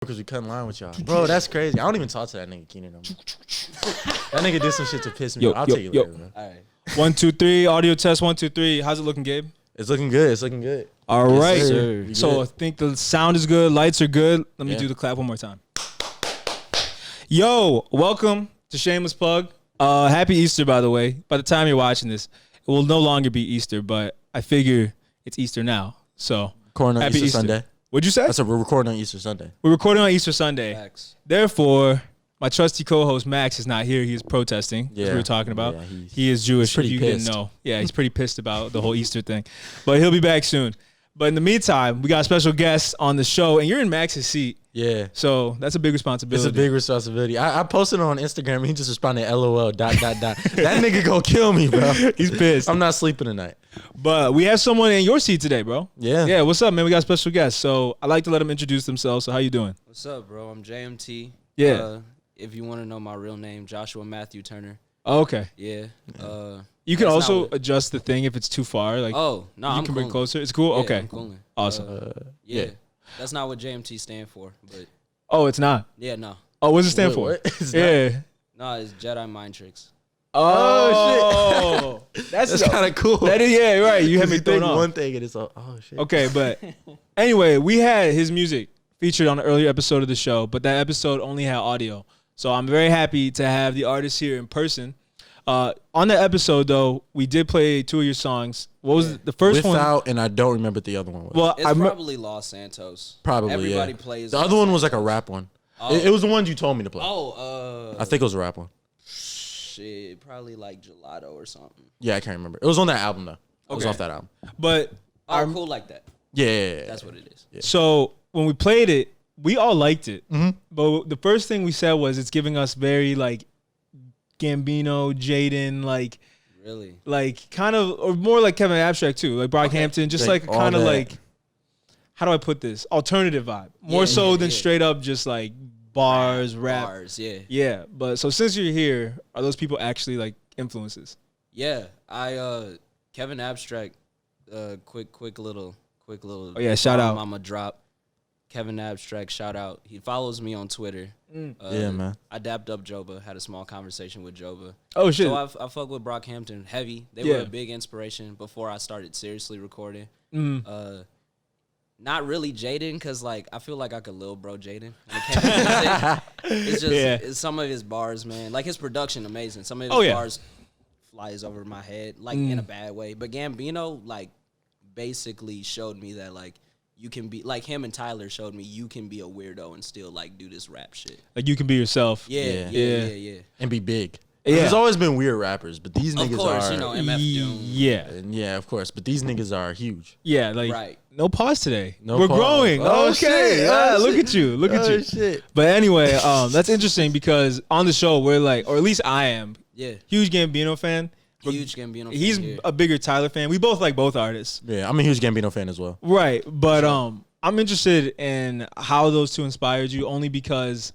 Because we cut in line with y'all. Bro, that's crazy. I don't even talk to that nigga Keenan no more. That nigga did some shit to piss me off. I'll take it later, man. All right. 1, 2, 3. Audio test. 1, 2, 3. How's it looking, Gabe? It's looking good. It's looking good. All right. Yes, sir. So I think the sound is good. Lights are good. Let me do the clap one more time. Yo, welcome to Shameless Plug. Happy Easter, by the way. By the time you're watching this, it will no longer be Easter, but I figure it's Easter now. So Recording on happy Easter Sunday. What'd you say? I said we're recording on Easter Sunday. We're recording on Easter Sunday. Facts. Therefore, my trusty co-host Max is not here. He is protesting, as we were talking about. Yeah, he is Jewish, if you didn't know. Yeah, he's pretty pissed about the whole Easter thing. But he'll be back soon. But in the meantime, we got special guests on the show, and you're in Max's seat. Yeah. So that's a big responsibility. It's a big responsibility. I posted it on Instagram, and he just responded, LOL, ... That nigga gonna kill me, bro. He's pissed. I'm not sleeping tonight. But we have someone in your seat today, bro. Yeah. Yeah, what's up, man? We got special guests. So I like to let them introduce themselves. So how you doing? What's up, bro? I'm JMT. Yeah. If you want to know my real name, Joshua Matthew Turner. Oh, okay. Yeah. You can also adjust the thing if it's too far. Like, no, you can bring it closer. It's cool? Yeah, okay. I'm cooling. Awesome. Yeah. That's not what JMT stand for, but Oh, it's not? yeah, no. Oh, what does it stand for? What? It's Yeah. No, it's Jedi Mind Tricks. Oh, shit. That's kind of cool. That is, yeah, right. You had me You thrown think off. one thing and it's all, oh, shit. Okay, but anyway, we had his music featured on an earlier episode of the show, but that episode only had audio. So I'm very happy to have the artist here in person. On that episode, though, we did play 2 of your songs. What was the first one? Without, and I don't remember what the other one was. Well, It's probably Los Santos. Probably, Everybody yeah. plays The Los other one was Santos. like a rap one. Oh. It was the ones you told me to play. I think it was a rap one. Shit, probably like Gelato or something. Yeah, I can't remember. It was on that album, though. It was Okay. off that album. but Cool like that. Yeah. That's what it is. Yeah. so when we played it, we all liked it. Mhm. But the first thing we said was it's giving us very like Gambino, Jaden, like kind of, or more like Kevin Abstract too, like Brockhampton, just like all kind of that. like, how do I put this? Alternative vibe, more so than straight up just like bars, rap. Bars, yeah. Yeah, but so since you're here, are those people actually like influences? Yeah, Kevin Abstract, quick little. Oh yeah, shout out. Mama drop. Kevin Abstract, shout out. He follows me on Twitter. Yeah, man. I dapped up Joba, had a small conversation with Joba. Oh shit. So I fuck with Brockhampton heavy. They were a big inspiration before I started seriously recording. Not really Jaden, because like I feel like I could lil bro Jaden. It's just it's some of his bars, man. Like his production, amazing. Some of his bars flies over my head, like in a bad way. But Gambino, like, basically showed me that like you can be like him, and Tyler showed me you can be a weirdo and still like do this rap shit. Like you can be yourself. Yeah. And be big. Yeah. There's always been weird rappers, but these niggas Of course, are. you know, MF Doom. Yeah. And yeah, of course. But these niggas are huge. Yeah, like Right. no pause today. No We're pause. growing. Oh, Okay. shit. Yeah, Oh, look shit. at you. Look at Oh, you. shit. But anyway, that's interesting because on the show we're like, or at least I am, Yeah. huge Gambino fan. Huge Gambino. He's fan, yeah. a bigger Tyler fan. We both like both artists. Yeah, I'm a huge Gambino fan as well. Right. But I'm interested in how those two inspired you only because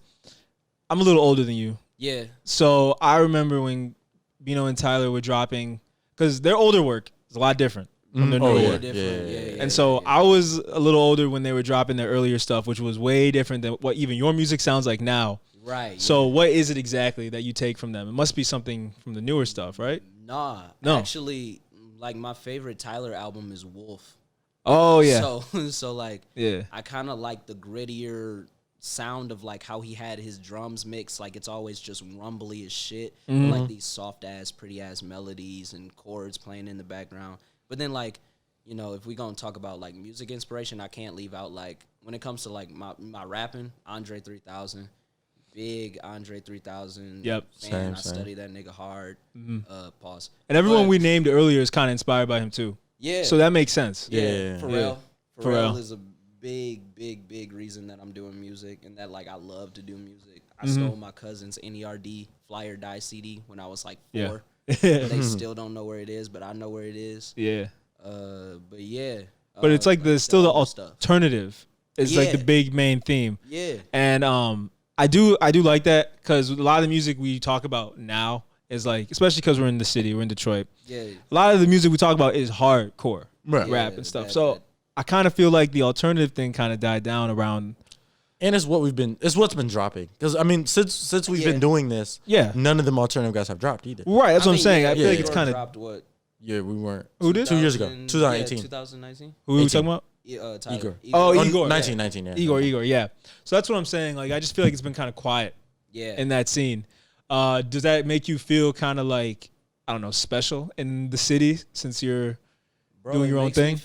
I'm a little older than you. Yeah. So I remember when Bino and Tyler were dropping, because their older work is a lot different from their newer work. Different. And so I was a little older when they were dropping their earlier stuff, which was way different than what even your music sounds like now. Right. So what is it exactly that you take from them? It must be something from the newer stuff, right? No. Actually, like my favorite Tyler album is Wolf. Oh yeah. So like yeah. I kind of like the grittier sound of like how he had his drums mixed. Like it's always just rumbly as shit. But like these soft ass, pretty ass melodies and chords playing in the background. But then like, you know, if we gonna talk about like music inspiration, I can't leave out like when it comes to like my rapping, Andre 3000. Big Andre 3000 Yep. fan. I Same. study that nigga hard. Pause. And everyone But- we named earlier is kind of inspired by him too. Yeah. So that makes sense. Yeah. Pharrell. Pharrell. Pharrell is a big reason that I'm doing music and that like I love to do music. I stole my cousin's NERD Fly or Die CD when I was like 4. They still don't know where it is, but I know where it is. Yeah. But yeah. But it's like the still the other stuff. alternative. It's like the Yeah. big main theme. Yeah. And I do like that because a lot of the music we talk about now is like, especially because we're in the city, we're in Detroit. Yeah. A lot of the music we talk about is hardcore Right. rap Yeah, and stuff. that- So that- I kind of feel like the alternative thing kind of died down around And it's what's been dropping. Because I mean, since we've been doing this, none of them alternative guys have dropped either. Right, that's what I'm saying. I feel like it's kind of dropped what? Yeah, we weren't. Who did? 2 years ago, 2018. 2019. Who are we talking about? Tyler. Igor. Oh, Igor. 19, yeah. Igor, yeah. So that's what I'm saying. Like, I just feel like it's been kind of quiet in that scene. Does that make you feel kind of like, I don't know, special in the city since you're doing your own thing?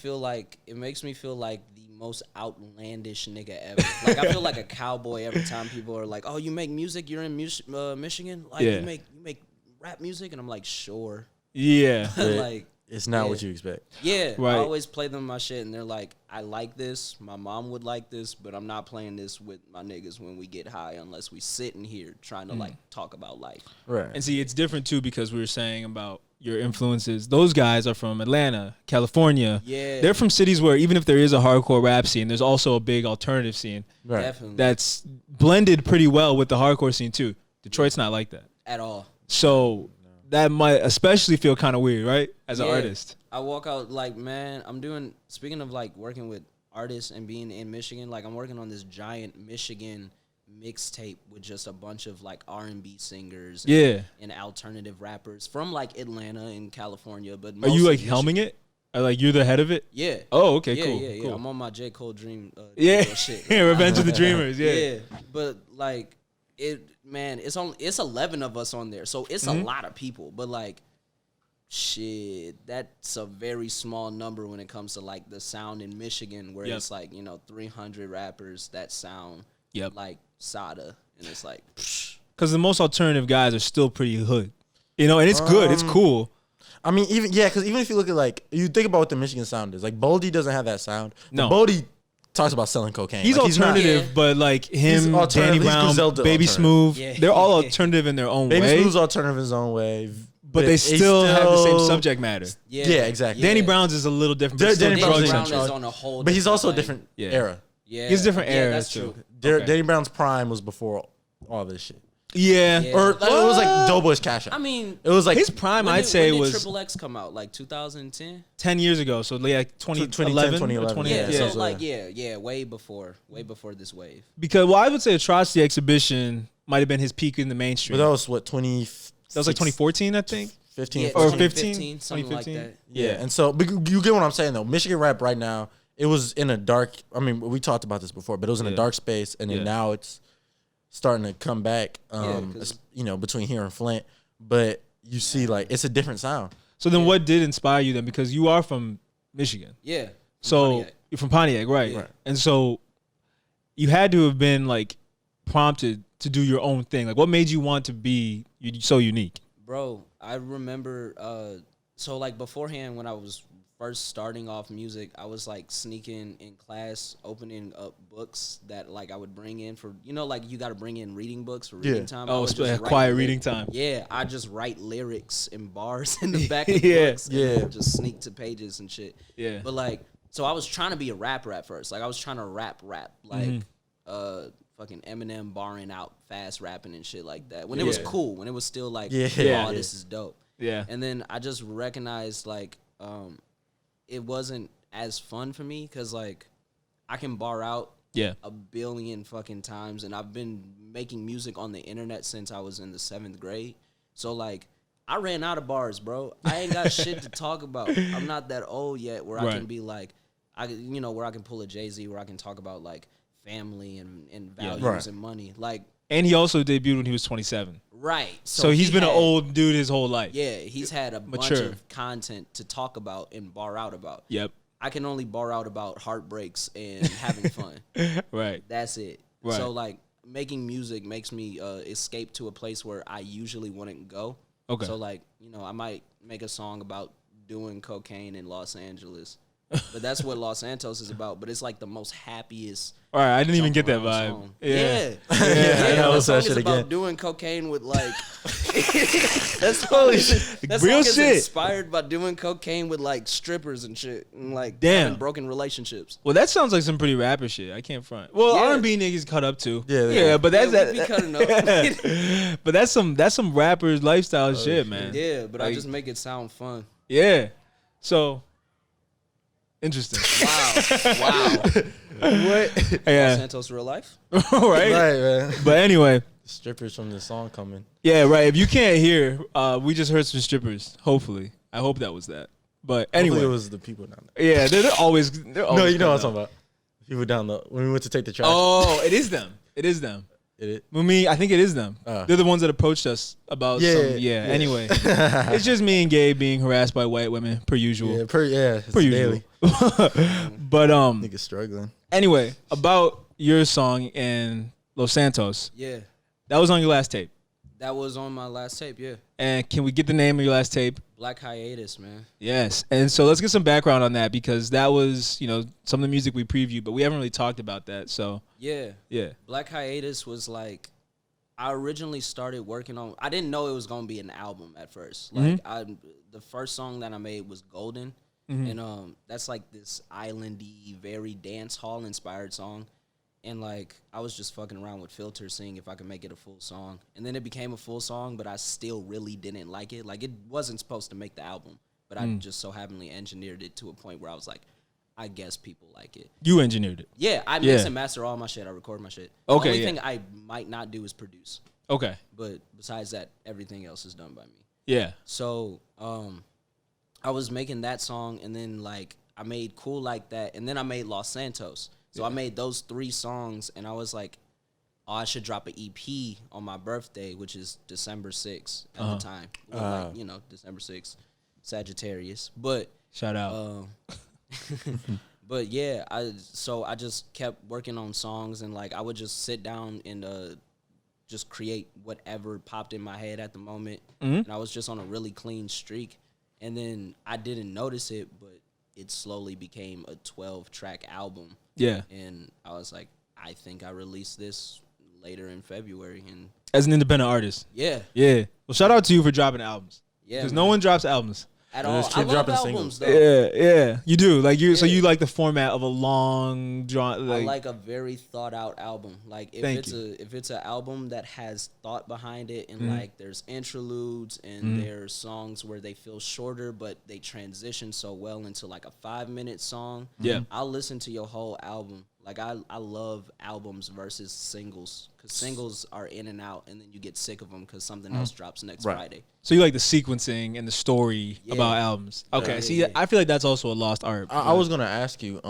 It makes me feel like the most outlandish nigga ever. Like, I feel like a cowboy every time people are like, "Oh, you make music? You're in Michigan? Like, you make rap music?" And I'm like, "Sure." Yeah. Like, it's not what you expect. Yeah, right. I always play them my shit, and they're like, "I like this. My mom would like this, but I'm not playing this with my niggas when we get high unless we sitting here trying to like talk about life." Right. And see, it's different too because we were saying about your influences. Those guys are from Atlanta, California. Yeah, they're from cities where even if there is a hardcore rap scene, there's also a big alternative scene. Right. Definitely. That's blended pretty well with the hardcore scene too. Detroit's not like that at all. So that might especially feel kind of weird, right? As an artist. I walk out like, man, speaking of like working with artists and being in Michigan, like I'm working on this giant Michigan mixtape with just a bunch of like R&B singers and alternative rappers from like Atlanta and California. But are you like helming it? Or like you're the head of it? Yeah. Oh, okay, cool. Yeah. Cool. I'm on my J. Cole dream. Shit. Yeah, Revenge of the Dreamers. Yeah. But like it's 11 of us on there, so it's a lot of people. But like, shit, that's a very small number when it comes to like the sound in Michigan, where it's like 300 rappers that sound like Sada, and it's like because the most alternative guys are still pretty hood, and it's good, it's cool. I mean, because even if you look at like you think about what the Michigan sound is, like Boldy doesn't have that sound. No, Boldy talks about selling cocaine. He's like, alternative, but like him, Danny Brown, Baby Smooth, they're all alternative in their own way. Baby Smooth's alternative in his own way. But they still have the same subject matter. Yeah, exactly. Danny Brown's is a little different. Danny Brown is on a whole. But he's also a different era. Yeah, he's a different era. That's true. Danny Brown's prime was before all this shit. Yeah. Or like, it was like Doughboy's Cash Out. I mean, it was like his prime. I'd say when was did Triple X come out, like 2010, 10 years ago. So like 2011, 2011. Yeah, so like way before this wave. Because I would say Atrocity Exhibition might have been his peak in the mainstream. But that was what 20. That was like 2014, I think. 15 or 15, something like that. Yeah, and so but you get what I'm saying though. Michigan rap right now, it was in a dark. I mean, we talked about this before, but it was in a dark space, and then now it's starting to come back. Between here and Flint, but you see, like it's a different sound. So then, what did inspire you then? Because you are from Michigan. Yeah. So Pontiac. you're from Pontiac, right? Yeah. And so you had to have been like prompted to do your own thing. Like, what made you want to be so unique? Bro, I remember, so like beforehand when I was first starting off music, I was like sneaking in class, opening up books that like I would bring in for, like you got to bring in reading books for reading time. Oh, quiet reading time. Yeah, I just write lyrics and bars in the back of books. And just sneak to pages and shit. Yeah. But like, so I was trying to be a rapper at first. Like I was trying to rap, like fucking Eminem barring out fast rapping and shit like that. When it was cool, when it was still like, this is dope. Yeah. And then I just recognized like, it wasn't as fun for me because like I can bar out a billion fucking times, and I've been making music on the internet since I was in the 7th grade. So like I ran out of bars, bro. I ain't got shit to talk about. I'm not that old yet where I can be like, where I can pull a Jay-Z, where I can talk about like family and values and money. Like, and he also debuted when he was 27. Right. So he's been an old dude his whole life. Yeah, he's had a bunch of content to talk about and bar out about. Yep. I can only bar out about heartbreaks and having fun. Right. That's it. Right. So like making music makes me escape to a place where I usually wouldn't go. Okay. So like, I might make a song about doing cocaine in Los Angeles. But that's what Los Santos is about. But it's like the most happiest. All right, I didn't even get that vibe. Song. Yeah. The song is about doing cocaine with like. that song real is shit. Inspired by doing cocaine with like strippers and shit, and like having broken relationships. Well, that sounds like some pretty rapper shit. I can't front. Well, R&B niggas cut up too. Yeah, but that's we be cutting up. But that's some rappers lifestyle shit, man. Yeah, but I just make it sound fun. Yeah. So Interesting. Wow. What? Yeah. Los Santos real life. Right? Right, man. But anyway. Strippers from the song coming. Yeah, right. If you can't hear, we just heard some strippers. Hopefully. I hope that was that. But anyway. Hopefully it was the people down there. Yeah, they're always No, you know what I'm talking about. People down the when we went to take the trash. Oh, it is them. It is them. I think it is them. They're the ones that approached us about Yeah. Anyway. It's just me and Gabe being harassed by white women per usual. Yeah, per usual. daily. But Niggas struggling. anyway, about your song in Los Santos. Yeah, That was on your last tape. that was on my last tape. Yeah, And can we get the name of your last tape? Black Hiatus, man. Yes. And so let's get some background on that because that was, some of the music we previewed, but we haven't really talked about that. So, Yeah, yeah. Black Hiatus was like, I originally started working on. I didn't know it was gonna be an album at first. Like, the first song that I made was Golden, and that's like this islandy, very dance hall inspired song. And like I was just fucking around with filters, seeing if I could make it a full song. And then it became a full song, but I still really didn't like it. Like it wasn't supposed to make the album, but I just so happenly engineered it to a point where I was like, I guess people like it. You engineered it. Yeah, I mix and master all my shit. I record my shit. Okay. The only thing I might not do is produce. Okay. But besides that, everything else is done by me. Yeah. So I was making that song, and then like I made Cool Like That, and then I made Los Santos. So I made those 3 songs, and I was like, oh, I should drop an EP on my birthday, which is December 6th at the time. Well, like, December 6th, Sagittarius. But shout out. But yeah, I just kept working on songs, and like I would just sit down and just create whatever popped in my head at the moment. And I was just on a really clean streak. And then I didn't notice it, but it slowly became a 12-track album. Yeah. And I was like, I think I released this later in February. And as an independent artist. Yeah. Yeah. Well, shout out to you for dropping albums. Yeah. Because no one drops albums. At all. Keep I love dropping albums, though. Yeah. You do. Like so you like the format of a long drawn. I like a very thought out album. Like if it's an album that has thought behind it, and like there's interludes and there's songs where they feel shorter but they transition so well into like a 5-minute song. Yeah. I'll listen to your whole album. Like I love albums versus singles, because singles are in and out, and then you get sick of them because something else drops next Friday. So you like the sequencing and the story about albums. Okay, I feel like that's also a lost art. I was gonna ask you,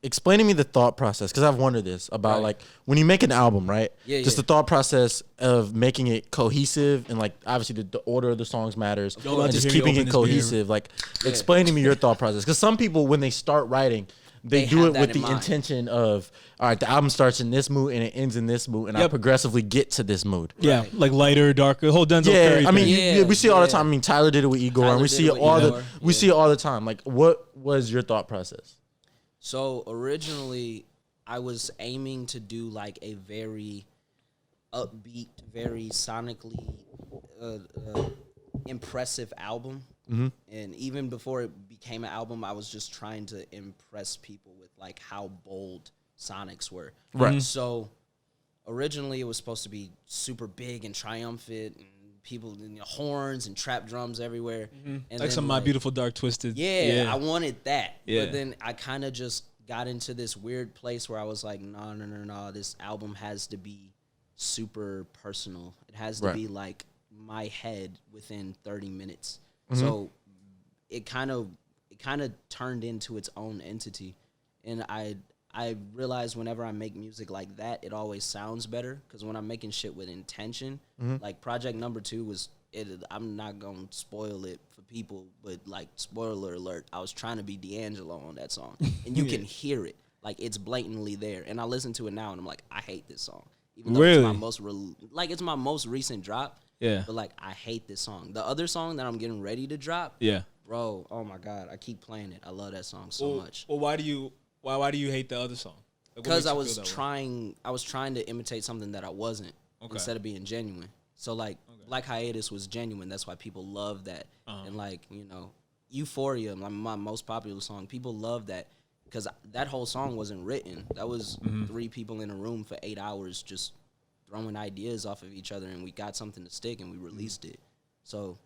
explain to me the thought process, because I've wondered this about like when you make an album, right? Just the thought process of making it cohesive, and like obviously the order of the songs matters, and just keeping it cohesive. Like, explain to me your thought process, because some people when they start writing, they do it with the intention of, all right, the album starts in this mood and it ends in this mood, and I progressively get to this mood. Yeah, like lighter, darker, the whole Denzel Curry I mean, thing. we see it all the time. I mean, Tyler did it with Igor, and we see it all the time. Like, what was your thought process? So originally, I was aiming to do like a very upbeat, very sonically impressive album. And even before it became an album, I was just trying to impress people with like how bold Sonics were. Right. So originally it was supposed to be super big and triumphant, and people and horns and trap drums everywhere. And like then, some My Beautiful Dark Twisted. Yeah, I wanted that. Yeah. But then I kind of just got into this weird place where I was like, no, this album has to be super personal. It has to be like my head within 30 minutes. So it kind of turned into its own entity. And I realize whenever I make music like that, it always sounds better, because when I'm making shit with intention, like Project Number 2 was it. I'm not gonna spoil it for people, but like, spoiler alert, I was trying to be D'Angelo on that song, and you can hear it, like it's blatantly there. And I listen to it now, and I'm like, I hate this song, even though it's my most it's my most recent drop. Yeah. But like, I hate this song. The other song that I'm getting ready to drop. Yeah. Bro, oh my God, I keep playing it. I love that song so much. Well, why do you hate the other song? Because I was trying to imitate something that I wasn't, instead of being genuine. So like, Black Hiatus was genuine. That's why people love that. And like, Euphoria, my most popular song, people love that because that whole song wasn't written. That was 3 people in a room for 8 hours just throwing ideas off of each other, and we got something to stick, and we released it. So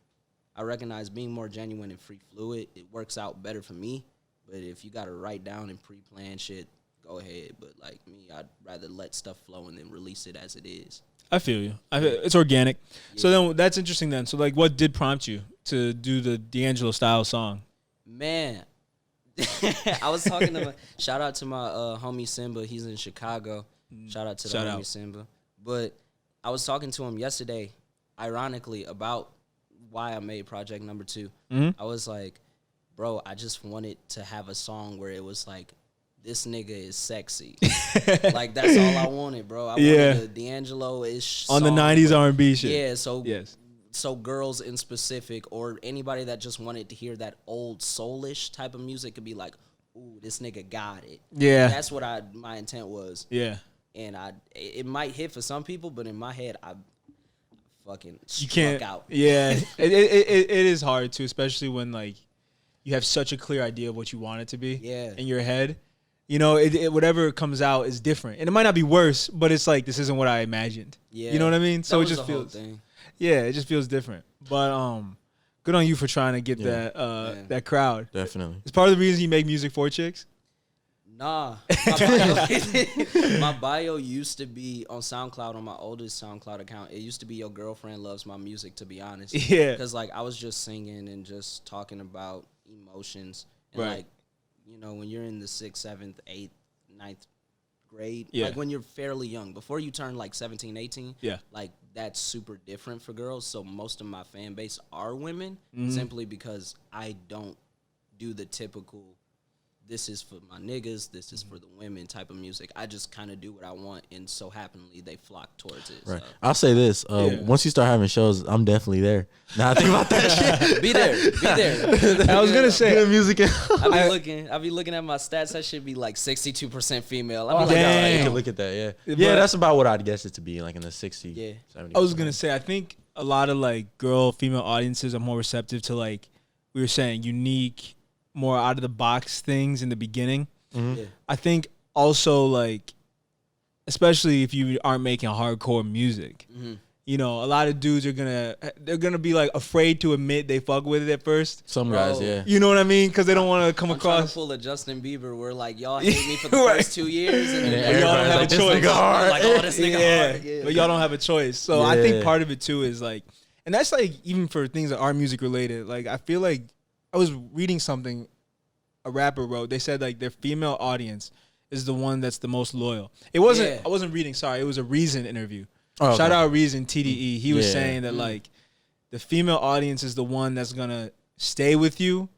I recognize being more genuine and free fluid, it works out better for me. But if you got to write down and pre-plan shit, go ahead. But like me, I'd rather let stuff flow and then release it as it is. I feel you. It's organic. Yeah. So then that's interesting then. So like what did prompt you to do the D'Angelo style song? Man, I was talking to shout out to my homie Simba. He's in Chicago. Shout out to the homie Simba. But I was talking to him yesterday, ironically, about why I made Project Number 2. I was like, bro, I just wanted to have a song where it was like, this nigga is sexy. Like, that's all I wanted, bro. I wanted a D'Angelo-ish on song, the 90s R&B shit. Yeah, so girls in specific or anybody that just wanted to hear that old soulish type of music could be like, ooh, this nigga got it. Yeah. That's what my intent was. Yeah. And it might hit for some people, but in my head, I fucking out. Yeah. it is hard too, especially when like you have such a clear idea of what you want it to be in your head. You know, whatever comes out is different. And it might not be worse, but it's like, this isn't what I imagined. Yeah. You know what I mean? So it just feels, it just feels different. But good on you for trying to get that crowd. Definitely. It's part of the reason you make music for chicks? Nah. My bio used to be on SoundCloud, on my oldest SoundCloud account. It used to be your girlfriend loves my music, to be honest. Yeah. Because, like, I was just singing and just talking about emotions. And, like, you know, when you're in the 6th, 7th, 8th, 9th grade, like when you're fairly young, before you turn like 17, 18, like that's super different for girls. So most of my fan base are women simply because I don't do the typical, this is for my niggas, this is for the women type of music. I just kind of do what I want, and so happenly they flock towards it. Right. So. I'll say this. Once you start having shows, I'm definitely there. Now I think about that shit. Be there. I was going to say. Good music. I be looking at my stats. That should be like 62% female. I'm like, you can look at that, yeah, that's about what I'd guess it to be, like in the 60, 70. I was going to say, I think a lot of like female audiences are more receptive to, like we were saying, unique, more out of the box things in the beginning. I think also, like, especially if you aren't making hardcore music, you know, a lot of dudes are gonna be like afraid to admit they fuck with it at first. Some guys, you know what I mean, because they don't want to come across. Trying to pull a Justin Bieber where like y'all hate me for the first 2 years and then y'all don't have a choice. Like, oh, this nigga hard. But y'all don't have a choice. So I think part of it too is like, and that's like even for things that are music related. Like I feel like I was reading something a rapper wrote. They said like their female audience is the one that's the most loyal. It wasn't. I wasn't reading. Sorry, it was a Reason interview. Oh, shout out Reason TDE. He was saying that like the female audience is the one that's gonna stay with you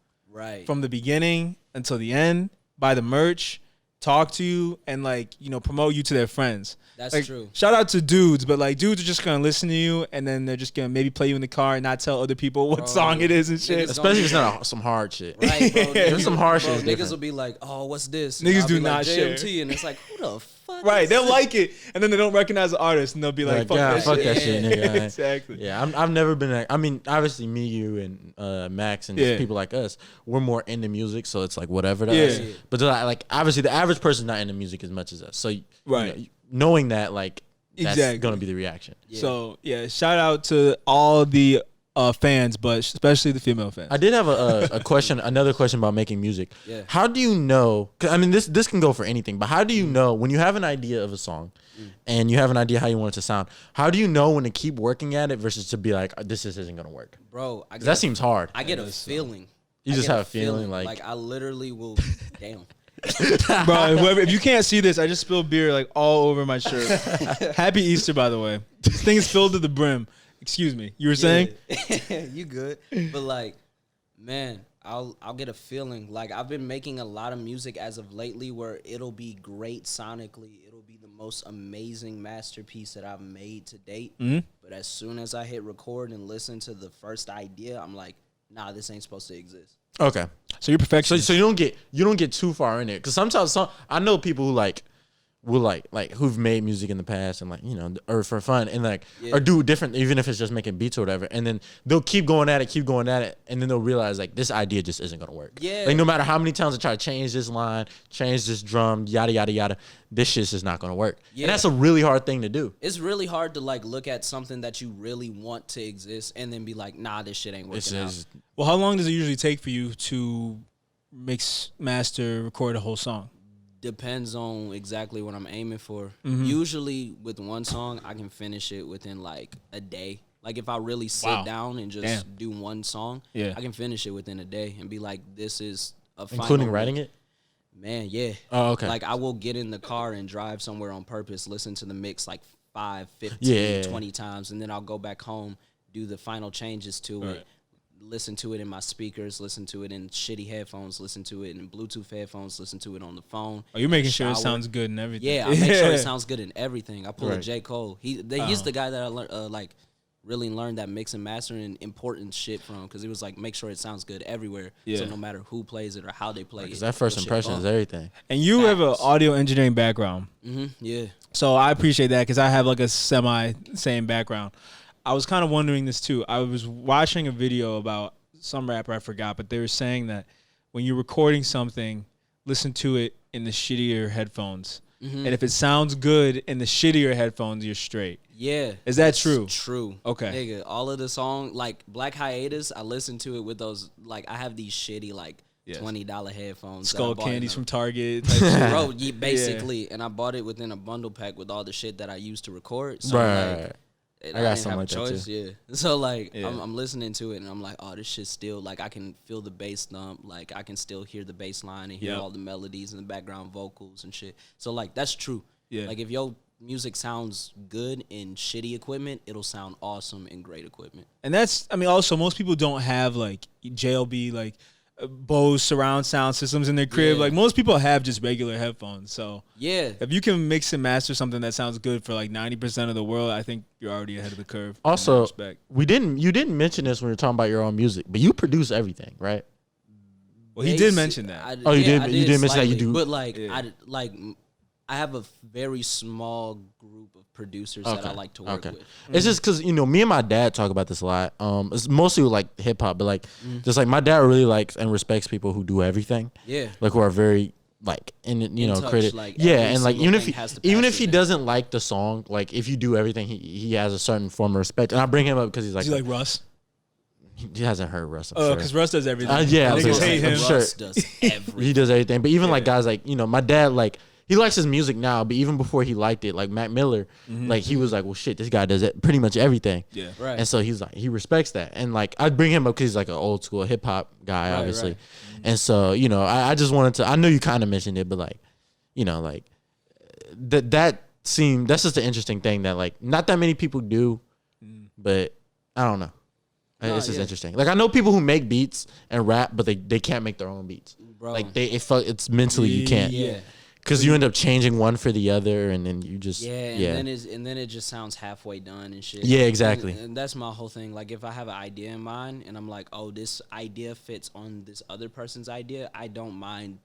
from the beginning until the end, buy the merch, talk to you, and like, you know, promote you to their friends. That's like, true. Shout out to dudes, but like dudes are just gonna listen to you and then they're just gonna maybe play you in the car and not tell other people what song it is and shit. Especially if it's not some hard shit. Right, bro. There's some hard shit. Niggas will be like, oh, what's this? And niggas do not like, share. JMT, and it's like, who the fuck? Right, they'll like it, and then they don't recognize the artist, and they'll be like, fuck that shit, nigga. Exactly. Yeah, I've never been. I mean, obviously, me, you, and Max, and people like us, we're more into music, so it's like whatever to us. But like, obviously, the average person's not into music as much as us. So, you know, knowing that, like, that's gonna be the reaction. So shout out to all the fans, but especially the female fans. I did have a question, another question about making music. How do you know? 'Cause I mean, this can go for anything, but how do you know when you have an idea of a song and you have an idea how you want it to sound? How do you know when to keep working at it versus to be like, this isn't gonna work? Bro, that seems hard. I get a feeling. You just have a feeling like I literally will. Damn. Bro, if you can't see this, I just spilled beer like all over my shirt. Happy Easter, by the way. This thing is filled to the brim. Excuse me. You were saying? You good. But like, man, I'll get a feeling. Like, I've been making a lot of music as of lately where it'll be great sonically. It'll be the most amazing masterpiece that I've made to date. But as soon as I hit record and listen to the first idea, I'm like, nah, this ain't supposed to exist. Okay, so you're perfectionist. So you don't get too far in it, because sometimes I know people who will like who've made music in the past and like, you know, or for fun and like or do different, even if it's just making beats or whatever, and then they'll keep going at it, and then they'll realize like this idea just isn't gonna work. Like no matter how many times I try to change this line, change this drum, yada yada yada, this shit's just not gonna work. And that's a really hard thing to do. It's really hard to like look at something that you really want to exist and then be like, nah, this shit ain't working out. Well, how long does it usually take for you to mix, master, record a whole song? Depends on exactly what I'm aiming for. Usually with one song, I can finish it within like a day. Like if I really sit down and just do one song, I can finish it within a day and be like, this is a final. Including writing it? Man, yeah. Oh, okay. Like I will get in the car and drive somewhere on purpose, listen to the mix like 5, 15, 20 times, and then I'll go back home, do the final changes to it, listen to it in my speakers, listen to it in shitty headphones, listen to it in Bluetooth headphones, listen to it on the phone. Oh, you're making sure it sounds good and everything. Yeah, I make sure it sounds good in everything. I pull a J. Cole. He's the guy that I learned, really learned that mix and mastering important shit from, because he was like, make sure it sounds good everywhere. So no matter who plays it or how they play it. Because that first impression is everything. And you have an audio engineering background. Yeah. So I appreciate that because I have like a same background. I was kind of wondering this too. I was watching a video about some rapper, I forgot, but they were saying that when you're recording something, listen to it in the shittier headphones. And if it sounds good in the shittier headphones, you're straight. Yeah. Is that true? True. Okay. Nigga, all of the song, like Black Hiatus, I listen to it with those, like, I have these shitty, like, $20 headphones. Skull candies from Target. Type shit. Bro, basically. And I bought it within a bundle pack with all the shit that I used to record. So, like, I got something like that too. Yeah. So, like, I'm listening to it, and I'm like, oh, this shit still, like, I can feel the bass thump. Like, I can still hear the bass line and hear all the melodies and the background vocals and shit. So, like, that's true. Yeah. Like, if your music sounds good in shitty equipment, it'll sound awesome in great equipment. And that's, I mean, also, most people don't have, like, JLB, like, Bose surround sound systems in their crib. Like, most people have just regular headphones. So if you can mix and master something that sounds good for like 90% of the world, I think you're already ahead of the curve. Also, you didn't mention this when you're taling about your own music, but you produce everything, right? Well, he did mention that. You did mention that you do. But I have a very small group of producers that I like to work with. It's just because, me and my dad talk about this a lot. It's mostly with, like, hip-hop, but, like, just, like, my dad really likes and respects people who do everything. Yeah. Like, who are very, like, creative. Like, and, like, even if he doesn't like the song, like, if you do everything, he has a certain form of respect. And I bring him up because he's like... Is he like Russ? He hasn't heard Russ, I'm sure. Because Russ does everything. Russ does everything. He does everything. But even, like, guys like, my dad, like... He likes his music now, but even before he liked it, like Mac Miller, like he was like, well, shit, this guy does pretty much everything. Yeah, right. And so he's like, he respects that. And like, I'd bring him up because he's like an old school hip hop guy, obviously. Right. And so, I just wanted to, I know you kind of mentioned it, but like, like that's just an interesting thing that like, not that many people do, but I don't know. It's just interesting. Like, I know people who make beats and rap, but they can't make their own beats. Bro. Like it's mentally you can't. Yeah. Because you end up changing one for the other, and then you just and then it just sounds halfway done and shit. Yeah, exactly. And that's my whole thing. Like, if I have an idea in mind, and I'm like, oh, this idea fits on this other person's idea, I don't mind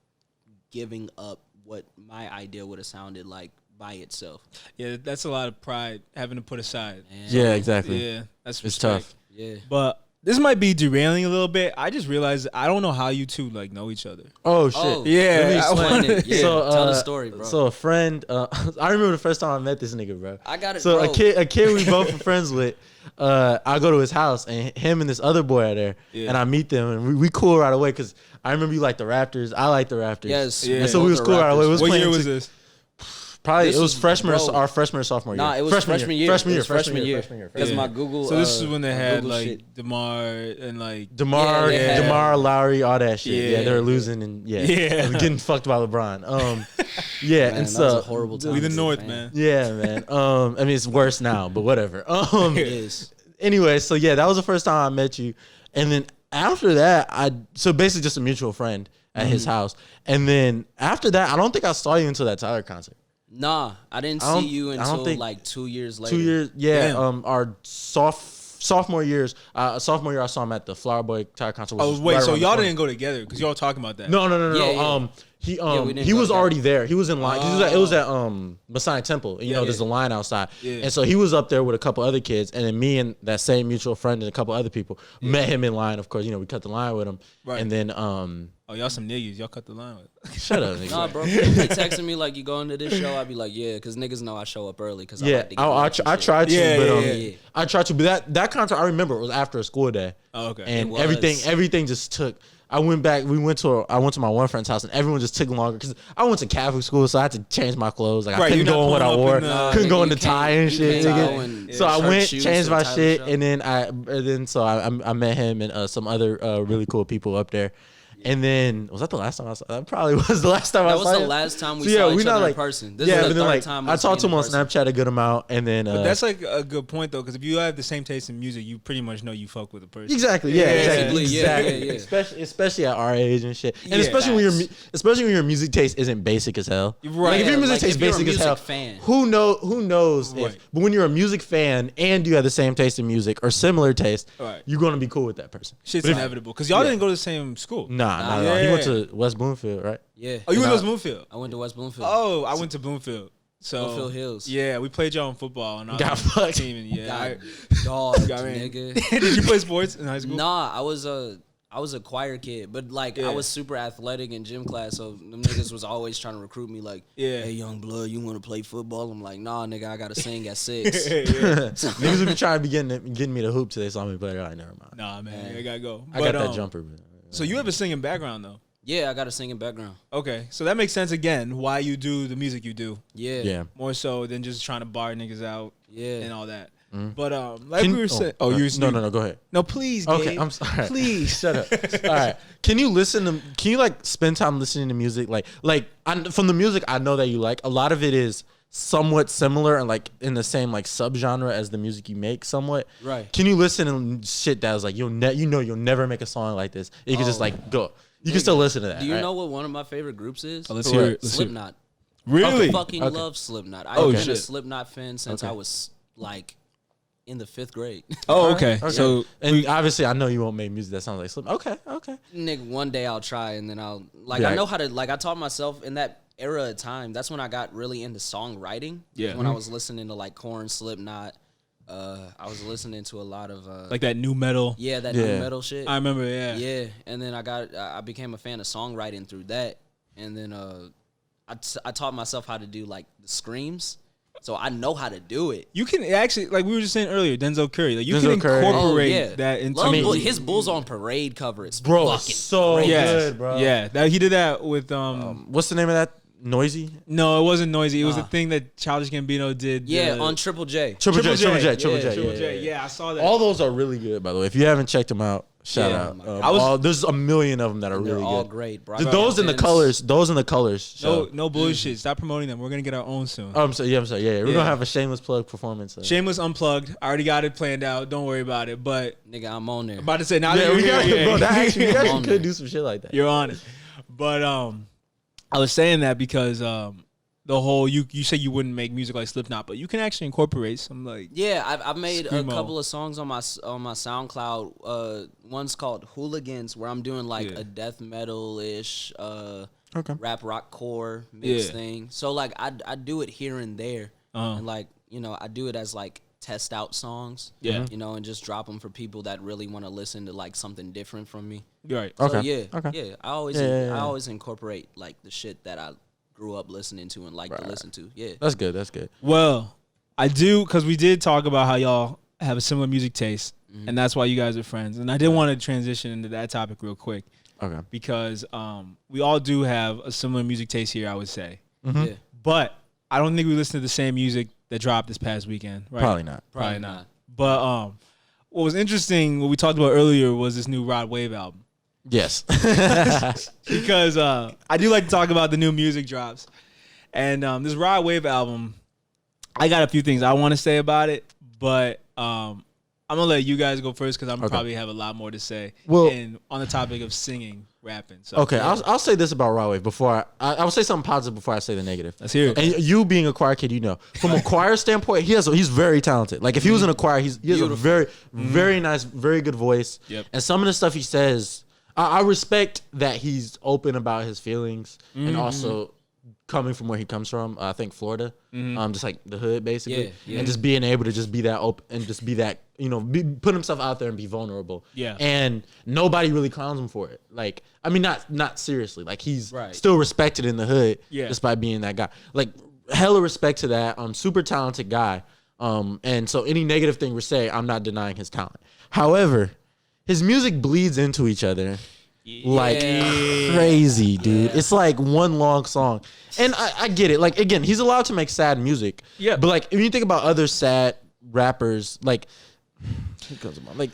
giving up what my idea would have sounded like by itself. Yeah, that's a lot of pride having to put aside. Man. Yeah, exactly. Yeah, that's it's tough. Yeah, but. This might be derailing a little bit. I just realized I don't know how you two like know each other. Oh shit! Oh, yeah, let me explain it. Yeah, so, tell the story, bro. So a friend, I remember the first time I met this nigga, bro. I got it. So bro. a kid we both were friends with. I go to his house and him and this other boy are there, and I meet them and we cool right away because I remember you like the Raptors. I like the Raptors. Yes, and so we was cool right away. What year was this? Probably it was our freshman or sophomore year. Nah, it was freshman year. Freshman year. Because my Google. So this is when they had Google like shit. DeMar and like DeMar, Lowry, all that shit. Yeah, they were losing and getting fucked by LeBron. Man, and so that was a horrible time. We the North, man. Yeah, man. I mean it's worse now, but whatever. It is. Anyway, so yeah, that was the first time I met you, and then after that, so basically just a mutual friend at his house, and then after that, I don't think I saw you until that Tyler concert. Nah, I didn't see you until like 2 years later. 2 years, yeah. Damn. Our sophomore year, I saw him at the Flower Boy Tyler concert. Oh wait, so y'all didn't go together because y'all talking about that? No. He was already there. He was in line. It was at Masonic Temple. There's a line outside, and so he was up there with a couple other kids, and then me and that same mutual friend and a couple other people met him in line. Of course, we cut the line with him, right. And then Oh, y'all some niggas. Y'all cut the line with. Shut up, nigga. Nah, bro. They texting me like, you going to this show? I'd be like, yeah, because niggas know I show up early. Cause Yeah, I tried to. Yeah. I tried to. But that concert, I remember it was after a school day. Oh, okay. And everything just took. I went back. I went to my one friend's house, and everyone just took longer because I went to Catholic school, so I had to change my clothes. Like I couldn't go in what I wore, couldn't go in the tie and shit. So I went, changed my shit, and then I met him and some other really cool people up there. And then was that the last time I saw? That probably was the last time I saw. That was the last time we saw each other in person. This is the third time. I talked to him on Snapchat a good amount, and then. But that's like a good point though, because if you have the same taste in music, you pretty much know you fuck with a person. Exactly. Yeah. Exactly. Especially at our age and shit, and especially when your music taste isn't basic as hell. Right. Like if your music taste basic as hell, who knows? Right. But when you're a music fan and you have the same taste in music or similar taste, you're gonna be cool with that person. Shit's inevitable because y'all didn't go to the same school. Nah. He went to West Bloomfield, right? Yeah. Oh, you went to West Bloomfield? I went to West Bloomfield. Oh, I went to Bloomfield. So Bloomfield Hills. Yeah, we played y'all in football and I got fucked. Team and Nigga. Did you play sports in high school? Nah, I was a choir kid, but like I was super athletic in gym class, so them niggas was always trying to recruit me like, hey, young blood, you want to play football? I'm like, nah, nigga, I got to sing at 6. Niggas would be trying to be getting me to hoop till they saw me play. Like, never mind. Nah, man, I got to go. I got that jumper. So you have a singing background, though? Yeah, I got a singing background. Okay, so that makes sense again, why you do the music you do. Yeah. More so than just trying to bar niggas out and all that. But we were saying, no, go ahead. No, please, Gabe. Okay, I'm sorry. Please, shut up. All right, can you like spend time listening to music? From the music I know that you like, a lot of it is somewhat similar and like in the same like subgenre as the music you make somewhat. Right. Can you listen to shit that was like you'll never make a song like this? You can just like go. You can still listen to that. Do you know what one of my favorite groups is? Oh, let's hear it. Slipknot. Really? I fucking love Slipknot. I've been a Slipknot fan since I was like in the 5th grade. Oh, okay. So, and obviously, I know you won't make music that sounds like Slipknot. Okay. Nigga, one day I'll try, and then I'll I know how to I taught myself in that era of time. That's when I got really into songwriting. Yeah. When I was listening to like Korn, Slipknot. I was listening to a lot of like that new metal. Yeah, that new metal shit. I remember, Yeah, and then I became a fan of songwriting through that, and then I taught myself how to do like the screams, so I know how to do it. You can actually, like we were just saying earlier, Denzel Curry. Like you can incorporate that into. His Bulls on Parade cover is bro, so good, bro. Yeah, he did that with what's the name of that? Noisy? No, it wasn't Noisy. It was the thing that Childish Gambino did. Yeah, on Triple J. Triple J. Yeah, I saw that. All those are really good, by the way. If you haven't checked them out, shout out. There's a million of them that are really good. All great, bro. Those in the colors. No bullshit. Stop promoting them. We're gonna get our own soon. I'm sorry. Yeah. We're gonna have a Shameless plug performance. Shameless Unplugged. I already got it planned out. Don't worry about it. But nigga, I'm on there. About to say now. Yeah, we actually could do some shit like that. You're on it. But I was saying that because the whole you say you wouldn't make music like Slipknot, but you can actually incorporate some like I've made a couple of songs on my SoundCloud. One's called Hooligans, where I'm doing like a death metal ish rap rock core mix thing. So like I do it here and there, and like I do it as like test out songs. And just drop them for people that really want to listen to like something different from me. Right. So, I always incorporate like the shit that I grew up listening to and like to listen to. Yeah. That's good. Well, I do, because we did talk about how y'all have a similar music taste, and that's why you guys are friends. And I did want to transition into that topic real quick. Okay. Because we all do have a similar music taste here, I would say. Mm-hmm. Yeah. But I don't think we listen to the same music that dropped this past weekend. Right? Probably not. Probably not. But what was interesting, what we talked about earlier, was this new Rodwave album. Yes. Because I do like to talk about the new music drops. And this Rodwave album, I got a few things I want to say about it, but I'm going to let you guys go first because I'm probably have a lot more to say on the topic of singing, rapping. So, okay, I'll say this about Rodwave before I'll say something positive before I say the negative. Let's hear it. And you being a choir kid, from a choir standpoint, he's very talented. Like if he was in a choir, he has a very, very nice, very good voice. Yep. And some of the stuff he says, I respect that he's open about his feelings and also coming from where he comes from. I think Florida, just like the hood basically, Yeah. and just being able to just be that open and just be that put himself out there and be vulnerable. Yeah, and nobody really clowns him for it. Like, I mean, not seriously. Like, he's still respected in the hood, just by being that guy. Like, hella respect to that. Super talented guy. And so any negative thing we say, I'm not denying his talent. However, his music bleeds into each other. Like crazy, dude. It's like one long song. And I get it. Like, again, he's allowed to make sad music. Yeah. But like, if you think about other sad rappers, like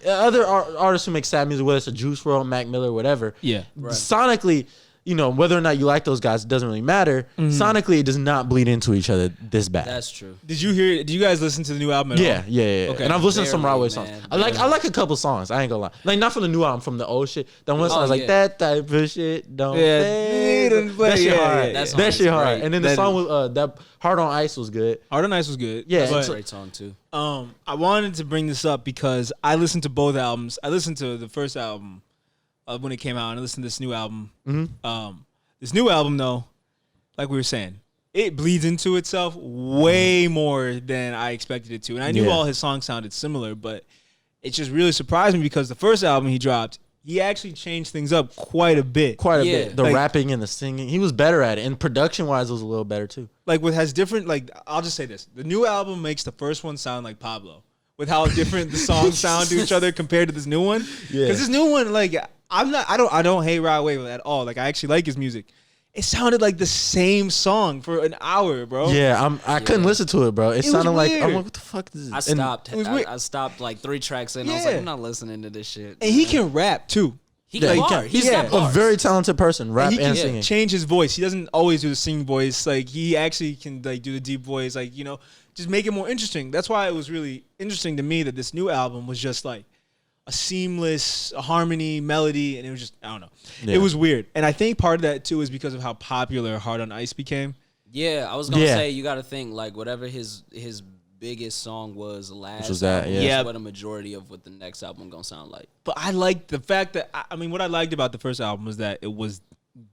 other artists who make sad music, whether it's a Juice WRLD, Mac Miller, whatever. Yeah. Right. Sonically, whether or not you like those guys, it doesn't really matter. Sonically, it does not bleed into each other this bad. That's true. Did you guys listen to the new album at all? Yeah. Okay. And I've listened to some Rodwave songs. I like a couple songs. I ain't gonna lie. Like, not from the new album, from the old shit. That one song was like, that type of shit don't fade. That shit hard. That shit hard. And then the song with that Hard on Ice was good. Hard on Ice was good. Yeah. That's a great song too. I wanted to bring this up because I listened to both albums. I listened to the first album when it came out, and I listened to this new album. This new album, though, like we were saying, it bleeds into itself way more than I expected it to. And I knew all his songs sounded similar, but it just really surprised me because the first album he dropped, he actually changed things up quite a bit. The rapping and the singing, he was better at it. And production-wise, it was a little better, too. Like, I'll just say this. The new album makes the first one sound like Pablo, with how different the songs sound to each other compared to this new one. Because this new one, like, I don't hate Rodwave at all. Like, I actually like his music. It sounded like the same song for an hour, bro. Yeah, I couldn't listen to it, bro. It sounded like, I'm like, what the fuck is this? I stopped. I stopped like 3 tracks in. I was like, I'm not listening to this shit. And he can rap too. He's a very talented person, rap and singing. Change his voice. He doesn't always do the singing voice. Like, he actually can like do the deep voice. Like, just make it more interesting. That's why it was really interesting to me that this new album was just like a seamless harmony, melody, and it was just, I don't know. Yeah. It was weird. And I think part of that, too, is because of how popular Hard on Ice became. Yeah, I was going to say, you got to think, like, whatever his biggest song was last album, that's what a majority of what the next album going to sound like. But I like the fact that, what I liked about the first album was that it was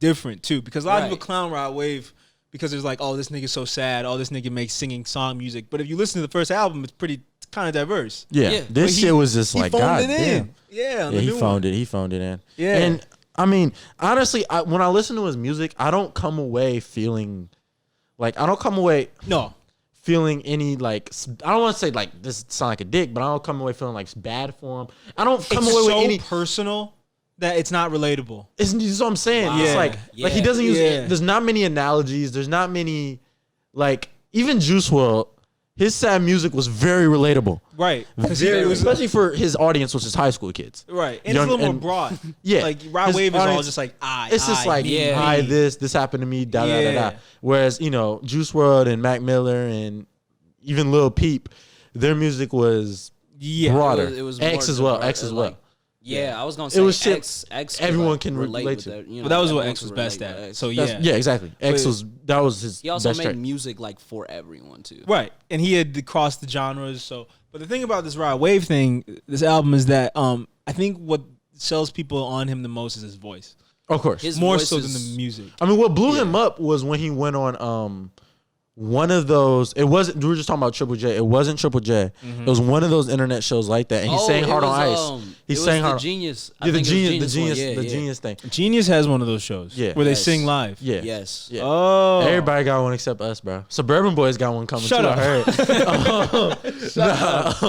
different, too. Because a lot of people clown Rodwave because it's like, oh, this nigga's so sad. Oh, this nigga makes singing song music. But if you listen to the first album, it's pretty kind of diverse. Yeah. This shit was just like, God damn. Yeah, he phoned it. He phoned it in. Yeah. And I mean, honestly, when I listen to his music, I don't come away feeling like, feeling any like, I don't want to say like this sound like a dick, but I don't come away feeling like it's bad for him. I don't come away with any personal that it's not relatable. It's what I'm saying. Wow. It's like he doesn't use, there's not many analogies. There's not many, like, even Juice WRLD, his sad music was very relatable. Right. Especially for his audience, which is high school kids. Right. And it's a little more broad. Yeah. Like, Rodwave is all just like, it's just like, this happened to me, da. Whereas, Juice WRLD and Mac Miller and even Lil Peep, their music was broader. It was X as well. Yeah, I was gonna say it was shit X everyone can relate to. That, but that was what X was best at. So exactly. X was his. He also best made track. music like for everyone too. Right, and he had crossed the genres. So, but the thing about this Rodwave thing, this album is that I think what sells people on him the most is his voice. Of course, his more so than the music. I mean, what blew him up was when he went on one of those. It wasn't. We were just talking about Triple J. It wasn't Triple J. It was one of those internet shows like that, and he sang Hard on Ice. He sang Hard. Genius. The Genius thing. Genius has one of those shows. Yeah, where they sing live. Yeah. Yes. Yeah. Oh. Everybody got one except us, bro. Suburban Boys got one coming. Shut too, up. I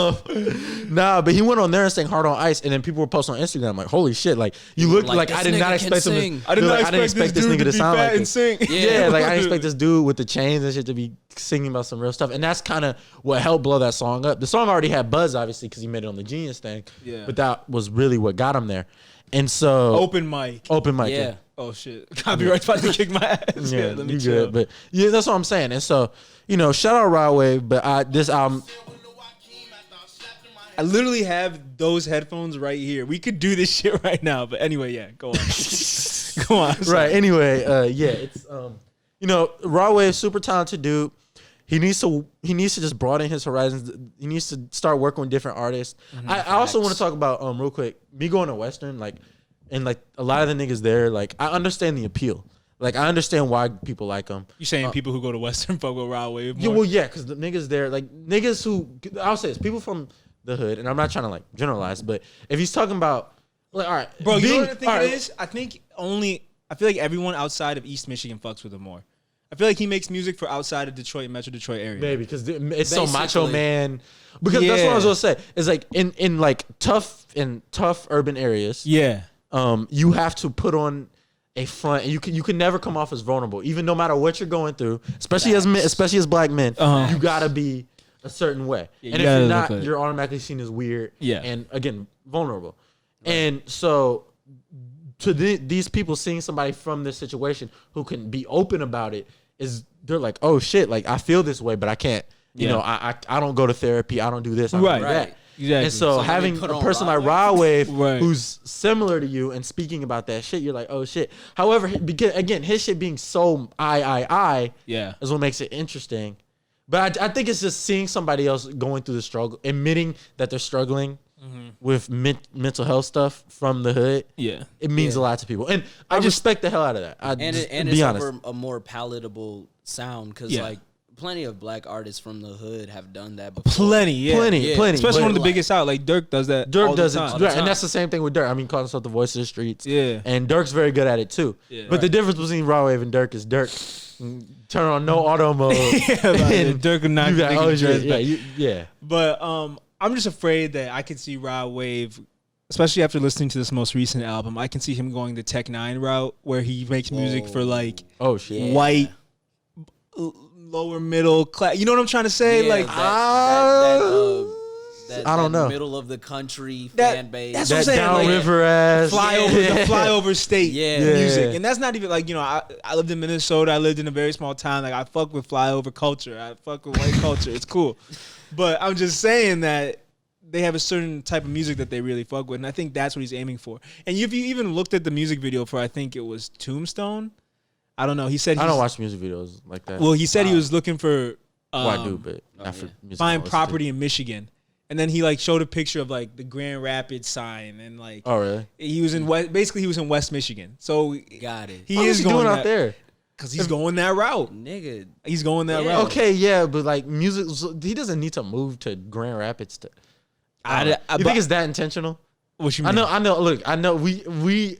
heard. Nah, but he went on there and sang Hard on Ice, and then people were posting on Instagram like, "Holy shit!" Like, you look like I did not expect him. I didn't expect this nigga to sound like this. Yeah, like I didn't expect this dude with the chains and shit to be singing about some real stuff, and that's kind of what helped blow that song up. The song already had buzz, obviously, because he made it on the Genius thing. Yeah, but that was really what got him there. And so open mic. Yeah. Oh shit, copyright's about to kick my ass. Yeah, let me chill. Good, but yeah, that's what I'm saying. And so, shout out Rodwave. But this album, I literally have those headphones right here. We could do this shit right now. But anyway, yeah, go on. Go on. Right. Anyway, it's Rodwave, super talented dude. He needs to just broaden his horizons. He needs to start working with different artists. I also want to talk about real quick, me going to Western, and a lot of the niggas there, like, I understand the appeal. Like I understand why people like him. You saying people who go to Western fuck with Rodwave more? Yeah, well, yeah, because the niggas there, like niggas who I'll say it's people from the hood, and I'm not trying to like generalize, but if he's talking about like, all right, bro, you know what I think it is? I feel like everyone outside of East Michigan fucks with him more. I feel like he makes music for outside of Detroit, Metro Detroit area. Maybe because it's basically so macho man. Because that's what I was gonna say. It's like in like tough urban areas. Yeah. You have to put on a front, and you can never come off as vulnerable, even no matter what you're going through, especially as men, especially as black men. You gotta be a certain way, and if you're not, you're automatically seen as weird. Yeah. And again, vulnerable. Right. And so, to these people, seeing somebody from this situation who can be open about it they're like, oh shit, like I feel this way, but I can't. You know, I don't go to therapy. I don't do this. I don't do that. Exactly. And so having a person like Rodwave who's similar to you and speaking about that shit, you're like, oh shit. However, again, his shit being so is what makes it interesting. But I think it's just seeing somebody else going through the struggle, admitting that they're struggling with mental health stuff from the hood. Yeah, it means a lot to people, and I respect the hell out of that. It's over a more palatable sound because like. Plenty of black artists from the hood have done that before. Plenty. Especially one of the biggest out. Like Dirk does that. Dirk does it, right? And that's the same thing with Dirk. I mean, calling himself the voice of the streets. Yeah. And Dirk's very good at it too. Yeah. But the difference between Rodwave and Dirk is Dirk turn on no auto mode. Dirk would not. Yeah. But I'm just afraid that I could see Rodwave, especially after listening to this most recent album, I can see him going the Tech 9 route where he makes music for like white. Lower middle class, you know what I'm trying to say? Yeah, like I don't know, middle of the country fan base. That's what I'm saying. Downriver ass flyover state music, and that's not even like I lived in Minnesota. I lived in a very small town. Like I fuck with flyover culture. I fuck with white culture. It's cool, but I'm just saying that they have a certain type of music that they really fuck with, and I think that's what he's aiming for. And if you even looked at the music video for, I think it was Tombstone. I don't know. He said I don't watch music videos like that. Well, he said he was looking for I do, but after music find property in Michigan, and then he like showed a picture of like the Grand Rapids sign, and like really? He was in Basically, he was in West Michigan. So got it. He is going out there because he's going that route, nigga. He's going that route. Okay, yeah, but like music, he doesn't need to move to Grand Rapids to. You think it's that intentional? What you mean? I know. Look, I know.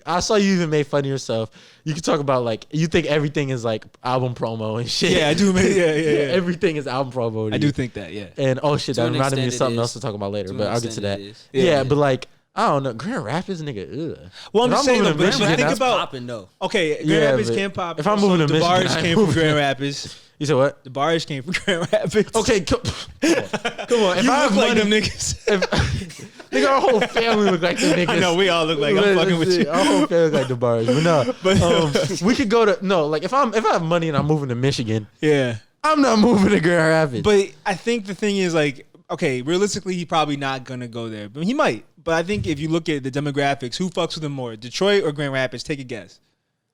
I saw you even made fun of yourself. You can talk about like you think everything is like album promo and shit. Yeah, I do. Yeah. Everything is album promo. I do think that. Yeah. And oh shit, that reminded me of something else to talk about later. But I'll get to that. Yeah, but like I don't know, Grand Rapids, nigga. Ugh. Well, I'm just saying, Grand Rapids think about popping though. Okay, Grand Rapids can't pop. If I'm moving to Michigan, DeBarge came from Grand Rapids. You said what? DeBarge came from Grand Rapids. Okay, come on. If you I look have like money, them niggas. Nigga, our whole family look like them niggas. I know, we all look like I'm fucking with you. Our whole family look like the bars. But no, we could go to like if I have money and I'm moving to Michigan, I'm not moving to Grand Rapids. But I think the thing is like, okay, realistically, he's probably not gonna go there, but he might. But I think if you look at the demographics, who fucks with him more, Detroit or Grand Rapids? Take a guess.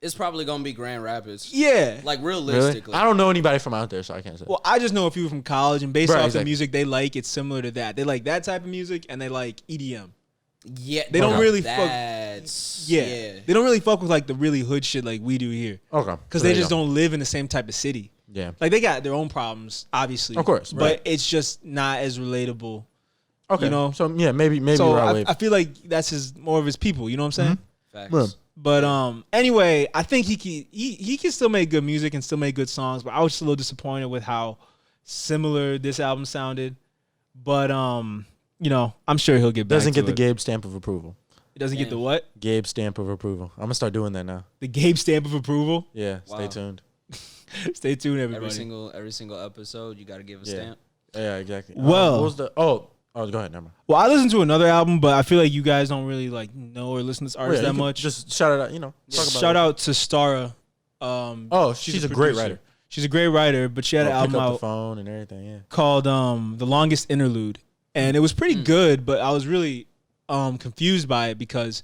It's probably gonna be Grand Rapids. Yeah, like realistically. Really? I don't know anybody from out there, so I can't say. Well, I just know a few from college, and based off the music they like, it's similar to that. They like that type of music, and they like EDM. Yeah, they don't really fuck. Yeah, they don't really fuck with like the really hood shit like we do here. Okay, because they just don't live in the same type of city. Yeah, like they got their own problems, obviously, of course, but it's just not as relatable. Okay, you know, so yeah, maybe. So I feel like that's more of his people. You know what I'm saying? Mm-hmm. Facts. But anyway, I think he can still make good music and still make good songs. But I was just a little disappointed with how similar this album sounded. But you know, I'm sure he'll get back. Doesn't get the Gabe stamp of approval. It doesn't get the what? Gabe stamp of approval. I'm gonna start doing that now. The Gabe stamp of approval? Yeah. Stay tuned. Stay tuned, everybody. Every single episode, you got to give a stamp. Yeah, exactly. Well, what was the? Oh, go ahead. Never mind. Well, I listened to another album, but I feel like you guys don't really like know or listen to this artist that much. Just shout it out. You know. Shout out to Starrah. She's a great writer. She's a great writer, but she had an album out. The phone and everything. Yeah. Called The Longest Interlude, and it was pretty good, but I was really confused by it because,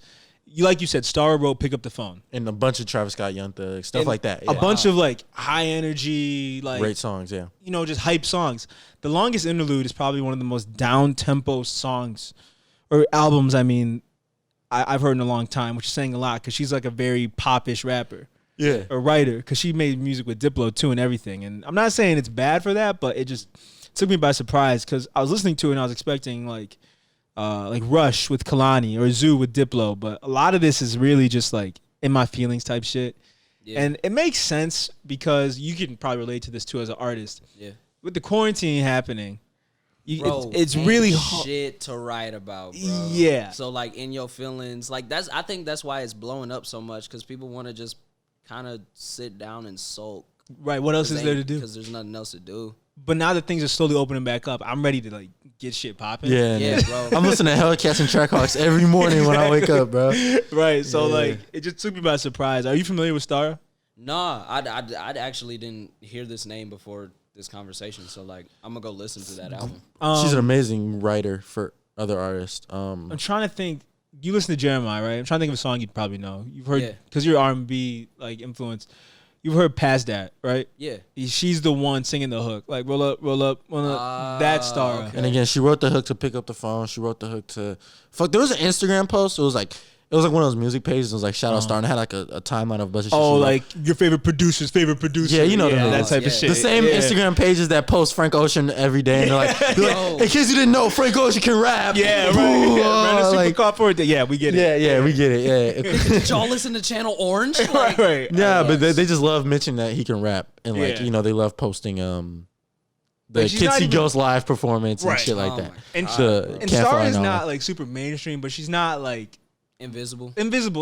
like you said, Starrah wrote "Pick Up the Phone" and a bunch of Travis Scott, Young Thug stuff like that. A bunch of like high energy, like great songs. Yeah. You know, just hype songs. The Longest Interlude is probably one of the most down tempo songs or albums. I mean, I've heard in a long time, which is saying a lot because she's like a very popish rapper. a writer, because she made music with Diplo too and everything. And I'm not saying it's bad for that, but it just took me by surprise because I was listening to it and I was expecting like Rush with Kalani or Zoo with Diplo, but a lot of this is really just like in my feelings type shit. Yeah. And it makes sense because you can probably relate to this too as an artist. Yeah. With the quarantine happening, it's really shit to write about, bro. Yeah. So like in your feelings, like I think that's why it's blowing up so much because people want to just kind of sit down and sulk. Right. What else is there to do? Because there's nothing else to do. But now that things are slowly opening back up, I'm ready to like get shit popping. Yeah, bro. I'm listening to Hellcats and Trackhawks every morning when I wake up, bro. Right. So like it just took me by surprise. Are you familiar with Starrah? Nah, I actually didn't hear this name before this conversation, so like I'm gonna go listen to that album. She's an amazing writer for other artists. I'm trying to think. You listen to Jeremiah, right? I'm trying to think of a song you probably know. You've heard because you're R&B like influence. You've heard Past That, right? Yeah. She's the one singing the hook, like roll up, that Starrah. Okay. And again, she wrote the hook to pick up the phone. She wrote the hook to There was an Instagram post. It was like one of those music pages. It was like shout out Starrah, and it had like a timeline of a bunch of shit. Oh, like your favorite producer's favorite producer. Yeah, you know that type of shit. The same Instagram pages that post Frank Ocean every day, and they're like, in case you didn't know, Frank Ocean can rap. Yeah, right. Yeah, we get it. Yeah, we get it. Yeah. Did y'all listen to Channel Orange? Like, right. Yeah, but they just love mentioning that he can rap, and like they love posting the Kitsy Ghost live performance and shit like that. And Starrah is not like super mainstream, but she's not like invisible.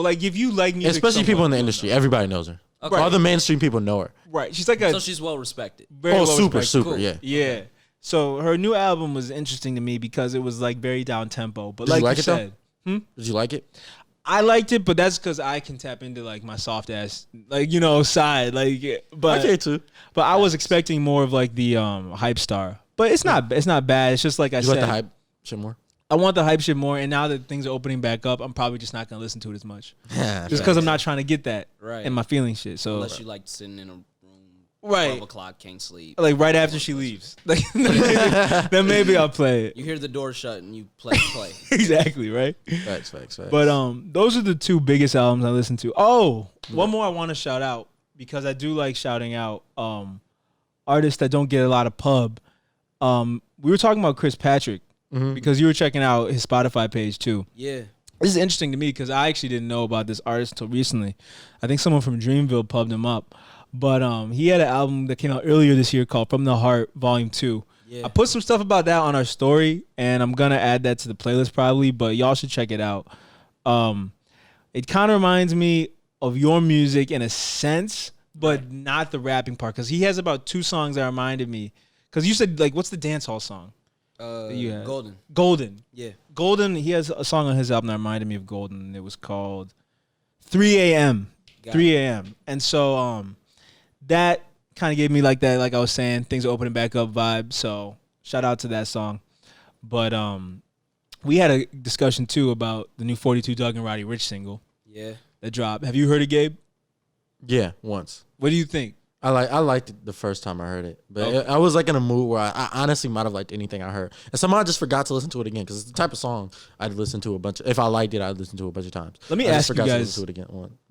Like if you like music, especially people in the industry, everybody knows her. Okay. All the mainstream people know her. Right. She's like so she's well respected. Super, cool. Yeah. So her new album was interesting to me because it was like very down tempo. But like you said, Did you like it? I liked it, but that's because I can tap into like my soft ass, like side, like. But okay too. But I was expecting more of like the hype star, but it's not bad. It's just like I said. You like the hype shit more? I want the hype shit more, and now that things are opening back up, I'm probably just not gonna listen to it as much. Just because I'm not trying to get that in my feeling shit. So unless you like sitting in a room, 12 o'clock, can't sleep, like right after she leaves, like then maybe I'll play it. You hear the door shut and you play. Exactly, right? Facts. But those are the two biggest albums I listened to. Oh, one more I want to shout out because I do like shouting out artists that don't get a lot of pub. We were talking about Chris Patrick. Mm-hmm. Because you were checking out his Spotify page too. Yeah. This is interesting to me because I actually didn't know about this artist until recently. I think someone from Dreamville pubbed him up. But he had an album that came out earlier this year called From the Heart Volume 2. Yeah. I put some stuff about that on our story, and I'm going to add that to the playlist probably, but y'all should check it out. It kind of reminds me of your music in a sense, but not the rapping part because he has about 2 songs that reminded me. Because you said, like, what's the dancehall song? Golden. Yeah. Golden, he has a song on his album that reminded me of Golden. It was called 3 a.m. 3 a.m. And so that kind of gave me like that, like I was saying, things are opening back up vibe. So shout out to that song. But we had a discussion too about the new 42 Doug and Roddy Ricch single. Yeah. That dropped. Have you heard it, Gabe? Yeah, once. What do you think? I liked it the first time I heard it, but I was like in a mood where I honestly might have liked anything I heard, and somehow I just forgot to listen to it again because it's the type of song I'd listen to a bunch. If I liked it, I'd listen to it a bunch of times. Let me ask you guys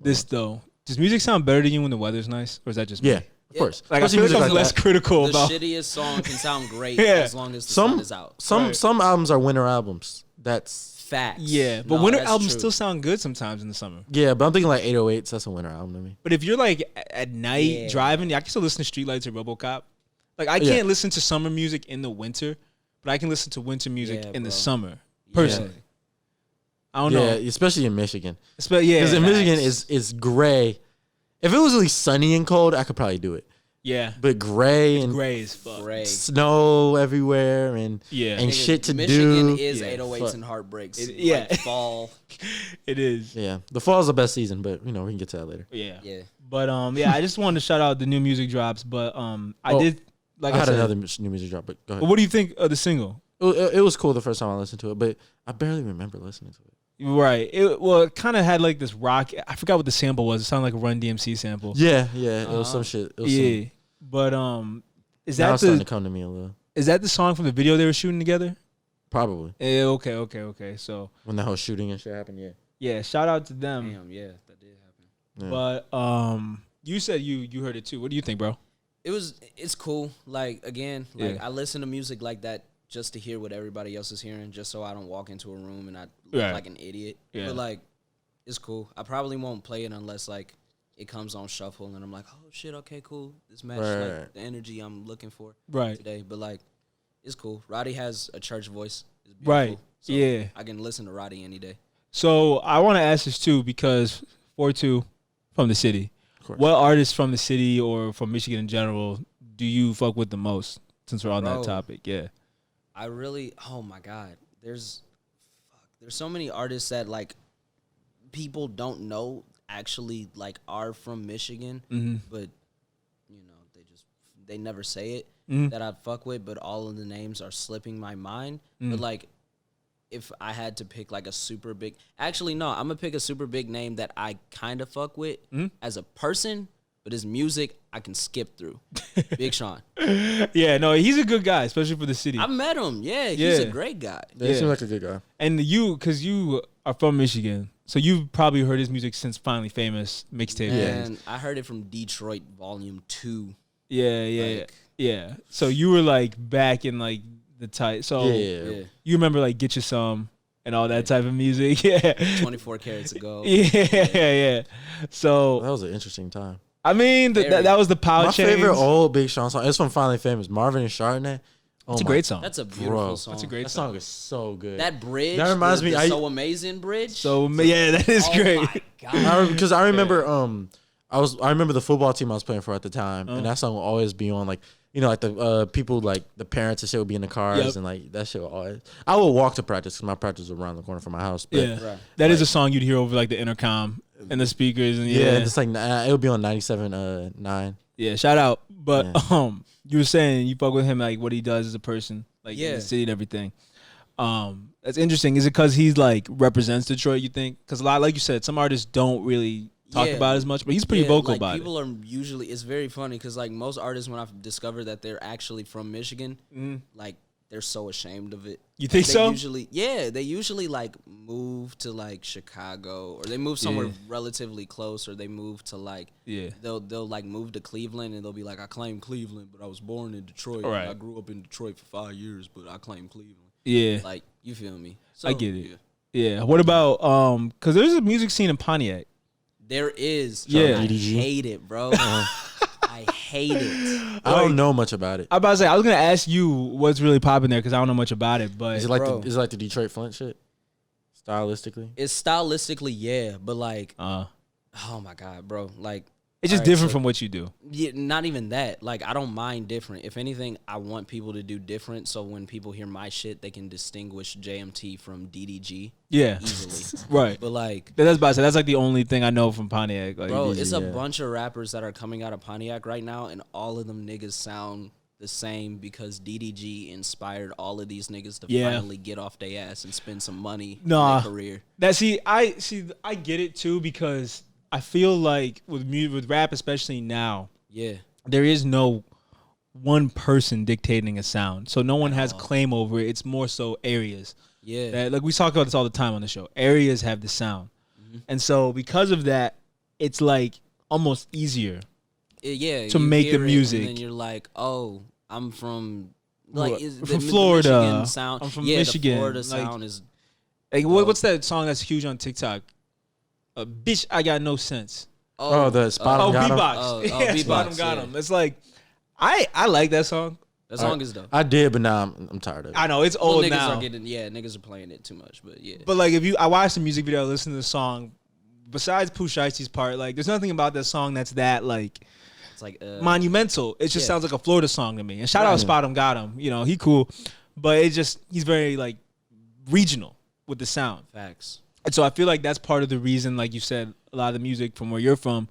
this though: does music sound better to you when the weather's nice, or is that just me? Yeah, of course. Like I feel like I'm less critical about the shittiest song can sound great as long as the sun is out. Some albums are winter albums. That's facts. Yeah, but winter albums still sound good sometimes in the summer. Yeah, but I'm thinking like 808s. That's a winter album to me. But if you're like at night driving, I can still listen to Streetlights or RoboCop. Like I can't listen to summer music in the winter, but I can listen to winter music in the summer. Personally, I don't know. Yeah, especially in Michigan. Because in Michigan is gray. If it was really sunny and cold, I could probably do it. Yeah, but gray as fuck. Snow everywhere and shit to Michigan do. Michigan is 808s and heartbreaks. Like fall. It is. Yeah, the fall is the best season, but we can get to that later. Yeah. But I just wanted to shout out the new music drops. But I did like I had said, another new music drop. But go ahead. But what do you think of the single? It was cool the first time I listened to it, but I barely remember listening to it. Right. It kind of had like this rock. I forgot what the sample was. It sounded like a Run DMC sample. Yeah. It was some shit. It was but is now that it's starting to come to me a little? Is that the song from the video they were shooting together? Probably. Okay. So when the whole shooting and shit happened, yeah. Shout out to them. Damn, yeah, that did happen. Yeah. But You said you heard it too. What do you think, bro? It's cool. Like, again, like I listen to music like that just to hear what everybody else is hearing, just so I don't walk into a room and I look like an idiot. Yeah. But like, it's cool. I probably won't play it unless like it comes on shuffle and I'm like, oh shit, okay, cool. This matches like the energy I'm looking for today. But like, it's cool. Roddy has a church voice. It's beautiful. Right. So yeah. I can listen to Roddy any day. So I want to ask this too because 4-2 from the city. What artists from the city or from Michigan in general do you fuck with the most? Since we're on that topic, yeah. I really, oh my God, there's so many artists that like people don't know actually like are from Michigan, but you know they never say it that I fuck with. But all of the names are slipping my mind. But like, if I had to pick like a super big, actually no, I'm gonna pick a super big name that I kind of fuck with as a person, but his music I can skip through. Big Sean. Yeah, no, he's a good guy, especially for the city. I met him. Yeah, he's a great guy. Yeah, he seems like a good guy. And because you are from Michigan, so you've probably heard his music since Finally Famous mixtape. And I heard it from Detroit Volume 2. Yeah. So you were like back in like the tight. So you remember like Get You Some and all that type of music. Yeah. 24 Carats Ago. Yeah. So that was an interesting time. I mean, that was the power change. My favorite old Big Sean song. It's from Finally Famous. Marvin and Chardonnay. It's a great song. That's a beautiful song. That's a great song. That song is so good. That bridge. That reminds me. So Amazing bridge. That is great. My God. Because I remember, I remember the football team I was playing for at the time, and that song will always be on. Like, you know, like the people, like the parents and shit would be in the cars, and like that shit will always. I would walk to practice because my practice was around the corner from my house. But, that is a song you'd hear over like the intercom and the speakers, and it's like it would be on 97.9. Yeah, shout out. But you were saying you fuck with him, like what he does as a person, like in the city and everything. That's interesting. Is it because he's like represents Detroit? You think? Because a lot, like you said, some artists don't really talk about it as much, but he's pretty vocal like about people are usually. It's very funny because like most artists, when I've discovered that they're actually from Michigan, like they're so ashamed of it. You think so? They usually like move to like Chicago or they move somewhere relatively close, or they move to like they'll like move to Cleveland and they'll be like, I claim Cleveland, but I was born in Detroit. Right. I grew up in Detroit for 5 years, but I claim Cleveland. Yeah, like you feel me? So, I get it. Yeah. What about because there's a music scene in Pontiac. There is. Yeah. I hate it, bro. I hate it. I don't know much about it. I was going to ask you what's really popping there because I don't know much about it. But is it like the Detroit Flint shit? Stylistically? It's stylistically, yeah. But like, oh my God, bro. Like, it's just different from what you do. Yeah, not even that. Like, I don't mind different. If anything, I want people to do different. So when people hear my shit, they can distinguish JMT from DDG. Yeah. Easily. Right. But like, that's about to say, that's like the only thing I know from Pontiac. Like, bro, it's a bunch of rappers that are coming out of Pontiac right now, and all of them niggas sound the same because DDG inspired all of these niggas to finally get off their ass and spend some money in their career. I get it too because I feel like with rap, especially now, there is no one person dictating a sound, so no one has claim over it. It's more so areas. Yeah, like we talk about this all the time on the show. Areas have the sound, and so because of that, it's like almost easier. To make the music, and then you're like, oh, I'm from like from Florida. Michigan sound. I'm from Michigan. The Florida sound is like what's that song that's huge on TikTok? Bitch, I got no sense. The Spot got him. Beatbox. Spot got him. It's like I like that song. That song is dope. I did, but now I'm tired of it. I know it's old niggas now. Niggas are playing it too much, but yeah. But like I watched the music video, listen to the song. Besides Pooh Shiesty's part, like there's nothing about that song that's that like. It's like monumental. It just sounds like a Florida song to me. And shout out Spot got him. You know, he cool. But he's very like regional with the sound. Facts. And so I feel like that's part of the reason, like you said, a lot of the music from where you're from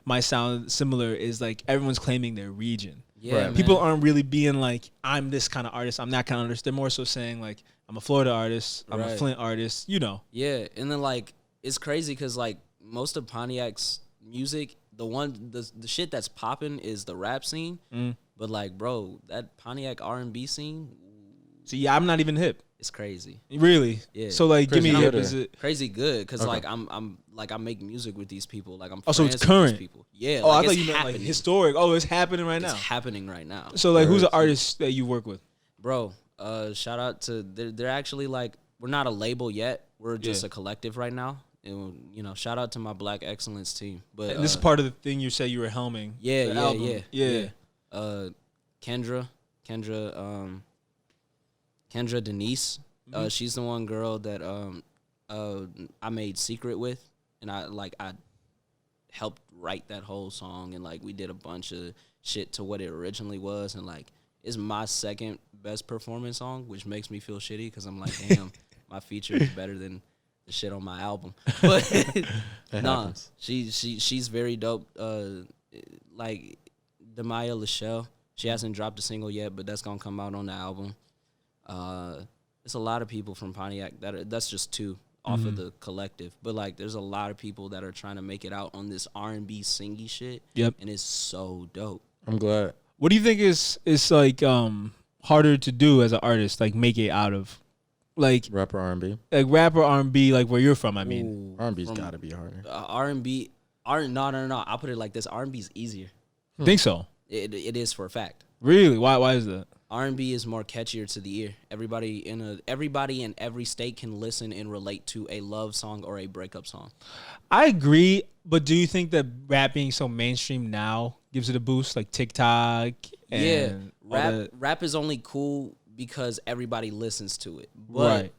might sound similar is like everyone's claiming their region. Yeah, right. People aren't really being like, I'm this kind of artist, I'm that kind of artist. They're more so saying like, I'm a Florida artist, I'm a Flint artist, you know. Yeah, and then like, it's crazy because like most of Pontiac's music, the shit that's popping is the rap scene. But like, bro, that Pontiac R&B scene. See, I'm not even hip. It's crazy. Really? Yeah. So like, Crazy give me good is it? Crazy good because Okay. like I'm like I make music with these people. Like I'm Oh, so it's friends with current? these people. Yeah. Oh, like, I thought it's you meant like happening. historic. Oh, it's happening right It's now. happening right now, So like, who's an Word. artist that you work with? bro. Shout out to they're actually like we're not a label yet. We're just Yeah. a collective right now. And you know, shout out to my Black Excellence team. But And this is part of the thing you said you were helming. yeah, the yeah, album. yeah. Kendra, Kendra Denise. She's the one girl that I made Secret with, and I helped write that whole song, and like we did a bunch of shit to what it originally was, and like it's my second best performance song, which makes me feel shitty because I'm like, damn, my feature is better than the shit on my album. But nah, she's very dope. Like Demaya Lachelle, she hasn't dropped a single yet, but that's gonna come out on the album. It's a lot of people from Pontiac that's just two off of the collective, but like there's a lot of people that are trying to make it out on this R&B singy shit. Yep. And it's so dope. I'm glad. What do you think is like harder to do as an artist? Like make it out of, like Rapper R&B. like rapper R&B, like where you're from. I mean, Ooh, R&B's from, got to be harder. R&B, no. I'll put it like this: R&B is easier. think so. It is for a fact. Really? Why is that? R&B is more catchier to the ear. Everybody in every state can listen and relate to a love song or a breakup song. I agree, but do you think that rap being so mainstream now gives it a boost, like TikTok? And Rap is only cool because everybody listens to it. But Right.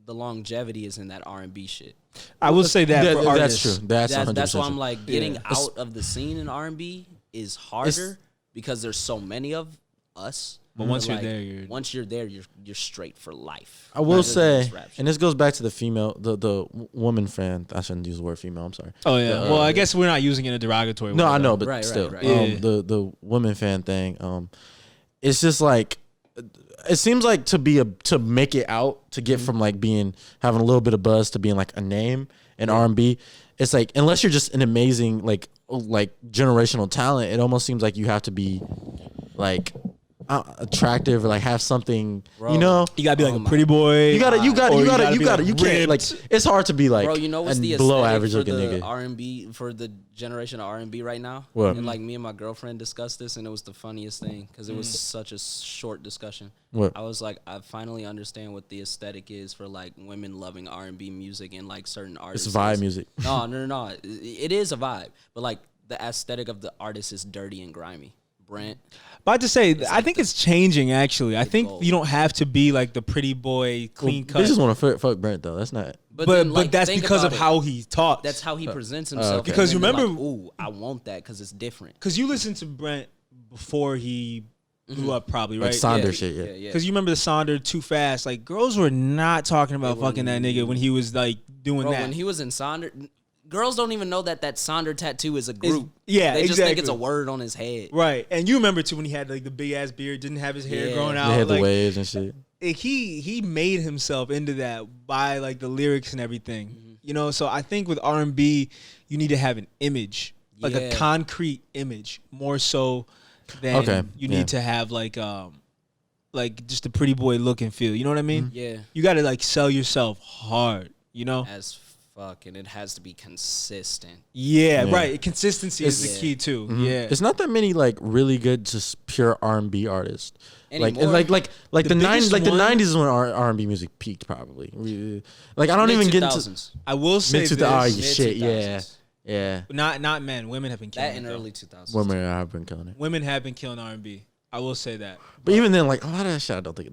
the longevity is in that R&B shit. I will say that for artists. That's true. That's 100% That's why I'm true. like getting Yeah. out of the scene in R&B is harder because there's so many of us. But once you're like, there, once you're there, you're straight for life. I will Rather than say, this rap shit. and this goes back to the female, the woman fan. I shouldn't use the word female. I'm sorry. Oh yeah. Well, I guess we're not using it in a derogatory way. No, I though. know, but Right, still, right. Yeah. the woman fan thing. It's just like it seems like to make it out, to get from like having a little bit of buzz to being like a name in R&B. It's like unless you're just an amazing like generational talent, it almost seems like you have to be like attractive or like have something, Bro. you know. You gotta be like Oh a my pretty boy. You gotta, or gotta be, like, you can't like. ripped. It's hard to be like, Bro, you know what's the below aesthetic average for looking the nigga. R&B for the generation of R&B right now? What? And like me and my girlfriend discussed this, and it was the funniest thing because it was such a short discussion. What? I was like, I finally understand what the aesthetic is for like women loving R&B music and like certain artists. It's vibe music. No. It is a vibe, but like the aesthetic of the artist is dirty and grimy. Brent. But to say, I like think it's changing. Actually, I think gold. you don't have to be like the pretty boy, clean They cut. just want to fuck Brent though. That's not. But then, like, that's think because of about it. how he talks. That's how he presents himself. okay. Because and you then they're remember- like, ooh, I want that because it's different. Because you listened to Brent before he blew up, probably, Like right? Sonder shit, yeah. Because you remember the Sonder Too Fast. Like girls were not talking about They were fucking that nigga when he was like doing Bro, that. when he was in Sonder, girls don't even know that Sonder tattoo is a group. yeah, they just think it's a exactly. word on his head. Right, and you remember too when he had like the big ass beard, didn't have his hair Yeah. growing They out. had the like, waves and shit. he made himself into that by like the lyrics and everything. You know, so I think with R&B, you need to have an image, like a Yeah. concrete image, more so than Okay, you yeah. need to have like just a pretty boy look and feel. You know what I mean? Yeah, You got to like sell yourself hard. You know? as fuck, and it has to be consistent. Yeah, Yeah. right. Consistency is It's- the key too. Mhm. Yeah. It's not that many like really good just pure R&B artists. Like Anymore. like The the 90s, biggest like the one- 90s is when R&B music peaked probably. Like I don't even get into Mid-2000s. I will say mid this. 2000s. Mid- Shit, yeah. 2000s. Yeah. Not men. Women have been killing That in it, though. early 2000s. Women have been killing it. Women have been killing R&B. I will say that. But even then, like a lot of that shit, I don't think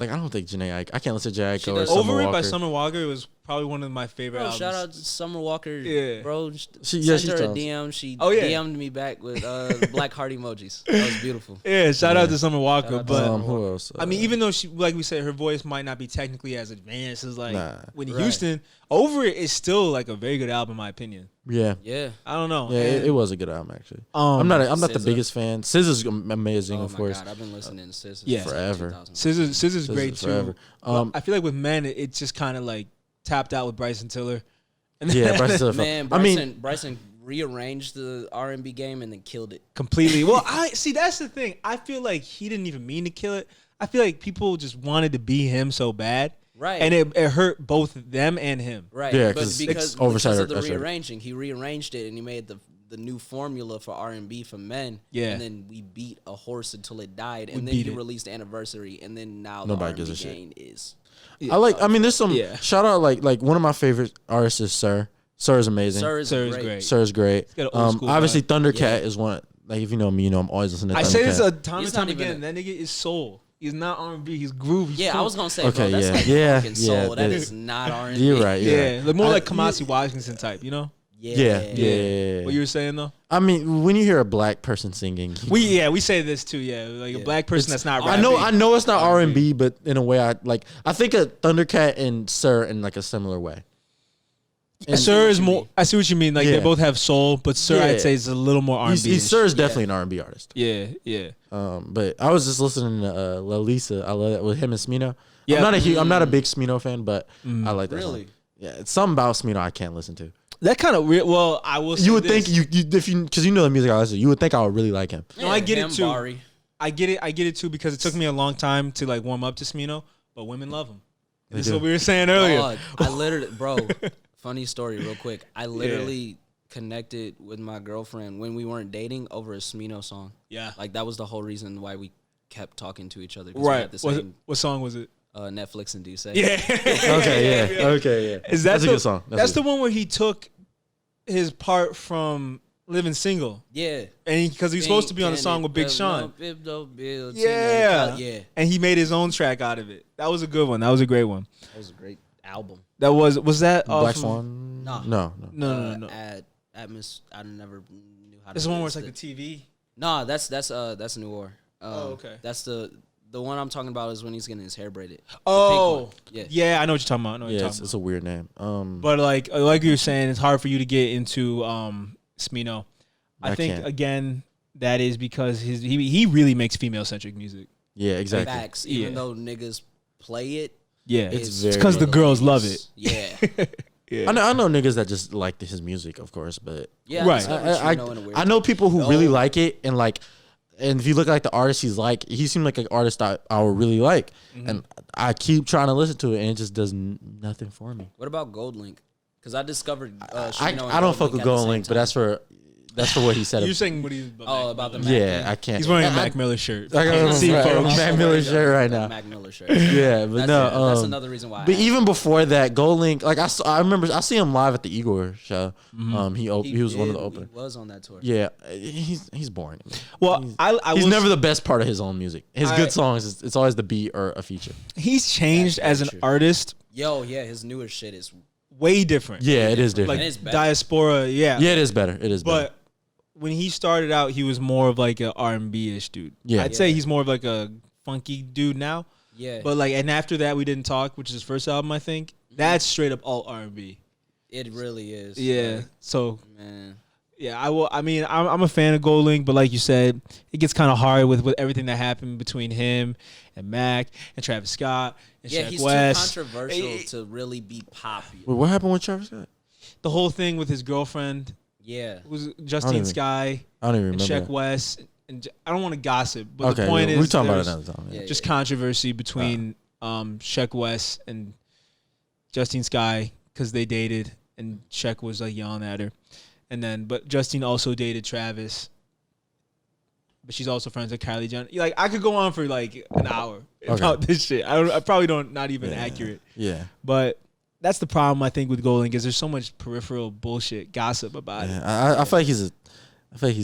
Janae. I can't listen to Janae She or does- Summer Over It by Walker. Summer Walker was probably one of my favorite Bro, albums. shout out to Summer Walker. Yeah. Bro, She- sent yeah, she's her a talented. DM. She Oh, yeah. DM'd me back with black heart emojis. That was beautiful. Yeah, shout out to Summer Walker. Shout out to But Summer who else? I mean, even though she, like we said, her voice might not be technically as advanced as like Nah. Whitney Right. Houston, Over It is still like a very good album in my opinion. yeah, Yeah. I don't know. yeah, And, it was a good album actually. um, I'm not the SZA. biggest fan. SZA's amazing, Oh of my course. God, I've been listening to Sis Yeah. since Forever. 2000. SZA's great SZA's too. forever. But I feel like with men, it's just kind of like tapped out with Bryson Tiller. And Yeah, Bryson Tiller. Man, I mean, Bryson rearranged the R&B game and then killed it. completely. Well, I see. That's the thing. I feel like he didn't even mean to kill it. I feel like people just wanted to be him so bad. Right. And it hurt both them and him. Right. Yeah, but because of the rearranging, he rearranged it and he made the new formula for R&B for men. Yeah. And then we beat a horse until it died. And then he released Anniversary. And then now Nobody the gives a R&B shit. gain is. Yeah. I mean, there's some shout out like one of my favorite artists is Sir. Sir is amazing. Sir is great. Sir is great. Obviously, Thundercat is one. Like if you know me, you know I'm always listening to Thundercat. I say this a time and time again. That nigga is soul. He's not R&B. He's groove. He's I was gonna say, okay, bro, that's like fucking soul. That is not R&B. You're right. Yeah, more like Kamasi Washington type. You know. Yeah. What you were saying though? I mean, when you hear a black person singing, we say this too. Yeah, like a black person that's not rapping. I know it's not R&B, but in a way, I think of Thundercat and Sir in like a similar way. And Sir is more. I see what you mean. Like they both have soul, but Sir I'd say is a little more R&B. Sir is definitely an R&B artist. Yeah. But I was just listening to La Lisa. I love that with him and Smino. Yeah, I'm not a big Smino fan, but I like that. Really? Song. Yeah, it's something about Smino I can't listen to. That kind of weird. Well, I will say you would think because you know the music I listen to, you would think I would really like him. No, I get it too. I get it too because it took me a long time to like warm up to Smino, but women love him. This is what we were saying earlier. I literally, bro. Funny story, real quick. I literally connected with my girlfriend when we weren't dating over a Smino song. Yeah, like that was the whole reason why we kept talking to each other. Right. What song was it? Netflix and Duce. Yeah. Okay. Is that that's a good song? That's the one where he took his part from Living Single. Yeah. And because he's supposed to be on the song with Big Sean. Yeah. And he made his own track out of it. That was a good one. That was a great one. That was a great album. Was that Black Swan? No. Atmos. I never knew how to. This is one where it's like the TV. No, that's New Or. Okay. That's the one I'm talking about is when he's getting his hair braided. Oh, yeah. I know what you're talking about. It's a weird name. But like you were saying, it's hard for you to get into Smino. I think again that is because he really makes female centric music. Yeah, exactly. Facts. Even though niggas play it. Yeah, it's because the girls love it. Yeah. I know niggas that just like his music, of course, but right. I know people who really like it and like. And if you look at like the artist he seemed like an artist I would really like. Mm-hmm. And I keep trying to listen to it, and it just does nothing for me. What about Gold Link? Because I discovered I don't fuck with Gold Link, but that's for what he said. You're saying what he's about the Mac Link? I can't. He's wearing a Mac Miller shirt. I got a Mac Miller shirt right now. Mac Miller shirt. Yeah, but that's another reason why. But even before that, Gold Link, like I remember I see him live at the Igor show. Mm-hmm. He was one of the openers. He was on that tour. Yeah, he's boring. Well, he's never the best part of his own music. His good songs, it's always the beat or a feature. He's changed as an artist. His newer shit is way different. Yeah, it is different. Like Diaspora, yeah, it is better. It is better. But when he started out, he was more of like an R&B-ish dude. Yeah, I'd say he's more of like a funky dude now. Yeah, but like, and after that, We Didn't Talk, which is his first album, I think. That's straight up all R&B. It really is. Yeah. So, man. Yeah, I'm a fan of Gold Link, but like you said, it gets kind of hard with everything that happened between him and Mac and Travis Scott and Sheck West. He's too controversial to really be popular. Wait, what happened with Travis Scott? The whole thing with his girlfriend. Yeah. It was Justine Skye. I don't even remember. And Sheck West. And I don't want to gossip, but the point is, we're talking about it another time. Yeah. Just controversy between Sheck West and Justine Skye because they dated, and Sheck was like yelling at her. And then, but Justine also dated Travis. But she's also friends with Kylie Jenner. Like, I could go on for like an hour about this shit. I probably don't, not even accurate. Yeah. But that's the problem, I think, with Gold Link is there's so much peripheral bullshit, gossip about it. I feel like he's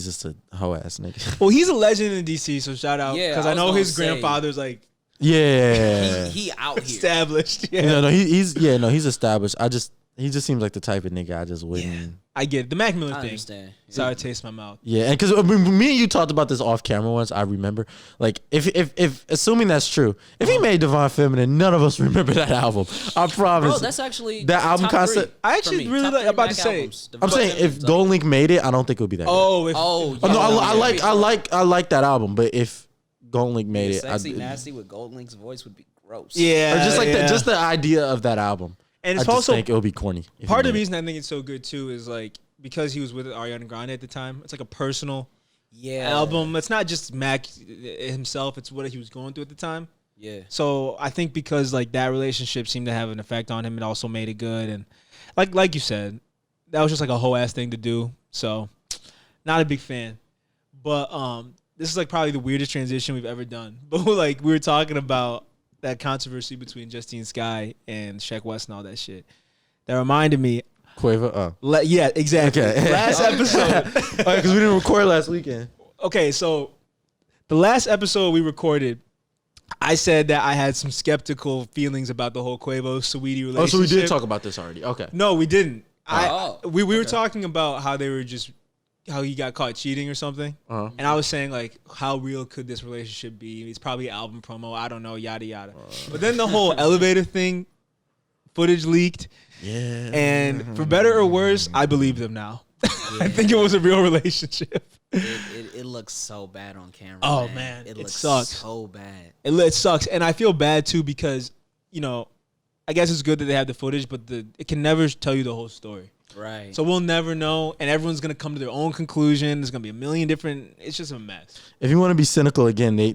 just a hoe ass nigga. Well, he's a legend in DC, so shout out. Because I know his grandfather's like. Yeah. he out here. Established. Yeah. No, he's established. He just seems like the type of nigga I just wouldn't. Yeah. I get it. The Mac Miller thing. Understand. Sorry, taste my mouth. Yeah, and because me and you talked about this off camera once. I remember, like, if assuming that's true, if he made Divine Feminine, none of us remember that album. I promise. Bro, that's actually that album concept. I actually really like. About to say. I'm saying if Gold Link made it, I don't think it would be that. I like that album, but if Gold Link made it, Sexy Nasty with Gold Link's voice would be gross. Yeah, or just like just the idea of that album. And it's also think it would be corny. Part of the reason I think it's so good too is like because he was with Ariana Grande at the time. It's like a personal album. It's not just Mac himself. It's what he was going through at the time. Yeah. So I think because like that relationship seemed to have an effect on him, it also made it good. And like you said, that was just like a whole ass thing to do. So not a big fan. But this is like probably the weirdest transition we've ever done. But like we were talking about that controversy between Justine Skye and Sheck West and all that shit. That reminded me. Quavo. Yeah, exactly. Okay. Last episode. Because we didn't record last weekend. Okay, so the last episode we recorded, I said that I had some skeptical feelings about the whole Quavo Saweetie relationship. Oh, so we did talk about this already. Okay. No, we didn't. We were okay. talking about how they were just how he got caught cheating or something. Uh-huh. And I was saying like, how real could this relationship be? It's probably album promo. I don't know, yada yada. But then the whole elevator thing, footage leaked. Yeah. And for better or worse, I believe them now. Yeah. I think it was a real relationship. It looks so bad on camera. Oh man, it looks sucks. So bad. It sucks, and I feel bad too because I guess it's good that they have the footage, but it can never tell you the whole story. Right. So we'll never know, and everyone's gonna come to their own conclusion. There's gonna be a million different. It's just a mess. If you want to be cynical again, they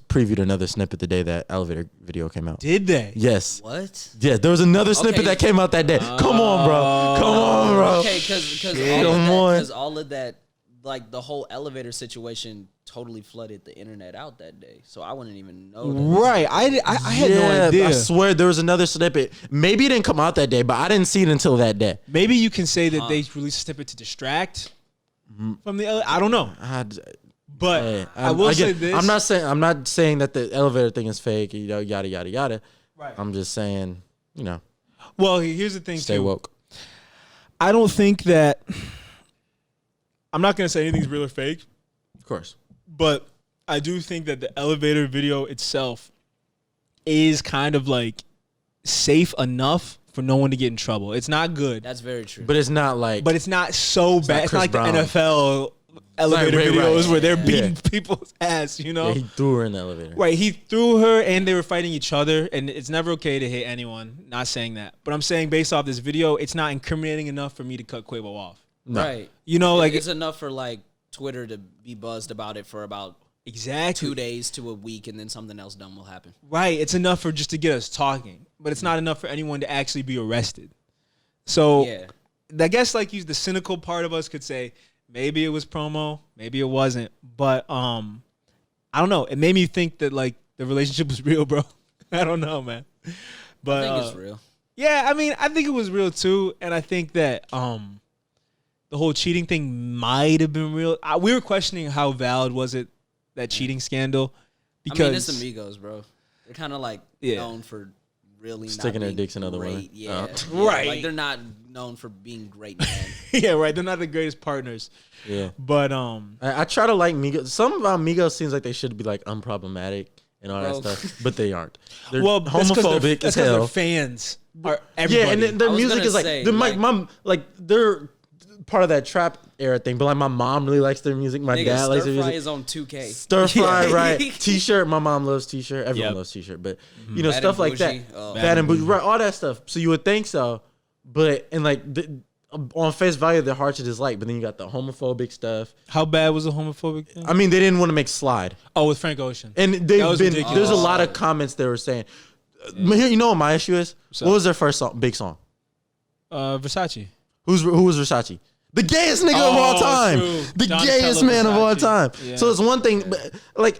previewed another snippet the day that elevator video came out. Did they? Yes. What? Yeah, there was another snippet that came out that day. Come on, bro. Okay, because all of that, like the whole elevator situation, totally flooded the internet out that day. So I wouldn't even know. Right. I had no idea. I swear there was another snippet. Maybe it didn't come out that day, but I didn't see it until that day. Maybe you can say that they released a snippet to distract from the. I don't know. But I will say this. I'm not saying that the elevator thing is fake. Yada yada yada. Right. I'm just saying, Well, here's the thing. Stay woke. I don't think that. I'm not gonna say anything's real or fake. Of course. But I do think that the elevator video itself is kind of like safe enough for no one to get in trouble. It's not good. That's very true. But it's not like. But it's not so bad. It's not like Brown. The NFL elevator videos where they're beating people's ass, Yeah, he threw her in the elevator. Right, he threw her and they were fighting each other, and it's never okay to hit anyone. Not saying that. But I'm saying based off this video, it's not incriminating enough for me to cut Quavo off. No. Right. It's enough for like Twitter to be buzzed about it for about 2 days to a week, and then something else dumb will happen. Right. It's enough for just to get us talking, but it's not enough for anyone to actually be arrested. So I guess like the cynical part of us could say maybe it was promo, maybe it wasn't, but I don't know. It made me think that like the relationship was real, bro. I don't know, man. But I think it's real. Yeah, I mean, I think it was real too, and I think that the whole cheating thing might have been real. We were questioning how valid was it, that cheating scandal, because it's Amigos, bro. They're kind of like known for really sticking not their dicks in other women. Yeah, right. Like they're not known for being great men. Yeah, right. They're not the greatest partners. Yeah, but I try to like Migos. Some of our Migos seems like they should be like unproblemathey're and all that stuff, but they aren't. They're homophobic as hell. Their fans are everybody. Yeah, and their music is like my mom, like they're part of that trap era thing, but like my mom really likes their music. My dad likes their music. Stir Fry is on 2K. Stir Fry, right? T-shirt. My mom loves T-shirt. Everyone loves T-shirt, but Bad stuff like that. Bad and Bougie, right? All that stuff. So you would think so, but and like on face value, they're hard to dislike. But then you got the homophobic stuff. How bad was the homophobic thing? I mean, they didn't want to make Slide. Oh, with Frank Ocean. And there's a lot of comments they were saying. You know what my issue is? What was their first big song? Versace. Who was Versace? The gayest nigga of all time. True. The gayest man of all time. Yeah. So it's one thing, but like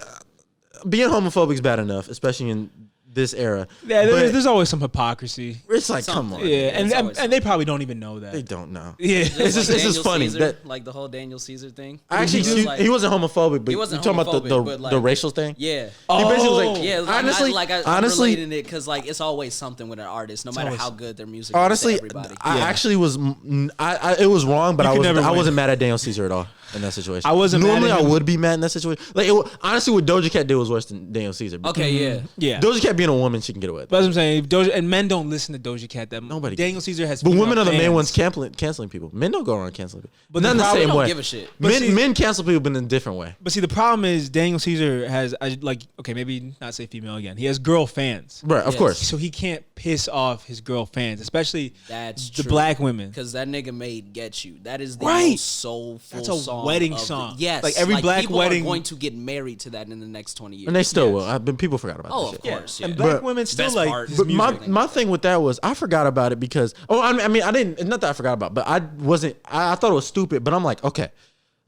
being homophobic is bad enough, especially in this era. Yeah, there's always some hypocrisy. It's like, come on. Yeah, and they probably don't even know that. They don't know. Yeah, it's just funny. Caesar, like the whole Daniel Caesar thing. Actually, he wasn't homophobic, but he wasn't you're talking about the racial thing? Yeah. He basically was like, honestly, I'm relating it because like it's always something with an artist, no matter how good their music honestly, is to everybody. I actually was, it was wrong, but I wasn't mad at Daniel Caesar at all in that situation. I wasn't Normally mad at him. I would be mad in that situation. Like honestly, what Doja Cat did was worse than Daniel Caesar. Okay, yeah. Yeah. Doja Cat being a woman, she can get away with But it. that's what I'm saying. Doja, and men don't listen to Doja Cat that much. Nobody. Daniel Caesar has. But women are the main fans. ones canceling people. Men don't go around canceling people. But Not in the problem- same don't way. give a shit. Men cancel people, but in a different way. But see, the problem is Daniel Caesar has okay, maybe not say female again. He has girl fans, Right, of Yes. course. so he can't piss off his girl fans, especially That's the true. black women. Because that nigga made "Get You." That is the Right. most soulful That's a song wedding of the- song. Yes, Like, every black people wedding- are going to get married to that in the next 20 years. And they still will. People forgot about Oh, that of shit. course. Yeah. And black But- women still Best like part- his But music. my thing with that was I forgot about it because I mean I didn't. It's not that I forgot about it, but I wasn't. I thought it was stupid. But I'm like, okay,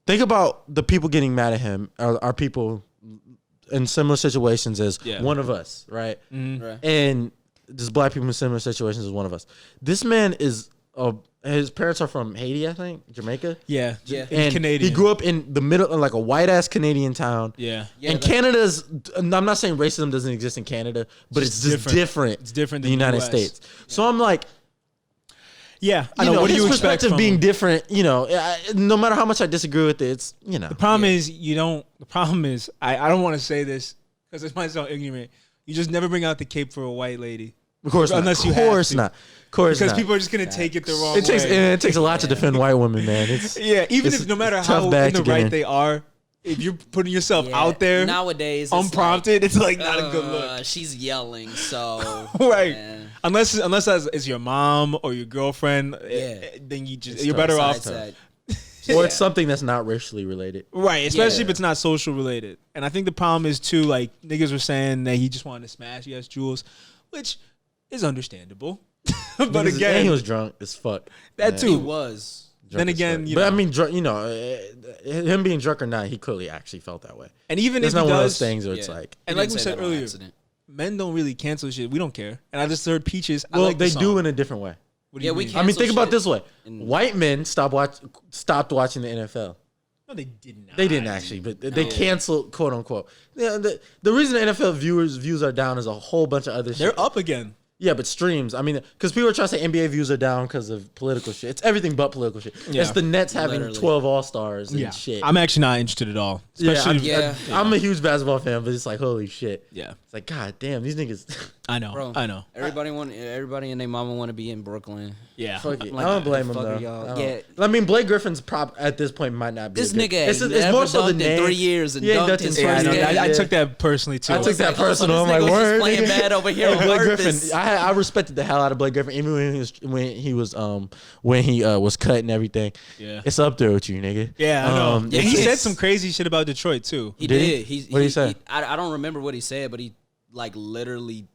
think about the people getting mad at him are people in similar situations as one of us, right? Right. And there's black people in similar situations as one of us. This man is his parents are from Haiti, I think, Jamaica. yeah, Yeah. He's And Canadian. he grew up in the middle of like a white ass Canadian town. Yeah, Yeah, And that- Canada's, I'm not saying racism doesn't exist in Canada, but it's just different. It's different than the than the United US. States. So I'm like, yeah. I you know. know, What do his you expect perspective from being him? different, no matter how much I disagree with it, it's, The problem is you don't. The problem is I don't want to say this because it might sound ignorant. You just never bring out the cape for a white lady. Of course not. Unless you of have course to. not. Of course Because not. people are just gonna take it the wrong it takes way. it takes a lot to defend white women, man. It's Yeah, even it's if no matter a tough how bag in the to get right in. they are, if you're putting yourself Yeah. out there Nowadays, it's unprompted, it's like not like, a good look. She's yelling, so Right. yeah. Unless it's your mom or your girlfriend, then you're better off. Besides or it's something that's not racially related. Right, especially Yeah. if it's not social related. And I think the problem is too, like niggas were saying that he just wanted to smash Yes Jules, which is understandable. But And again, he was drunk as fuck. that man. too. he was. Then again, But I mean, him being drunk or not, he clearly actually felt that way. and even It's if not he one of those does, things where it's Yeah. like, and He like didn't we say said that on earlier, accident. men don't really cancel shit. We don't care. And I just heard Peaches. I well, like the they song. do in a different way. What do Yeah, you we mean? can't. I mean, think Cancel about it this way: shit. white men stopped watching the NFL. No, they did not. They didn't actually, but they canceled, quote unquote. Yeah, the reason the NFL views are down is a whole bunch of other shit. They're up again. Yeah, but streams. I mean, because people are trying to say NBA views are down because of political shit. It's everything but political shit. Yeah. It's the Nets having Literally. 12 All-Stars and shit. I'm actually not interested at all. Yeah, Especially, I'm a huge basketball fan, but it's like, holy shit. yeah. It's like, god damn, these niggas. I know. Bro, I know. Everybody and their mama want to be in Brooklyn. Yeah. Fuck it. Like, I don't blame the him, fuck are though. y'all- I don't. Yeah. I mean, Blake Griffin's prop at this point might not be. This a big- nigga It's has more never so the dunked in name. 3 years and He ain't dunked dunked in in 20 Yeah, I, know. years. I took that personally too. I took that personal. I'm this like, nigga was word. just playing nigga. bad over here on Blake purpose. Griffin. I respected the hell out of Blake Griffin, even when he was cut and everything. Yeah. It's up there with you, nigga. Yeah, I know. Yeah, he he's- said some crazy shit about Detroit too. He Did did. he? He's, What did he say? I don't remember what he said, but he like literally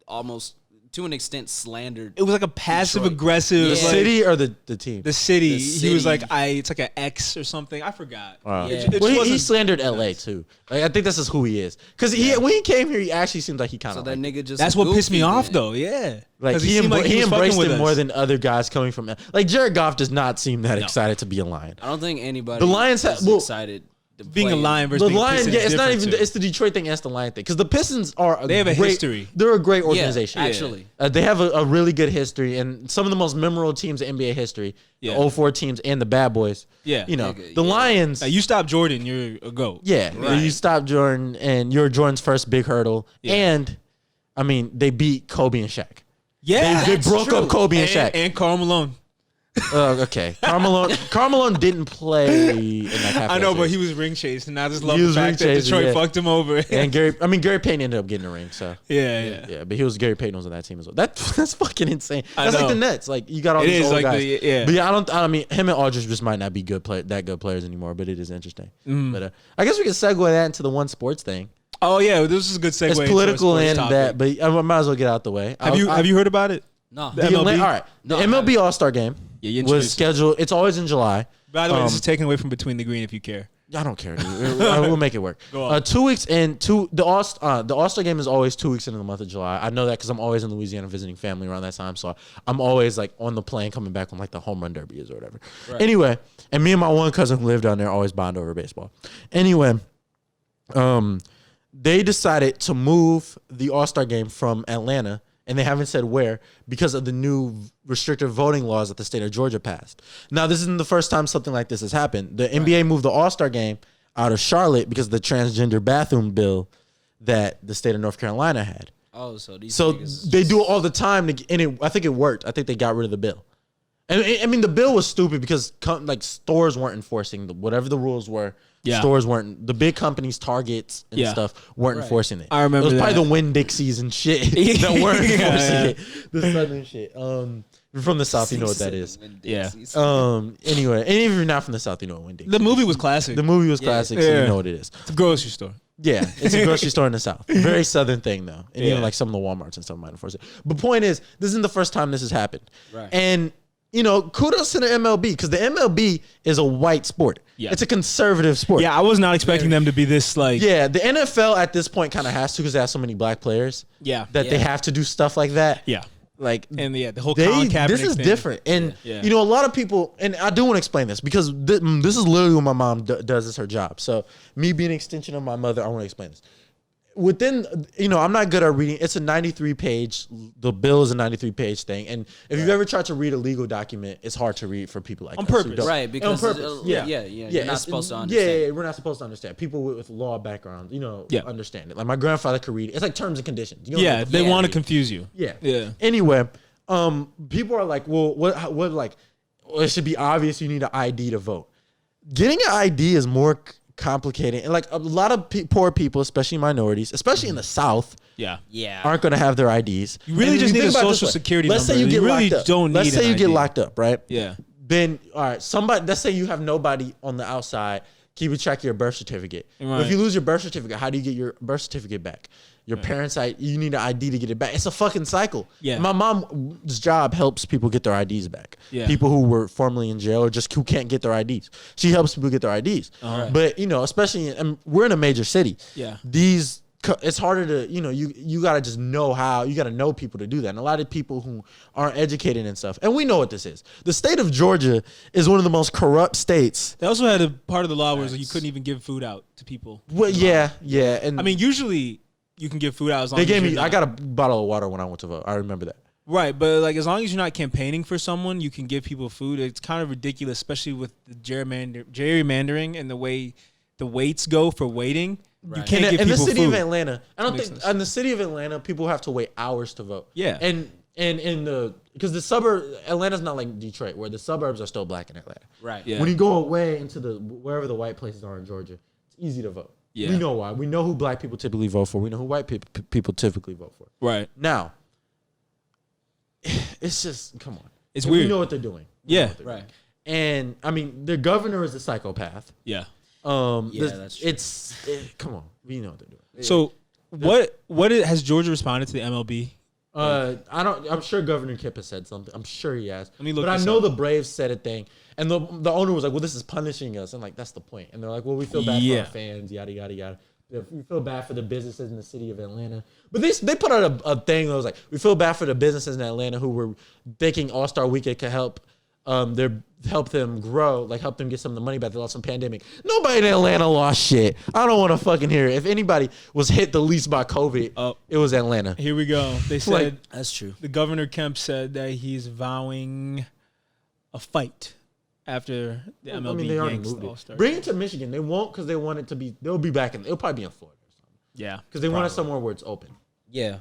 almost to an extent slandered. It was like a passive Detroit. aggressive. The Yeah. Like, city or the team? the city. The He was city. like, it's like an X or something. I forgot. Wow. Yeah. It Well, he wasn't- slandered LA too. Like, I think that's just who he is. Because when he came here, he actually seemed like he kind So of that nigga just. That's what pissed me goofy off then. though. Yeah. like 'Cause he seemed like he was fucking embraced with it more us. than other guys coming from like Jared Goff does not seem that excited to be a Lion. I don't think anybody. The Lions have- is well, excited. To being a play. Lion versus The being Lions, Pistons yeah, it's not different, even. too. It's the Detroit thing. That's the Lion thing because the Pistons are. They have a great- history. They're a great Yeah, organization. actually. They have a really good history and some of the most memorable teams in NBA history. Yeah. The 04 teams and the Bad Boys. Yeah. You know, Nigga, the yeah. Lions. You stop Jordan, you're a goat. Yeah, Right. you stop Jordan, and you're Jordan's first big hurdle. Yeah. And, I mean, they beat Kobe and Shaq. Yeah. They broke up Kobe and Shaq. And Karl Malone. Okay, Karl Malone didn't play in that half. I know, but he was ring chased, and I just love He the was fact that ring chasing, Detroit yeah. fucked him over. and Gary Payton ended up getting a ring. So yeah. yeah, but Gary Payton was on that team as well. That's fucking insane. I That's like know. the Nets. Like you got all It these is old like guys. yeah. But yeah, I mean, him and Aldridge just might not be good players anymore. But it is interesting. Mm. But I guess we can segue that into the one sports thing. Oh yeah, this is a good segue. It's into a political sports and topic. that, but I might as well get out the way. Have you heard about it? No. The MLB? All right, the No, I MLB All Star Game Yeah, you was introduced it. scheduled. It's always in July. By the way, this is taken away from Between the Green if you care. I don't care, dude. We'll make it work. Go on. 2 weeks into the All-Star game is always 2 weeks into the month of July. I know that because I'm always in Louisiana visiting family around that time. So I'm always like on the plane coming back when like the home run derby is or whatever. Right. Anyway, and me and my one cousin who lived down there always bond over baseball. Anyway, they decided to move the All-Star game from Atlanta, and they haven't said where, because of the new restrictive voting laws that the state of Georgia passed. Now, this isn't the first time something like this has happened. The NBA moved the All-Star game out of Charlotte because of the transgender bathroom bill that the state of North Carolina had. Oh, so these So niggas they do it all the time, I think it worked. I think they got rid of the bill. And I mean, the bill was stupid because like stores weren't enforcing whatever the rules were. Yeah. Stores weren't, the big companies, Targets and stuff weren't enforcing it. I remember it was probably that. the Winn-Dixies and shit that weren't enforcing it. The Southern shit. You're from the South, you know what that is. Yeah. Anyway, and even if you're not from the South, you know what Winn-Dixie The movie was classic. The movie was classic, so you know what it is. It's a grocery store. Yeah, it's a grocery store in the South. Very Southern thing, though. And even Yeah. like some of the Walmarts and stuff might enforce it. But point is, this isn't the first time this has happened. Right. And, you know, kudos to the MLB because the MLB is a white sport. Yeah. It's a conservative sport. Yeah, I was not expecting them to be this like. Yeah, the NFL at this point kind of has to because they have so many black players. Yeah. That they have to do stuff like that. Yeah. Like, And the whole Colin Kaepernick this is thing. different. And, Yeah. you know, a lot of people, and I do want to explain this because this is literally what my mom does as her job. So me being an extension of my mother, I want to explain this. Within, you know, I'm not good at reading. It's a 93 page, the bill is a 93 page thing. And if you've ever tried to read a legal document, it's hard to read for people like On us who purpose. don't. Right, because on purpose. you're not supposed to understand. Yeah, we're not supposed to understand. People with law backgrounds, you know, understand it. Like my grandfather could read it. It's like terms and conditions. You know, Yeah, like, they want to confuse you. yeah. Yeah. Anyway, people are like, well, what like, well, it should be obvious you need an ID to vote. Getting an ID is more complicated. And like a lot of poor people, especially minorities, especially in the South, Yeah. aren't going to have their IDs. You really And just need think a about it this social way. security Let's number. say you get really locked up. don't need Let's say an you get ID. locked up, right? Yeah. Then, all right, let's say you have nobody on the outside keeping track of your birth certificate. Right. If you lose your birth certificate, how do you get your birth certificate back? Your parents' ID, you need an ID to get it back. It's a fucking cycle. Yeah. My mom's job helps people get their IDs back. Yeah. People who were formerly in jail or just who can't get their IDs. She helps people get their IDs. But, you know, especially, we're in a major city. Yeah. It's harder to, you know, you got to just know you got to know people to do that. And a lot of people who aren't educated and stuff. And we know what this is. The state of Georgia is one of the most corrupt states. They also had a part of the law where you couldn't even give food out to people. Well, yeah. And I mean, usually you can give food out as long they as gave you're me, not. I got a bottle of water when I went to vote. I remember that. Right, but like as long as you're not campaigning for someone, you can give people food. It's kind of ridiculous, especially with the gerrymandering and the way the weights go for waiting. You can't give in people the city food. of Atlanta, I don't Makes think sense. in the city of Atlanta people have to wait hours to vote. Yeah. And in the because Atlanta's not like Detroit where the suburbs are still black in Atlanta. Right. Yeah. When you go away into wherever the white places are in Georgia, it's easy to vote. Yeah. We know why. We know who black people typically vote for. We know who white people typically vote for. Right. Now, it's just come on. It's We weird. know what they're doing. Yeah. Right. And I mean, the governor is a psychopath. Yeah. That's true. Come on. We know what they're doing. So has Georgia responded to the MLB? I'm sure Governor Kip has said something. I'm sure he has. Let me look But I this know up. the Braves said a thing, and the owner was like, "Well, this is punishing us," and like that's the point. And they're like, "Well, we feel bad for our fans, yada yada yada. We feel bad for the businesses in the city of Atlanta." But they put out a thing that was like, "We feel bad for the businesses in Atlanta who were thinking All-Star Weekend could help help them grow, like help them get some of the money back they lost from pandemic." Nobody in Atlanta lost shit. I don't want to fucking hear it. If anybody was hit the least by COVID, it was Atlanta. Here we go. They said Like, That's true. the Governor Kemp said that he's vowing a fight after the MLB they already yanks moved the it. All-Star. Bring it to Michigan. They won't because they want it to be. They'll be back in. It'll probably be in Florida or something. Yeah. Because they want it somewhere where it's open. Yeah.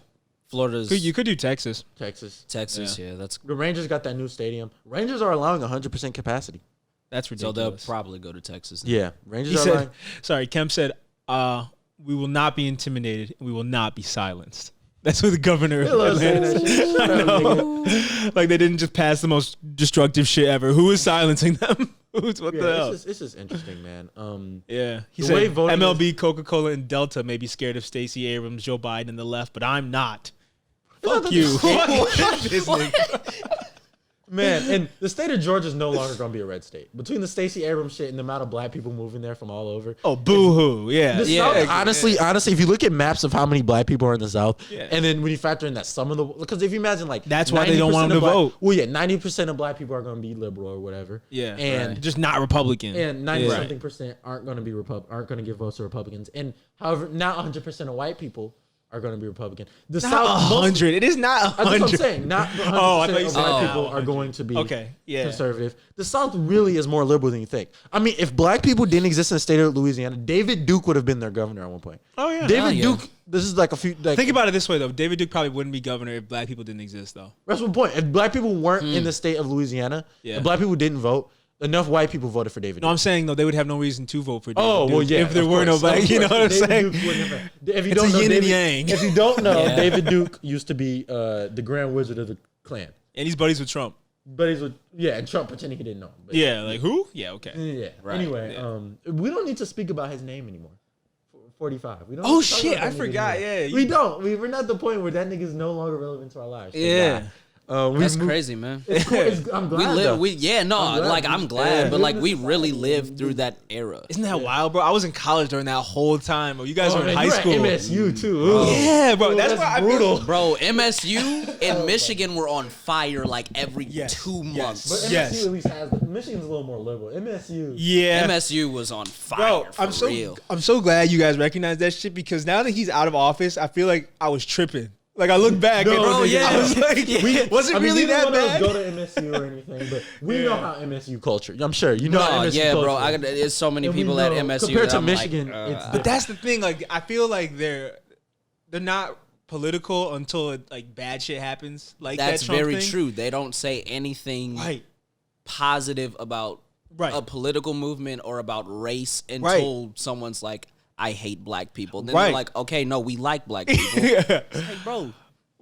Florida's You could do Texas. Texas. Texas, yeah, that's The Rangers got that new stadium. Rangers are allowing 100% capacity. That's so ridiculous. they'll probably go to Texas. Now. Yeah, Rangers He are said, allowing. sorry, Kemp said, we will not be intimidated. We will not be silenced. That's what the governor of love saying Atlanta that shit. said. I know. Like they didn't just pass the most destructive shit ever. Who is silencing them? What the hell? It's just interesting, man. Yeah. He The way said voting MLB, Coca-Cola, and Delta may be scared of Stacey Abrams, Joe Biden, and the left, but I'm not. Fuck you. Fuck this nigga. Man, and the state of Georgia is no longer going to be a red state. Between the Stacey Abrams shit and the amount of black people moving there from all over. Oh, boo-hoo. Yeah. The South, honestly, if you look at maps of how many black people are in the South, and then when you factor in that some of the, because if you imagine like That's why they don't want them to vote. Well, yeah, 90% of black people are going to be liberal or whatever. Yeah. and just not Republican. and 90-something% aren't going to be aren't going to give votes to Republicans. And however, not 100% of white people are going to be Republican. The Not South, 100. It is not 100. that's what I'm saying. Not 100% I thought you of said black now. people are going to be conservative. The South really is more liberal than you think. I mean, if black people didn't exist in the state of Louisiana, David Duke would have been their governor at one point. Oh, yeah. David Duke, this is like a few... Like, Think about it this way, though. David Duke probably wouldn't be governor if black people didn't exist, though. that's one point. If black people weren't in the state of Louisiana, if black people didn't vote, enough white people voted for David Duke. No, I'm saying, though, they would have no reason to vote for David Oh, Duke well, yeah. if there were no black, you know what I'm saying? If you It's don't a know yin and David, yang. If you don't know, David Duke used to be the Grand Wizard of the Klan. And he's buddies with Trump. But he's with, and Trump pretending he didn't know him. But Yeah, like who? Yeah, okay. Yeah. Right. Anyway, we don't need to speak about his name anymore. 45. We don't Oh, need to talk shit, about I that nigga forgot, anymore. yeah. We don't. We're not at the point where that nigga's no longer relevant to our lives. So Yeah. That's crazy, man. It's cool. I'm glad. We though. live. I'm glad, but like we really lived through that era. Isn't that wild, bro? I was in college during that whole time. Bro. You guys were in and high you're school. at MSU too. Ooh. Yeah, bro. Ooh, That's why I brutal. Bro, MSU and Michigan were on fire like every 2 months. But MSU Yes. at least has Michigan's a little more liberal. MSU. Yeah. MSU was on fire Bro, for real. I'm so glad you guys recognize that shit because now that he's out of office, I feel like I was tripping. Like I look back and Bro, yeah. I was like, was it really that bad? Go to MSU or anything, but we know how MSU culture. I'm sure you know how MSU yeah, culture. bro. There's so many And we people at know- MSU compared that to I'm Michigan. Like, It's But that's the thing. Like I feel like they're not political until like bad shit happens. Like that's that Trump very thing. true. They don't say anything Right. positive about Right. a political movement or about race until someone's like, I hate black people. Then Right. they're like, okay, no, we like black people. Yeah. It's like, bro.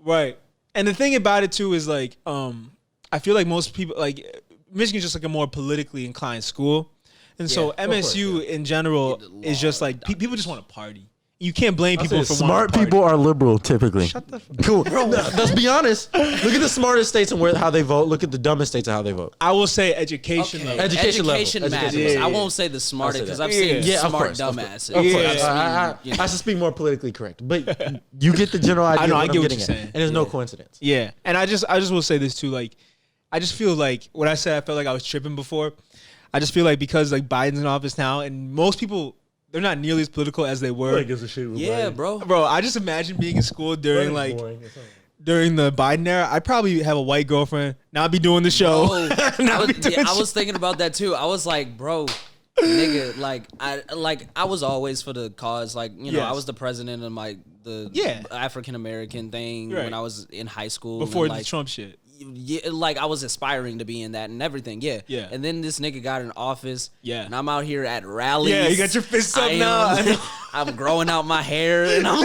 Right. And the thing about it too is like, I feel like most people like Michigan's just like a more politically inclined school. And so Yeah, MSU in general is just like people just want to party. You can't blame people for smart wanting to people party. are liberal typically. Shut the fuck Cool. No, let's be honest. Look at the smartest states and how they vote. Look at the dumbest states and how they vote. I will say education level. Education level. matters. Education level. I won't say the smartest because I've Yeah. seen Yeah, of smart course, of dumbasses. Of course. Yeah. I should speak more politically correct, but you get the general idea. I know, of I what get I'm what getting you're at. saying. And there's no coincidence. Yeah. And I just will say this too, like I just feel like what I said I felt like I was tripping before. I just feel like because like Biden's in office now and most people they're not nearly as political as they were. gives a shit with Yeah, Biden. bro. Bro, I just imagine being in school during Biden's like boring. It's not- during the Biden era. I'd probably have a white girlfriend, not be doing the show. Oh, I was thinking about that too. I was like, bro, nigga, I was always for the cause. Like, you know, Yes. I was the president of the African American thing Right. when I was in high school. Before and, the like, Trump shit. yeah, like I was aspiring to be in that and everything. Yeah. Yeah. And then this nigga got in office. Yeah. And I'm out here at rallies. Yeah, you got your fists up now. I'm growing out my hair and I'm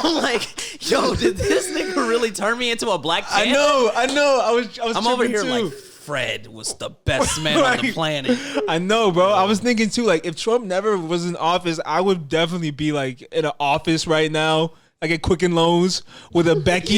like, yo, did this nigga really turn me into a black I Panther? know. I was I'm over tripping here too. like Fred was the best man on the Right. planet. I know, bro. I was thinking too, like, if Trump never was in office, I would definitely be like in an office right now, like at Quicken Loans with a Becky.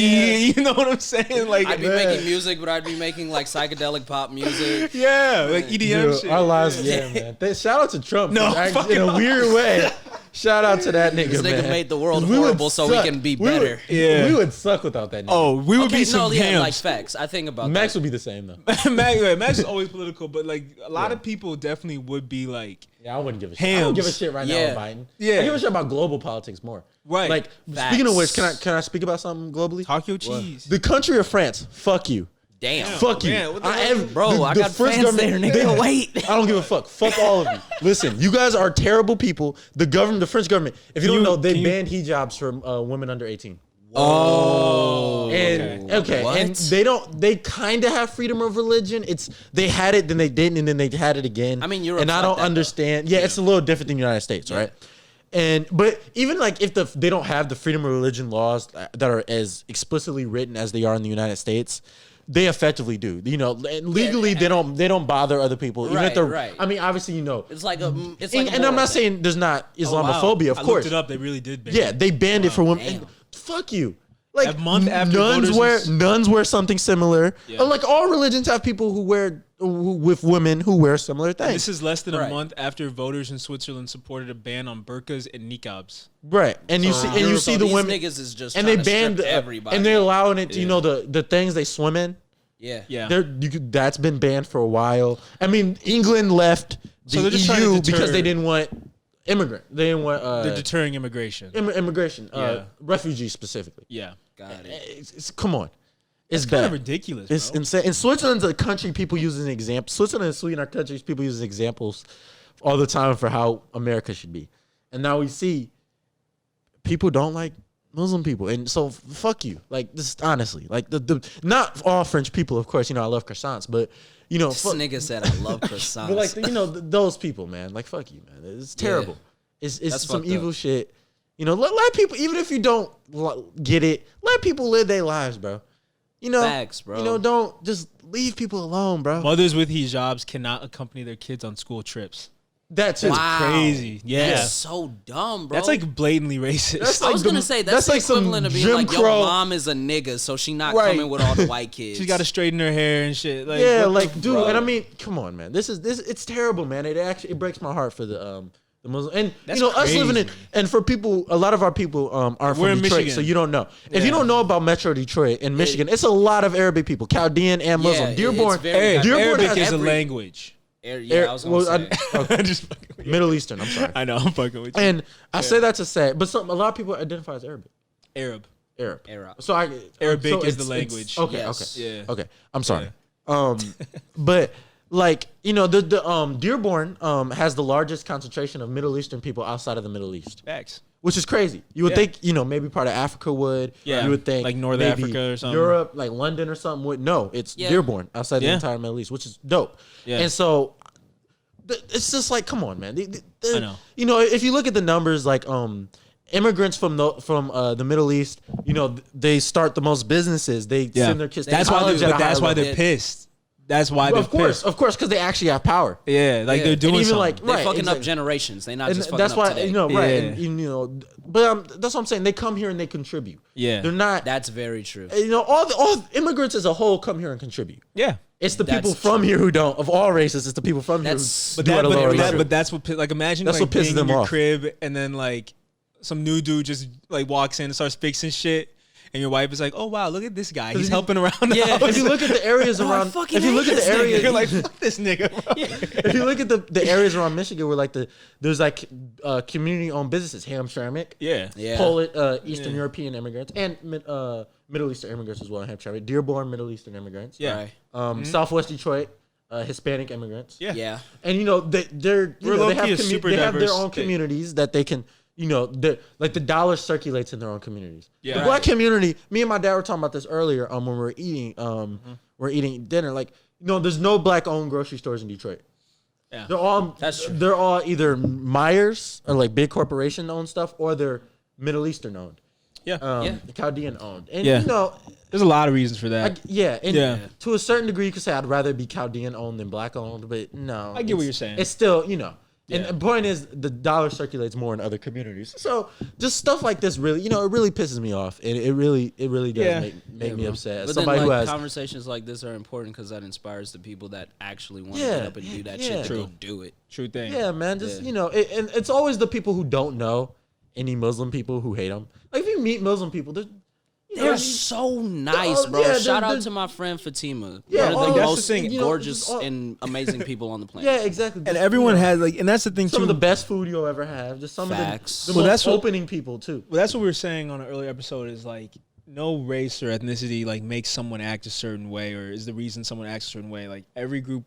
You know what I'm saying? Like, I'd be making music, but I'd be making like psychedelic pop music. yeah, like EDM shit. Our lives, man. Shout out to Trump. No, in a weird way. Shout out to that nigga, This nigga man. made the world We would horrible so we suck. can be We would- better. Yeah. We would suck without that nigga. Oh, we would Okay, be some no, yeah, like hams. facts. I think about Max that. would be the same, though. Max is always political, but like a lot of people definitely would be like, Yeah, I wouldn't give a shit. I don't give a Hams. shit right Yeah. now with Biden. Yeah. I give a shit about global politics more. Right. Like, Facts. speaking of which, can I speak about something globally? talk your cheese. The country of France, fuck you. Damn. Fuck you. man, what the I hell? am, Bro, I got French fans there, government- nigga. Wait. I don't give a fuck. Fuck all of you. Listen, you guys are terrible people. The French government, if you don't know, they banned hijabs for women under 18. Oh. And What? and they kind of have freedom of religion. They had it, then they didn't, and then they had it again. I mean, Europe's and I like don't that, though. understand. Yeah, it's a little different than the United States, right? But even like if they don't have the freedom of religion laws that are as explicitly written as they are in the United States, they effectively do. You know, legally they don't bother other people. Even if they're, Right. I mean, obviously, you know. It's like a And I'm moral not thing. saying there's not Oh, wow. Islamophobia, of I course. looked it up. They really did ban Yeah, it. they banned it for women. Damn. And fuck you. Like A month after voters nuns wear something similar. Yeah. Like all religions have people with women who wear similar things. This is less than a Right. month after voters in Switzerland supported a ban on burqas and niqabs. right, and you see the these women, niggas is just and they trying to banned strip everybody. and they're allowing it. To, you know the things they swim in. yeah. Yeah. That's been banned for a while. I mean, England left So the they're just trying to EU deter- because they didn't want immigrant. They didn't want They're deterring immigration. Immigration. Refugees specifically. Yeah. Got it. Come on. It's Kind bad. of ridiculous. It's bro. insane. And Switzerland's a country people use as an example. Switzerland and Sweden are countries people use as examples all the time for how America should be. And now we see people don't like Muslim people. And so fuck you. Like, this honestly. Like, the not all French people, of course. You know, I love croissants. But, you know. This nigga said I love croissants. But, like, you know, those people, man. Like, fuck you, man. It's terrible. Yeah. It's some evil shit. You know, let people, even if you don't get it, let people live their lives, bro. You know, Facts, bro. You know, don't just leave people alone, bro. Mothers with hijabs cannot accompany their kids on school trips. That's Crazy. Yeah. That's so dumb, bro. That's like blatantly racist. That's I was like gonna say that's the like some equivalent of being Jim like, yo, Crow. mom is a nigga, so she not Right. coming with all the white kids. She's got to straighten her hair and shit. Like, Yeah, what the like, dude, bro? and I mean, come on, man. This it's terrible, man. It breaks my heart for the Muslim, and That's you know, us living in, crazy. and for people, a lot of our people are We're from in Detroit, Michigan. so you don't know. If you don't know about Metro Detroit in Michigan, it's a lot of Arabic people, Chaldean and Muslim. Yeah, Dearborn, it's very- Hey, Dearborn Arabic has is a every- language. Yeah, I was gonna say. I'm just fucking with you. Middle Eastern. I'm sorry. I know, I'm fucking with you. And I say that to say, but a lot of people identify as Arabic. Arab. Arab. So Arabic is it's- the language. Okay. Yes. Okay. Yeah. Okay. I'm sorry. But like, you know, the Dearborn has the largest concentration of Middle Eastern people outside of the Middle East, Facts. which is crazy. You would Yeah. think, you know, maybe part of Africa would. Yeah. You would think Like North maybe Africa or something. Europe, like London or something would. No, it's Yeah. Dearborn outside the Yeah. entire Middle East, which is dope. Yeah. And so it's just like, come on, man. I know. You know, if you look at the numbers, like immigrants from the Middle East, you know, they start the most businesses. They send their kids to That's why college at a that's higher why level. they're pissed. That's why they're Of course, pissed. because they actually have power. Yeah, like Yeah. they're doing And even something. like They right, fucking up exactly. generations. They not And just fucking that's up why today. you know right. Yeah. And, you know, but that's what I'm saying. They come here and they contribute. Yeah. They're not. That's very true. You know, all immigrants as a whole come here and contribute. Yeah. It's the That's people from true. here who don't. Of all races, it's the people from That's- here who But do at a lower level. but that's what like imagine That's like what pisses being in them your off. crib and then like some new dude just like walks in and starts fixing shit and your wife is like, oh wow, look at this guy, he's helping around the Yeah. house. If you look at the areas around, fucking if you look hate at the this nigga. areas, You're like, fuck this nigga, bro. if you look at the areas around Michigan where like there's like community-owned businesses, ham ceramic, Yeah. Yeah. Polish, Eastern European immigrants, and Middle Eastern immigrants as well. Ham ceramic, Dearborn, Middle Eastern immigrants. Yeah. Right. Southwest Detroit, Hispanic immigrants. Yeah. Yeah. And you know they're We're they low-key have a super they have their diverse own state. communities that they can, you know, like the dollar circulates in their own communities. Yeah. The Right. black community. Me and my dad were talking about this earlier. When we were eating we're eating dinner. Like, you know, there's no black owned grocery stores in Detroit. Yeah. That's true. They're all either Myers or like big corporation owned stuff, or they're Middle Eastern owned. Yeah. Chaldean owned. And Yeah. you know, There's a lot of reasons for that. and Yeah. to a certain degree, you could say I'd rather be Chaldean owned than black owned, but no, I get what you're saying. It's still, you know, and Yeah. the point is the dollar circulates more in other communities. So just stuff like this really, you know, it really pisses me off, and it really does Yeah. make me upset. As But somebody then, who like, has conversations like this are important because that inspires the people that actually want to Yeah, get up and do that yeah. shit to True. go do it. True thing. yeah, man, just Yeah. you know, and it's always the people who don't know any Muslim people who hate them. Like if you meet Muslim people, They're so nice, Oh, bro. yeah, Shout out they're- to my friend Fatima. Yeah, One oh, of the that's most the thing, you know, gorgeous just all- and amazing people on the planet. yeah, exactly. And Just, everyone you know, has like, and that's the thing some too. of the best food you'll ever have. Just some Facts. of Well, the that's most what- opening people too. Well, that's what we were saying on an earlier episode. Is like no race or ethnicity like makes someone act a certain way, or is the reason someone acts a certain way. Like every group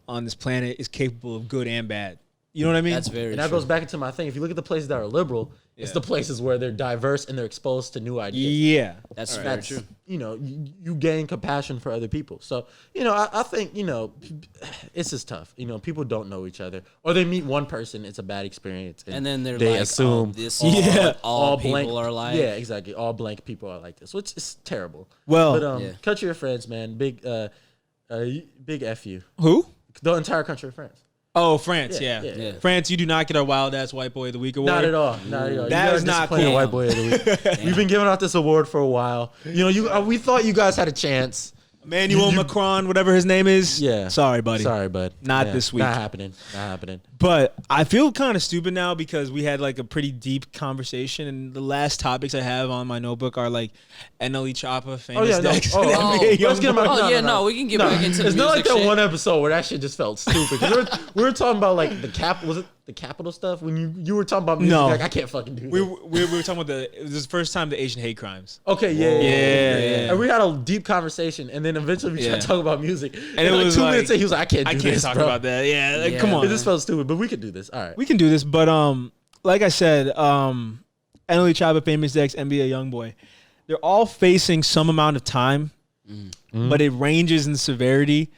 on this planet is capable of good and bad. You know what I mean? That's very And that true. goes back into my thing. If you look at the places that are liberal, it's Yeah. the places where they're diverse and they're exposed to new ideas. Yeah. That's very That's, true. you know, you gain compassion for other people. So, you know, I think, you know, it's just tough. You know, people don't know each other. Or they meet one person, it's a bad experience. And then they're they like, assume oh, this all, is all people blank, are like. Yeah, exactly. All blank people are like this, which is terrible. Well, But Yeah. country of France, man, big F you. who? The entire country of France. Oh, France. Yeah, Yeah. yeah, yeah. France, you do not get our wild ass white boy of the week award. Not at all. Not at all. That You guys is not disappointed cool. White boy of the week. We've been giving out this award for a while. You know, we thought you guys had a chance. Emmanuel Macron, whatever his name is. Yeah. Sorry, buddy. Sorry, bud. Not Yeah, this week. Not happening. Not happening. But I feel kind of stupid now because we had like a pretty deep conversation, and the last topics I have on my notebook are like NLE Choppa, famous Oh yeah, no. Dex, Oh, and oh, NBA let's get Youngboy. my, Oh, yeah, no, we can get back into the It's not like music that shit. one episode where that shit just felt stupid. 'Cause we were talking about like the cap. Was it the Capitol stuff when you were talking about music? No. Like I can't fucking do We this. were talking about it was the first time the Asian hate crimes. Okay, yeah. Yeah. And we had a deep conversation, and then eventually we tried to talk about music. And it like was 2 like, minutes in, he was like, "I can't do this, talk bro. about that." Yeah, like, come on. It just felt stupid, but we could do this. All right. We can do this, but like I said, NLE Choppa, Famous Dex, NBA YoungBoy, they're all facing some amount of time, but it ranges in severity.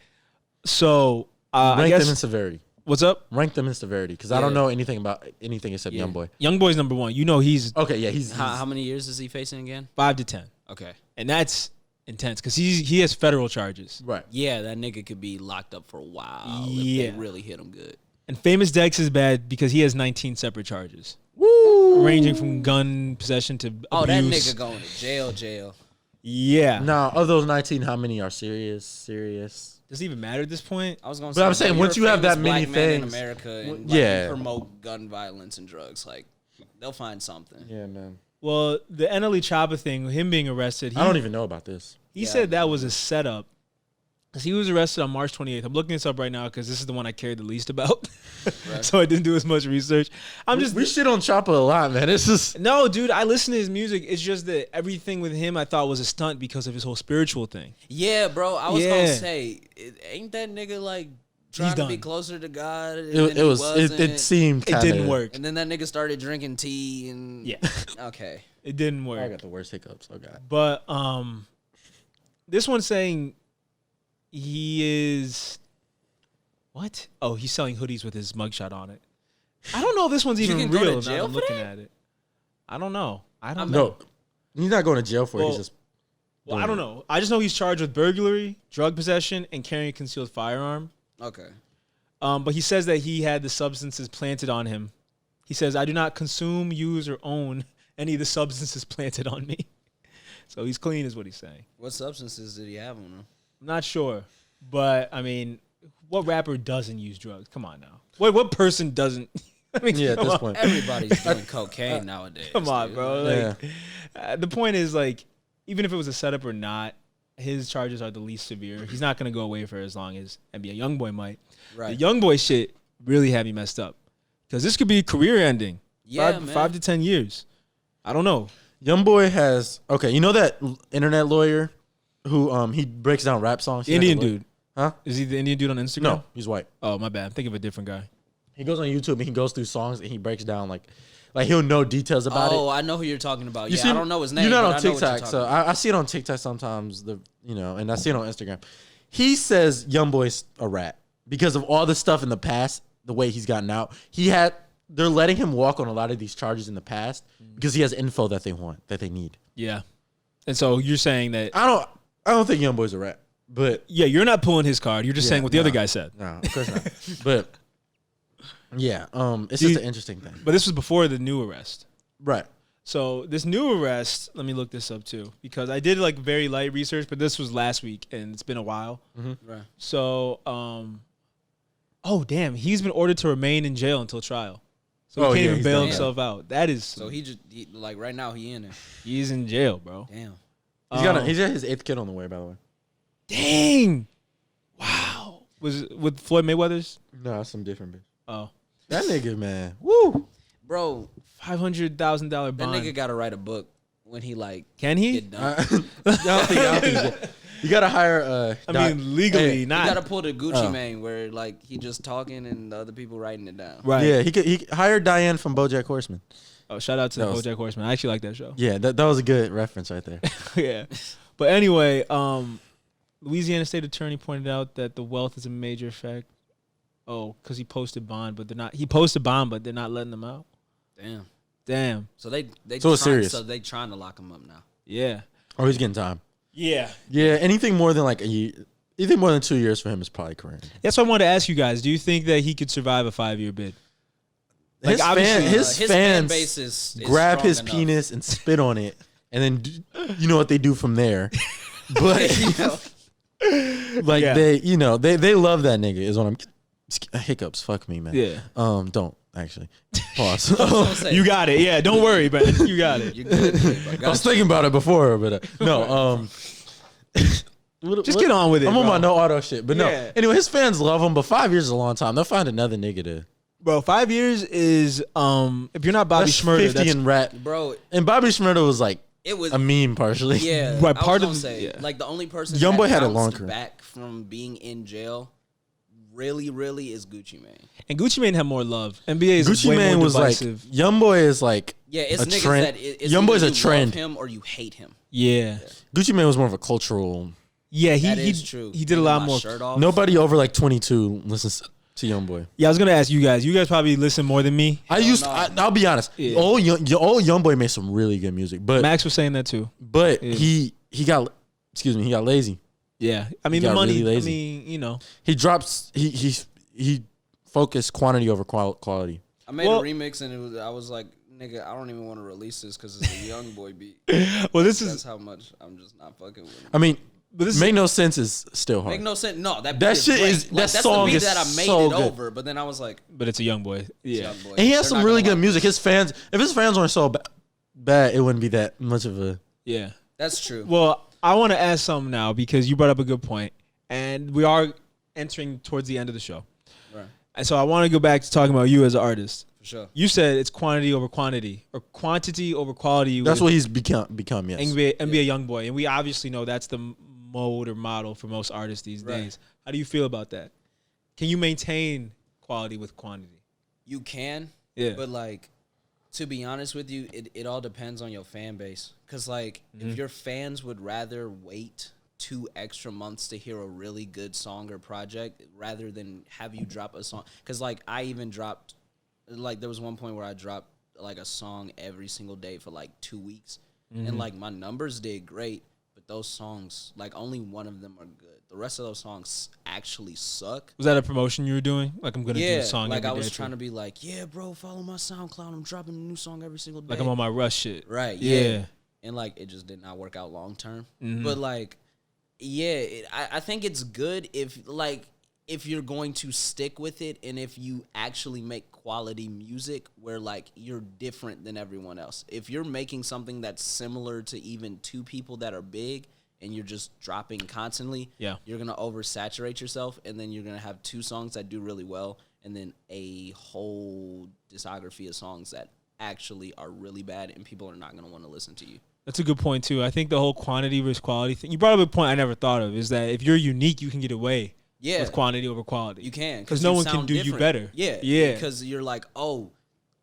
So I Rank guess them in severity. What's up? Rank them in severity because I don't know anything about anything except YoungBoy. YoungBoy's number one. You know he's Okay, yeah, he's How many years is he facing again? 5 to 10, Okay. and that's intense because he has federal charges. right. Yeah, that nigga could be locked up for a while Yeah. if they really hit him good. And Famous Dex is bad because he has 19 separate charges, ranging from gun possession to Oh, that abuse. nigga going to jail. Yeah. Now, of those 19, how many are serious? Does it even matter at this point? I was gonna But say, I'm saying, bro, once you're you a have that famous many black man in things- America and yeah. you promote gun violence and drugs, like they'll find something. Yeah, man. Well, the NLE Choppa thing, him being arrested, I don't even know about this. he said that was a setup because he was arrested on March 28th. I'm looking this up right now because this is the one I cared the least about. So I didn't do as much research. We shit on Choppa a lot, man. It's just No, dude, I listen to his music. It's just that everything with him I thought was a stunt because of his whole spiritual thing. Yeah, bro. I was Yeah. gonna say, ain't that nigga like trying to be done. closer to God? And it then was. he wasn't? It seemed. It Kinda, didn't work. And then that nigga started drinking tea and Yeah. Okay. It didn't I work. got the worst hiccups. Oh god. But this one's saying he is what? Oh, he's selling hoodies with his mugshot on it. I don't know if this one's You even can go to real. Now jail I'm for looking that? at it. I don't know. I don't know. No, he's not going to jail for it. Well, He's just. Well, I don't know. I just know he's charged with burglary, drug possession, and carrying a concealed firearm. Okay. But he says that he had the substances planted on him. He says, "I do not consume, use, or own any of the substances planted on me." So he's clean, is what he's saying. What substances did he have on him? I'm not sure, but I mean, what rapper doesn't use drugs? Come on now. What person doesn't? I mean, Yeah, at come this on. point. Everybody's doing cocaine nowadays. Come on, dude. bro. Like, Yeah. the point is, like, even if it was a setup or not, his charges are the least severe. He's not gonna go away for as long as NBA YoungBoy might. Right. The YoungBoy shit really had me messed up because this could be career ending. Yeah, five, man. 5 to 10 years. I don't know. YoungBoy has you know that internet lawyer who he breaks down rap songs. The Indian dude. Huh? Is he the Indian dude on Instagram? No, he's white. Oh, my bad. I'm thinking of a different guy. He goes on YouTube and he goes through songs and he breaks down like he'll know details about Oh, it. I know who you're talking about. You Yeah, see I him- don't know his name. You're not but on I know what you're TikTok, so talking about. I see it on TikTok sometimes. And I see it on Instagram. He says YoungBoy's a rat because of all the stuff in the past, the way he's gotten out. They're letting him walk on a lot of these charges in the past because he has info that they want, that they need. Yeah. And so you're saying that, I don't think YoungBoy's a rat, but yeah, you're not pulling his card. You're just saying what the other guy said. no, of course not. But yeah, it's Do just you- an interesting thing, But this was before the new arrest. right? So this new arrest, let me look this up too, because I did like very light research, but this was last week and it's been a while. Right. So, oh damn, he's been ordered to remain in jail until trial. So he Oh, can't yeah, even he's bail done. himself out. That is, So he like right now he in it. he's in jail, bro. Damn. He's got his 8th kid on the way, by the way. Dang. Wow. Was it with Floyd Mayweather's? No, that's some different bitch. Oh. That nigga, man, woo. Bro, $500,000 that bond. nigga gotta write a book when he like Can he? get done. I don't think you gotta hire. I mean, legally, You not. gotta pull the Gucci Mane where like he just talking and the other people writing it down. Right. Yeah, he hired Diane from BoJack Horseman. Oh, shout out to That was- BoJack Horseman. I actually like that show. Yeah, that was a good reference right there. Yeah. But anyway, Louisiana State Attorney pointed out that the wealth is a major effect. Oh, because he posted bond, but they're not. He posted bond, but they're not letting them out. Damn. So they So it's serious. So they trying to lock him up now. Yeah. Oh, he's getting time. Yeah. Yeah, anything more than like a year, anything more than 2 years for him is probably career. That's what I wanted to ask you guys. Do you think that he could survive a 5-year bid? Like, His, obviously, his fan fans base is grab strong his enough. penis and spit on it, and then you know what they do from there. But You know? like Yeah. they love that nigga. Is what I'm hiccups. Fuck me, man. Yeah. Don't actually pause. Don't say You it. got it. Yeah. Don't worry, man. You got it. You're good. Babe. I I was got you. thinking about it before, but no. Just get on with it. I'm on bro. my no auto shit, but Yeah. no. Anyway, his fans love him, but 5 years is a long time. They'll find another nigga to Bro, 5 years is if you're not Bobby That's Shmurda, 50 that's in rap. Bro, And Bobby Shmurda was like it was a meme partially. Yeah, Right, I part was of gonna say, yeah. like the only person Youngboy that had a bounced long back from being in jail, really is Gucci Mane. And Gucci Mane had more love. NBA is Gucci way Mane more was divisive. like Youngboy is like Yeah, it's a niggas trend. that it's Youngboy's either a you trend. love him or you hate him. Yeah. Gucci Mane was more of a cultural. Yeah, That he is true. He did a Taking lot my more. shirt off. Nobody over like 22 listens to Youngboy. Yeah, I was gonna ask you guys. You guys probably listen more than me. I'll be honest. Yeah. Old Youngboy made some really good music, but Max was saying that too. But Yeah. he got lazy. Yeah, I mean He the got money. really I lazy. mean, you know. He focused quantity over quality. I made Well- a remix and I was like, nigga, I don't even want to release this because it's a young boy beat. Well, this That's is. how much I'm just not fucking with him. I mean, But this Make is No Sense is still hard. Make no sense. No, that That beat shit great. is- Like, that that's song the beat is that I made so it good. over. But then I was like, but it's a young boy. Yeah. young boy. And he has They're some not really gonna good like music. this. If his fans weren't so bad, it wouldn't be that much of a. Yeah. That's true. Well, I want to ask something now because you brought up a good point, and we are entering towards the end of the show. Right. And so I want to go back to talking about you as an artist. For sure. You said it's quantity over quantity, or quantity over quality. That's with what he's become. Yes. NBA Youngboy, and we obviously know that's the mode or model for most artists these Right. days. How do you feel about that? Can you maintain quality with quantity? You can. Yeah. But like, to be honest with you, it all depends on your fan base. Cause like, if your fans would rather wait 2 extra months to hear a really good song or project rather than have you drop a song. Cause like, I even dropped, like there was one point where I dropped like a song every single day for like 2 weeks. And like my numbers did great, but those songs, like only one of them are good. The rest of those songs actually suck. Was that a promotion you were doing? Like I'm gonna do Yeah, a song. like every I was day trying to be like, yeah, bro, follow my SoundCloud. I'm dropping a new song every single day. like I'm on my rush shit. Right. Yeah. Yeah. And like it just did not work out long term. But like, yeah, I think it's good if you're going to stick with it and if you actually make quality music where like you're different than everyone else. If you're making something that's similar to even 2 people that are big and you're just dropping constantly, Yeah. you're gonna oversaturate yourself and then you're gonna have 2 songs that do really well and then a whole discography of songs that actually are really bad and people are not gonna want to listen to you. That's a good point too. I think the whole quantity versus quality thing. You brought up a point I never thought of. Is that if you're unique, you can get away with quantity over quality. You can. Because no one can do you better. Yeah. Yeah. Because you're like, oh,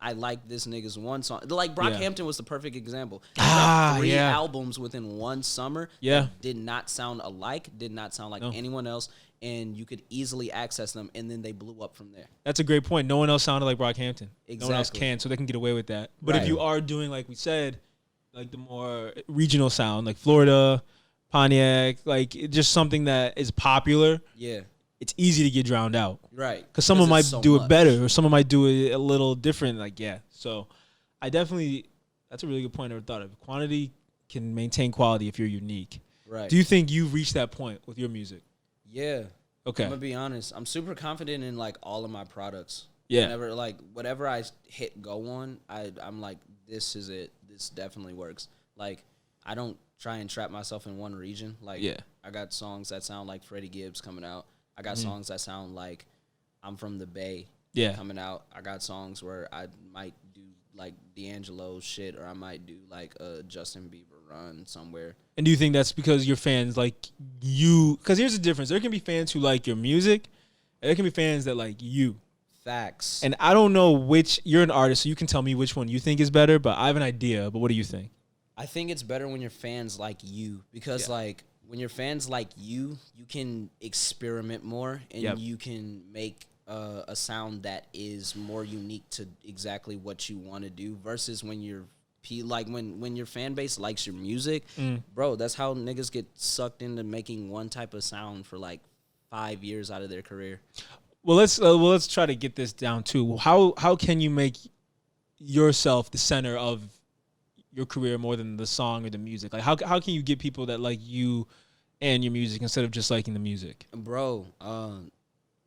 I like this nigga's one song. Like Brockhampton was the perfect example. He Ah, dropped 3 yeah. albums within one summer. Yeah. That did not sound alike, did not sound like anyone else, and you could easily access them, and then they blew up from there. That's a great point. No one else sounded like Brockhampton. No one else Exactly. can, so they can get away with that. But if Right. you are doing, like we said, like the more regional sound, like Florida, Pontiac, like just something that is popular, Yeah. it's easy to get drowned out. Right. Because someone it's might so do it much. better, or someone might do it a little different. Like, yeah. So I definitely, that's a really good point I never thought of. Quantity can maintain quality if you're unique. Right. Do you think you've reached that point with your music? Yeah. Okay. I'm gonna be honest. I'm super confident in like all of my products. Yeah. Whenever like whatever I hit go on, I'm like, this is it. This definitely works. Like I don't try and trap myself in one region. Like Yeah. I got songs that sound like Freddie Gibbs coming out. I got songs that sound like I'm from the Bay Yeah. coming out. I got songs where I might do like D'Angelo's shit or I might do like a Justin Bieber run somewhere. And do you think that's because your fans like you? Because here's the difference. There can be fans who like your music, and there can be fans that like you. Facts. And I don't know which, you're an artist, so you can tell me which one you think is better, but I have an idea. But what do you think? I think it's better when your fans like you because like when your fans like you can experiment more and you can make a sound that is more unique to exactly what you want to do versus when you're like when your fan base likes your music, bro, that's how niggas get sucked into making one type of sound for like 5 years out of their career. Well, let's try to get this down too. How can you make yourself the center of your career more than the song or the music? Like how can you get people that like you and your music instead of just liking the music? Bro,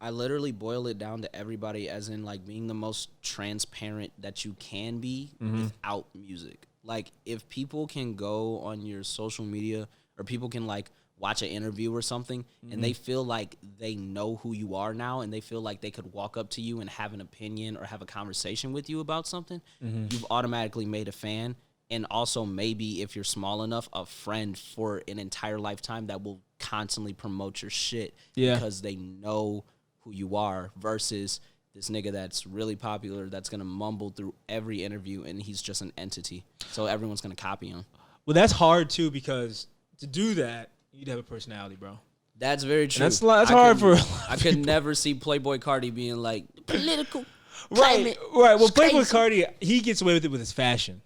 I literally boil it down to everybody as in like being the most transparent that you can be without music. Like if people can go on your social media or people can like watch an interview or something, and they feel like they know who you are now, and they feel like they could walk up to you and have an opinion or have a conversation with you about something, you've automatically made a fan. And also maybe if you're small enough, a friend for an entire lifetime that will constantly promote your shit because they know who you are, versus this nigga that's really popular that's going to mumble through every interview and he's just an entity. So everyone's going to copy him. Well, that's hard too, because to do that, you'd have a personality, bro. That's very true. That's hard for. I could never see Playboy Cardi being like political. Right. Well, Playboy Cardi, he gets away with it with his fashion.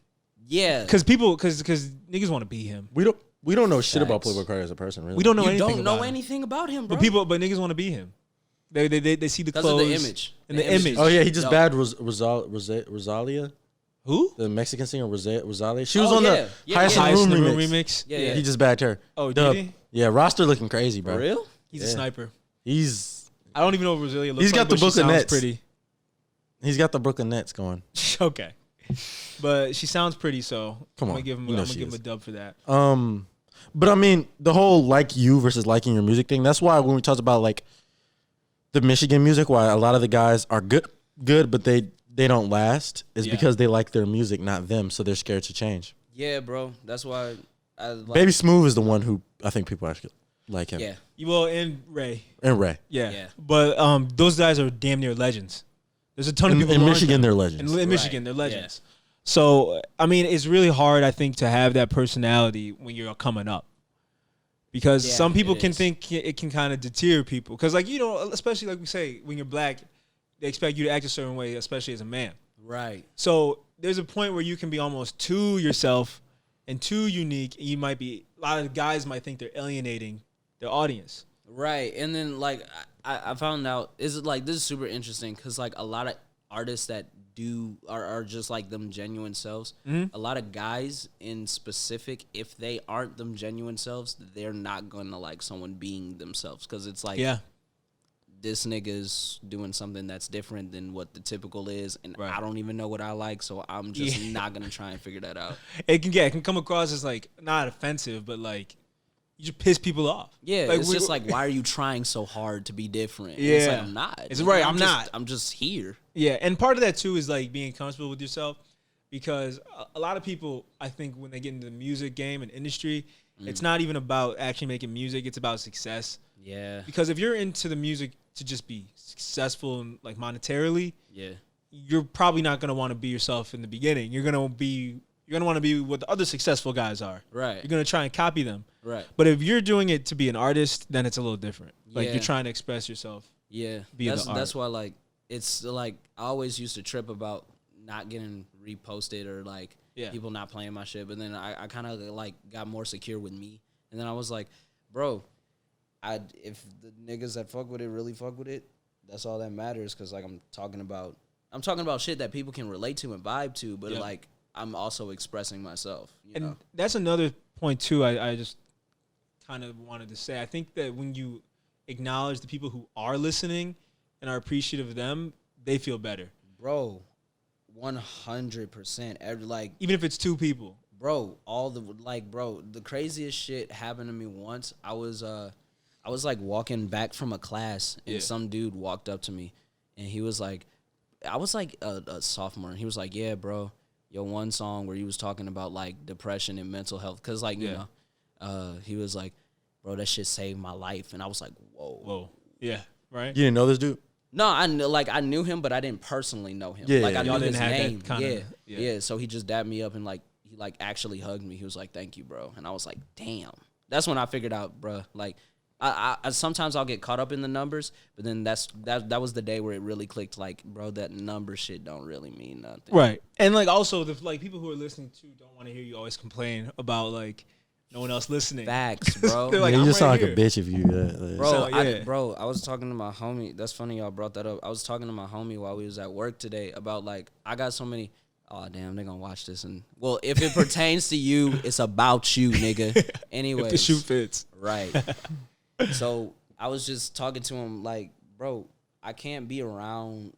Yeah. Because niggas want to be him. We don't know shit about Playboy Cardi as a person, really. We don't know anything. You don't know anything about him, bro. But niggas want to be him. They see the clothes. Because of the image. And the image. Oh yeah, he just bad Rosalia. Who? The Mexican singer Rosalia. She was on the Highest Highest in the Room remix. remix. Yeah. He just bagged her. Oh, did he? Yeah, roster looking crazy, bro. For real? He's a sniper. I don't even know what Rosalia looks like. He's got the Brooklyn Nets. Pretty. He's got the Brooklyn Nets going. Okay. But she sounds pretty, so Come on. I'm gonna give him a dub for that. But I mean, the whole like you versus liking your music thing, that's why when we talked about like the Michigan music, why a lot of the guys are good, but they don't last, is because they like their music, not them, so they're scared to change. Yeah, bro. That's why Baby Smooth is the one who I think people actually like him. Yeah. Well, and Ray. Yeah. But those guys are damn near legends. There's a ton of people in Michigan. They're legends. In Michigan, they're legends. Yeah. So I mean, it's really hard, I think, to have that personality when you're coming up, because some people can think it can kind of deter people. Because like especially like we say, when you're black, they expect you to act a certain way, especially as a man. Right. So there's a point where you can be almost too yourself and too unique. And a lot of guys might think they're alienating their audience. Right. And then like I found out, this is super interesting, because like a lot of artists that are just like them genuine selves. A lot of guys in specific, if they aren't them genuine selves, they're not gonna like someone being themselves, because it's like, this nigga's doing something that's different than what the typical is, and I don't even know what I like, so I'm just not gonna try and figure that out. It can come across as like not offensive, but like you just piss people off. Yeah, like, it's just like, why are you trying so hard to be different? Yeah, it's like, I'm not. It's right. I'm not. I'm just here. Yeah, and part of that too is like being comfortable with yourself, because a lot of people, I think, when they get into the music game and industry, it's not even about actually making music. It's about success. Yeah. Because if you're into the music to just be successful and like monetarily, you're probably not gonna want to be yourself in the beginning. You're gonna want to be what the other successful guys are. Right. You're gonna try and copy them. Right. But if you're doing it to be an artist, then it's a little different. Like you're trying to express yourself. Yeah. That's why like it's like I always used to trip about not getting reposted or like people not playing my shit. But then I kind of like got more secure with me. And then I was like, bro, if the niggas that fuck with it really fuck with it, that's all that matters. Because like I'm talking about shit that people can relate to and vibe to. But like I'm also expressing myself. You know? That's another point too. I just kind of wanted to say. I think that when you acknowledge the people who are listening and are appreciative of them, they feel better. Bro, 100%. Like, even if it's two people. Bro, the craziest shit happened to me once. I was like walking back from a class, and some dude walked up to me, and he was like, I was like a sophomore, and he was like, yeah, bro, your one song where you was talking about like depression and mental health, because like, you know, he was like, bro, that shit saved my life. And I was like, whoa. Yeah, right? You didn't know this dude? No, I knew him, but I didn't personally know him. I knew his name. Yeah. So he just dapped me up and like he like actually hugged me. He was like, thank you, bro. And I was like, damn. That's when I figured out, bro. Like I sometimes I'll get caught up in the numbers, but then that was the day where it really clicked. Like, bro, that number shit don't really mean nothing. Right. And like also the like people who are listening to don't want to hear you always complain about like no one else listening. Facts, bro. Like, you just sound like a bitch if you bro, I was talking to my homie. That's funny y'all brought that up. I was talking to my homie while we was at work today about like I got so many. Oh damn, they're gonna watch this, and well, if it pertains to you, it's about you, nigga. Anyways, if the shoe fits, right. So I was just talking to him like, bro, I can't be around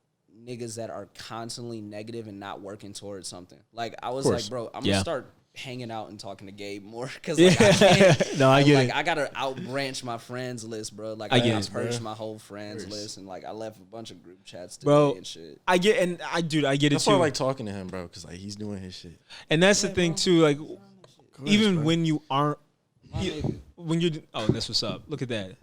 niggas that are constantly negative and not working towards something. Like I was like, bro, I'm gonna start hanging out and talking to Gabe more because like, I can't. No, I get like, it. I gotta outbranch my friends list, bro. Like I I get gotta it, purge my whole friends list, and like I left a bunch of group chats today Bro, and shit. I get it That's too. why I like talking to him, bro, because like he's doing his shit. And that's the thing too. Like, even bro. when you aren't, when you're, that's what's up. Look at that.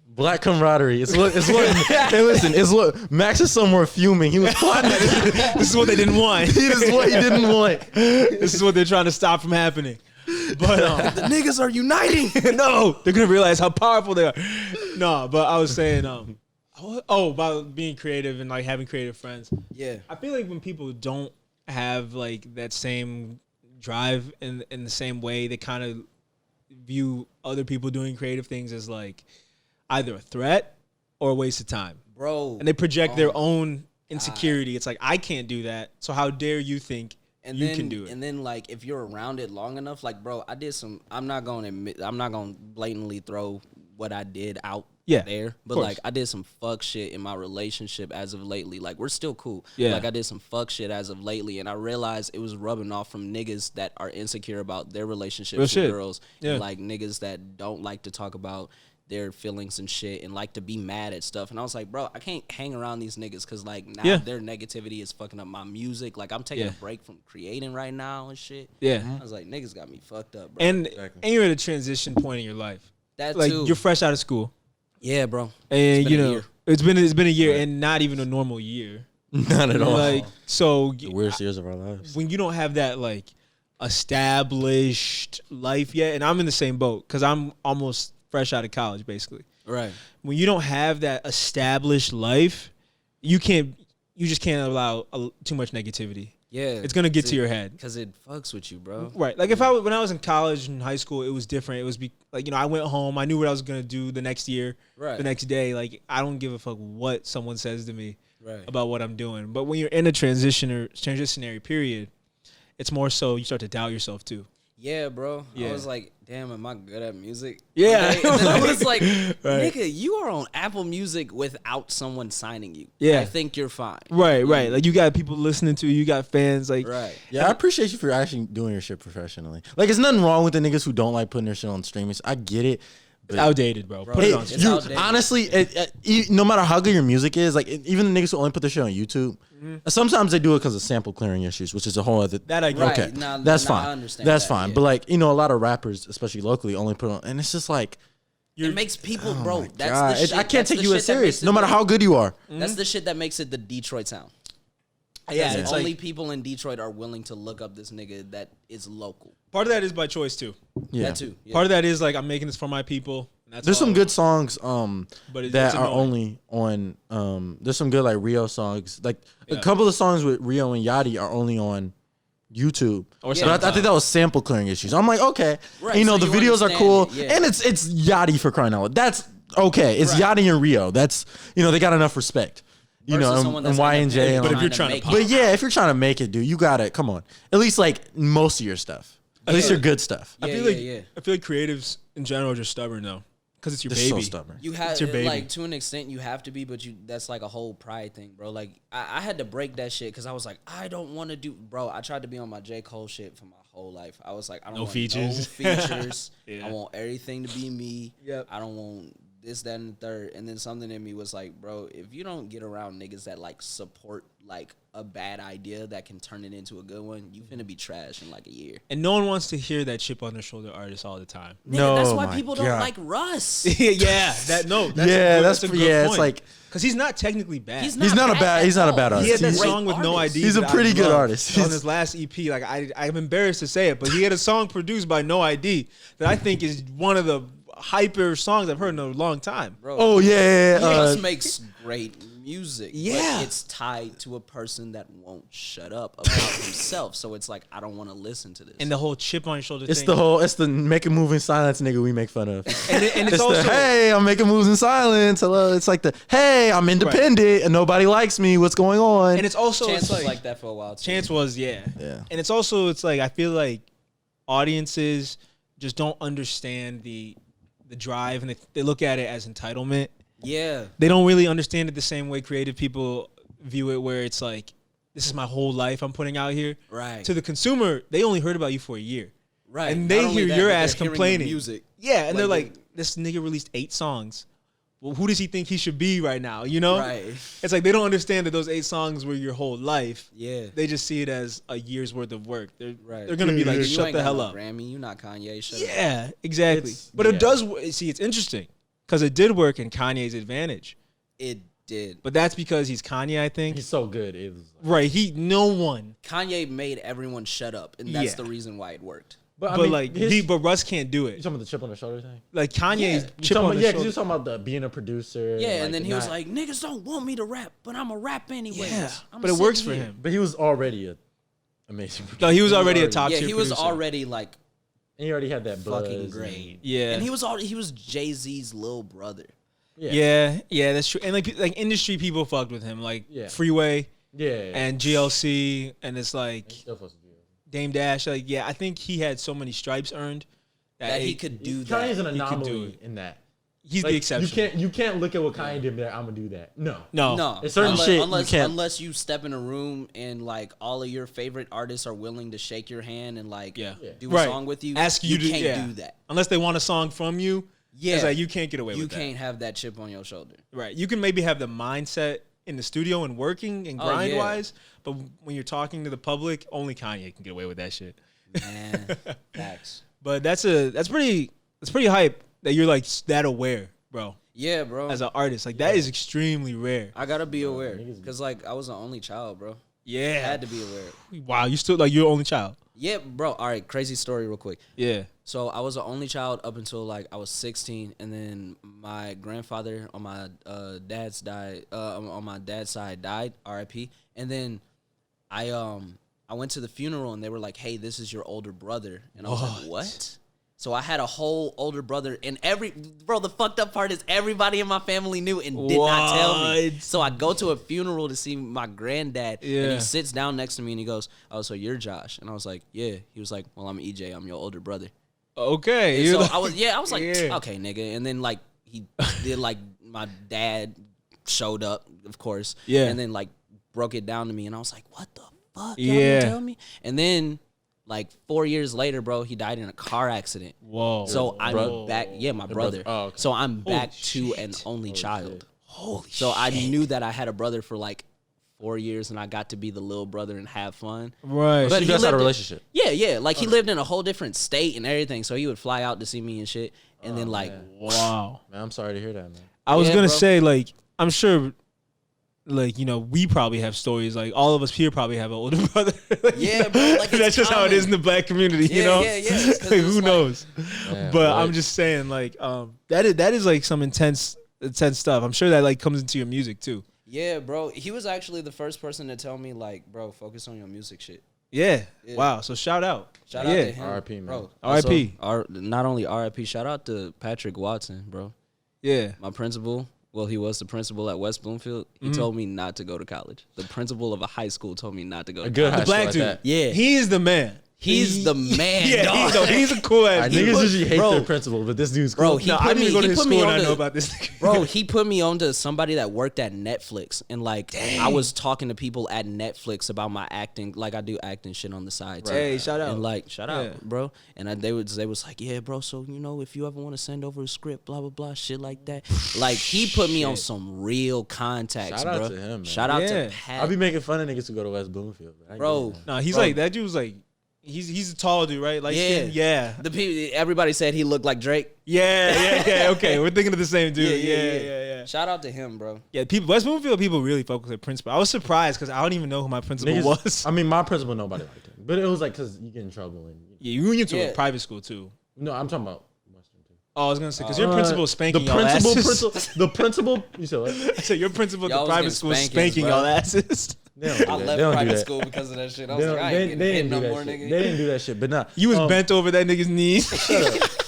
Black camaraderie. It's what. Hey, listen. It's what Max is somewhere fuming. He was plotting. This is what they didn't want. This is what he didn't want. This is what they're trying to stop from happening. But The niggas are uniting. no, they're gonna realize how powerful they are. No, but I was saying, about being creative and like having creative friends. Yeah. I feel like when people don't have like that same drive in the same way, they kind of view other people doing creative things as like either a threat or a waste of time. Bro. And they project their own insecurity. It's like, I can't do that, so how dare you think you can do it? And then like if you're around it long enough, like bro, I'm not gonna blatantly throw what I did out there. But like I did some fuck shit in my relationship as of lately. Like we're still cool. Yeah. Like I did some fuck shit as of lately, and I realized it was rubbing off from niggas that are insecure about their relationships with girls. Yeah. And like niggas that don't like to talk about their feelings and shit and like to be mad at stuff. And I was like, bro, I can't hang around these niggas because like now their negativity is fucking up my music. Like I'm taking a break from creating right now and shit. Yeah. I was like, niggas got me fucked up, bro. And you're at a transition point in your life. That like too. You're fresh out of school. Yeah, bro. And It's been a year. it's been a year and not even a normal year. Not at all. Like so The worst years of our lives. when you don't have that like established life yet, and I'm in the same boat because I'm almost fresh out of college basically. Right. When you don't have that established life, you just can't allow too much negativity. Yeah. It's gonna get to your head. Because it fucks with you, bro. Right. Like when I was in college and high school, it was different. It was I went home. I knew what I was gonna do the next year, the next day. Like I don't give a fuck what someone says to me about what I'm doing. But when you're in a transitionary period, it's more so you start to doubt yourself too. Yeah, bro. Yeah. I was like, damn, am I good at music? Yeah. Okay. And then I was like, nigga, you are on Apple Music without someone signing you. Yeah. I think you're fine. Right. Like you got people listening to you. You got fans. Like Yeah, I appreciate you for actually doing your shit professionally. Like, there's nothing wrong with the niggas who don't like putting their shit on streaming. I get it. It's outdated, bro. Put it on. It's outdated. Honestly, no matter how good your music is, like even the niggas who only put their shit on YouTube, sometimes they do it because of sample clearing issues, which is a whole other. That I get. Okay, Now, that's now I fine. understand That's that, fine. yeah. But like a lot of rappers, especially locally, only put on, and it's just like, It makes people, bro. God, That's the shit. I can't that's take the you shit as that serious, makes it no matter the- how good you are. That's the shit that makes it the Detroit sound. Yeah. Because It's only like, people in Detroit are willing to look up this nigga that is local. part of that is by choice too. Yeah. That too. Yeah. Part of that is like I'm making this for my people. And that's There's all some I good want. songs But it's that are annoying. only on there's some good like Rio songs. Like a couple of songs with Rio and Yachty are only on YouTube. Or But I think that was sample clearing issues. I'm like, okay. Right, You know, so the you videos are understand cool. it, yeah. And it's Yachty for crying out loud. That's okay. It's Yachty and Rio. That's they got enough respect. Versus someone And that's Y and J. But if you're trying trying to make pop- it. But yeah, if you're trying to make it, dude, you gotta come on. At least like most of your stuff. At least your good stuff. Yeah, I feel like creatives in general are just stubborn though, because it's your They're baby. so stubborn. You have your baby. like to an extent you have to be, but that's like a whole pride thing, bro. Like I had to break that shit because I was like, I don't want to do, bro. I tried to be on my J. Cole shit for my whole life. I was like, I don't want features. no features. Yeah. I want everything to be me. Yep. I don't want this, that, and the third. And then something in me was like, bro, if you don't get around niggas that like support like a bad idea that can turn it into a good one, you finna be trash in like a year. And no one wants to hear that chip on their shoulder artist all the time. Nigga, that's why my people don't God. like Russ. Yeah, that's That's a good it's point. like Because he's not technically bad. He's He's not a bad at He had artist. that He's song with no artist. ID. He's a that I pretty good loved artist. On his last EP, like I'm embarrassed to say it, but he had a song produced by No ID that I think is one of the hyper songs I've heard in a long time. Bro, Oh yeah. Russ makes great music. Yeah. But it's tied to a person that won't shut up about himself. So it's like, I don't want to listen to this. And the whole chip on your shoulder It's thing. it's the make a move in silence nigga we make fun of. and it's It's also the hey, I'm making moves in silence. Hello. It's like the hey, I'm independent and nobody likes me. What's going on? and it's also Chance it's was like that for a while too. Chance was Yeah. And it's also it's like I feel like audiences just don't understand the drive, and they look at it as entitlement. Yeah. They don't really understand it the same way creative people view it, where it's like, this is my whole life I'm putting out here. Right. To the consumer, they only heard about you for a year. Right. And they hear your ass hearing the complaining. music. Yeah, and they're like, this nigga released 8 songs. Well, who does he think he should be right now? You know? Right. It's like they don't understand that those 8 songs were your whole life. Yeah. They just see it as a year's worth of work. They're Right. They're gonna be like, You shut ain't the got hell no up. Grammy, you not Kanye. Shut up. Yeah, exactly. But yeah. it does. See, it's interesting because it did work in Kanye's advantage. It did. But that's because he's Kanye, I think. He's so good. It was Right. No one. Kanye made everyone shut up, and that's Yeah. the reason why it worked. But, But Russ can't do you it. talking about the chip on the shoulder thing? Like Kanye's Yeah. chip on the Because shoulder. you're talking about the being a producer. Yeah, and then he was like, "Niggas don't want me to rap, but I'm a rap anyway." Yeah, but it works for him. but he was already a amazing producer. No, he was already a top Yeah, tier he was producer. already like And he already had that buzz. fucking great. Yeah. and he was Jay-Z's little brother. Yeah. Yeah, that's true. And like industry people fucked with him, like Yeah. Freeway Yeah. and GLC, and it's like Still supposed to do it. Dame Dash. Like, yeah, I think he had so many stripes earned That he could do that. Kanye's an do anomaly it. in that. He's Like, the exception. You can't look at what Kanye did and be like, I'm gonna do that. No. No, It's certain shit you can't- unless you step in a room and like all of your favorite artists are willing to shake your hand and like Yeah. do a Right. song with you. Ask you to can't do that. unless they want a song from you. Yeah, It's like you can't get away You with that. can't have that chip on your shoulder. Right. You can maybe have the mindset in the studio and working and Oh, grind yeah. wise, but when you're talking to the public, only Kanye can get away with that shit. Man, facts. But that's pretty hype that you're like that aware, bro. Yeah, bro. As an artist, like that is extremely rare. I gotta be aware because like I was the only child, bro. I Yeah. had to be aware. Wow, you still like you're only child. Yeah, bro. All right, crazy story, real quick. Yeah. So I was the only child up until like I was 16, and then my grandfather on my dad's side died, R.I.P. And then I went to the funeral, and they were like, "Hey, this is your older brother," and I was like, "What?" So I had a whole older brother, and the fucked up part is everybody in my family knew and did not tell me. What? So I go to a funeral to see my granddad, and Yeah. he sits down next to me and he goes, "Oh, so you're Josh?" And I was like, "Yeah." He was like, "Well, I'm EJ. I'm your older brother." Okay. And You're so like- I was like, yeah. "Okay, nigga." And then like he did like my dad showed up, of course. Yeah. And then like broke it down to me, and I was like, "What the fuck? Y'all Yeah. didn't tell me?" And then like 4 years later, bro, he died in a car accident. Whoa. So I'm Whoa. back. Yeah, my brother. Oh, okay. So I'm back Holy to an only child. Holy So shit. I knew that I had a brother for like 4 years, and I got to be the little brother and have fun. Right. But you he guys had a lived in- relationship. Yeah. Like he lived in a whole different state and everything. So he would fly out to see me and shit. And then like, wow. Man, I'm sorry to hear that, man. I was Yeah, gonna bro. say, like, I'm sure, like, you know, we probably have stories. Like, all of us here probably have an older brother. Yeah, bro, like, it's that's just how it common. is in the black community. You Yeah, know, yeah, yeah, 'cause Like, it's who like- knows? Yeah, But right. I'm just saying, like, that is like some intense stuff. I'm sure that like comes into your music too. yeah, bro. He was actually the first person to tell me like, bro, focus on your music shit. Yeah. Yeah. Wow. So shout out. Shout yeah. out to him, R.I.P., man. bro. R.I.P.. Also, not only R.I.P. Shout out to Patrick Watson, bro. Yeah. My principal. Well, he was the principal at West Bloomfield. He told me not to go to college. The principal of a high school told me not to go to A good college. high Black school dude. like that. Yeah. He is the man. He's the man, Yeah. dog. He's a cool ass. Niggas dude. usually hate Bro. their principal, but this dude's Bro, cool. he No, I put didn't me, even go to he his put me school and on I know the, about this nigga. bro, he put me on to somebody that worked at Netflix, and like I was talking to people at Netflix about my acting, like I do acting shit on the side too. Hey, shout out. And like shout out, Yeah. bro. And they was like, yeah, bro. So you know, if you ever want to send over a script, blah blah blah, shit like that. Like he put me on some real contacts, Shout out bro. to him, man. Shout out Yeah. to Pat, I'll be making fun of niggas who go to West Bloomfield. I get bro. it, man. No, he's Bro. like that dude was like he's a tall dude, right? Like yeah. The people, everybody said he looked like Drake. Yeah. Okay, we're thinking of the same dude. Yeah. Shout out to him, bro. Yeah, people West Bloomfield people really focus on principal. I was surprised because I don't even know who my principal Niggas- was. I mean, my principal, nobody liked him. But it was like, because you get in trouble. And Yeah, you went to Yeah. a private school too. no, I'm talking about Western too. Oh, I was gonna say because your principal was spanking the y'all principal, asses. the principal, you said what? I said your principal at Y'all the was private getting school was spankings, spanking bro. y'all asses. They don't do I that. left They don't do private that. school because of that shit. I They was like, I ain't they getting hit didn't no do more, that shit. nigga. They didn't do that shit. But nah, You was bent over that nigga's knees.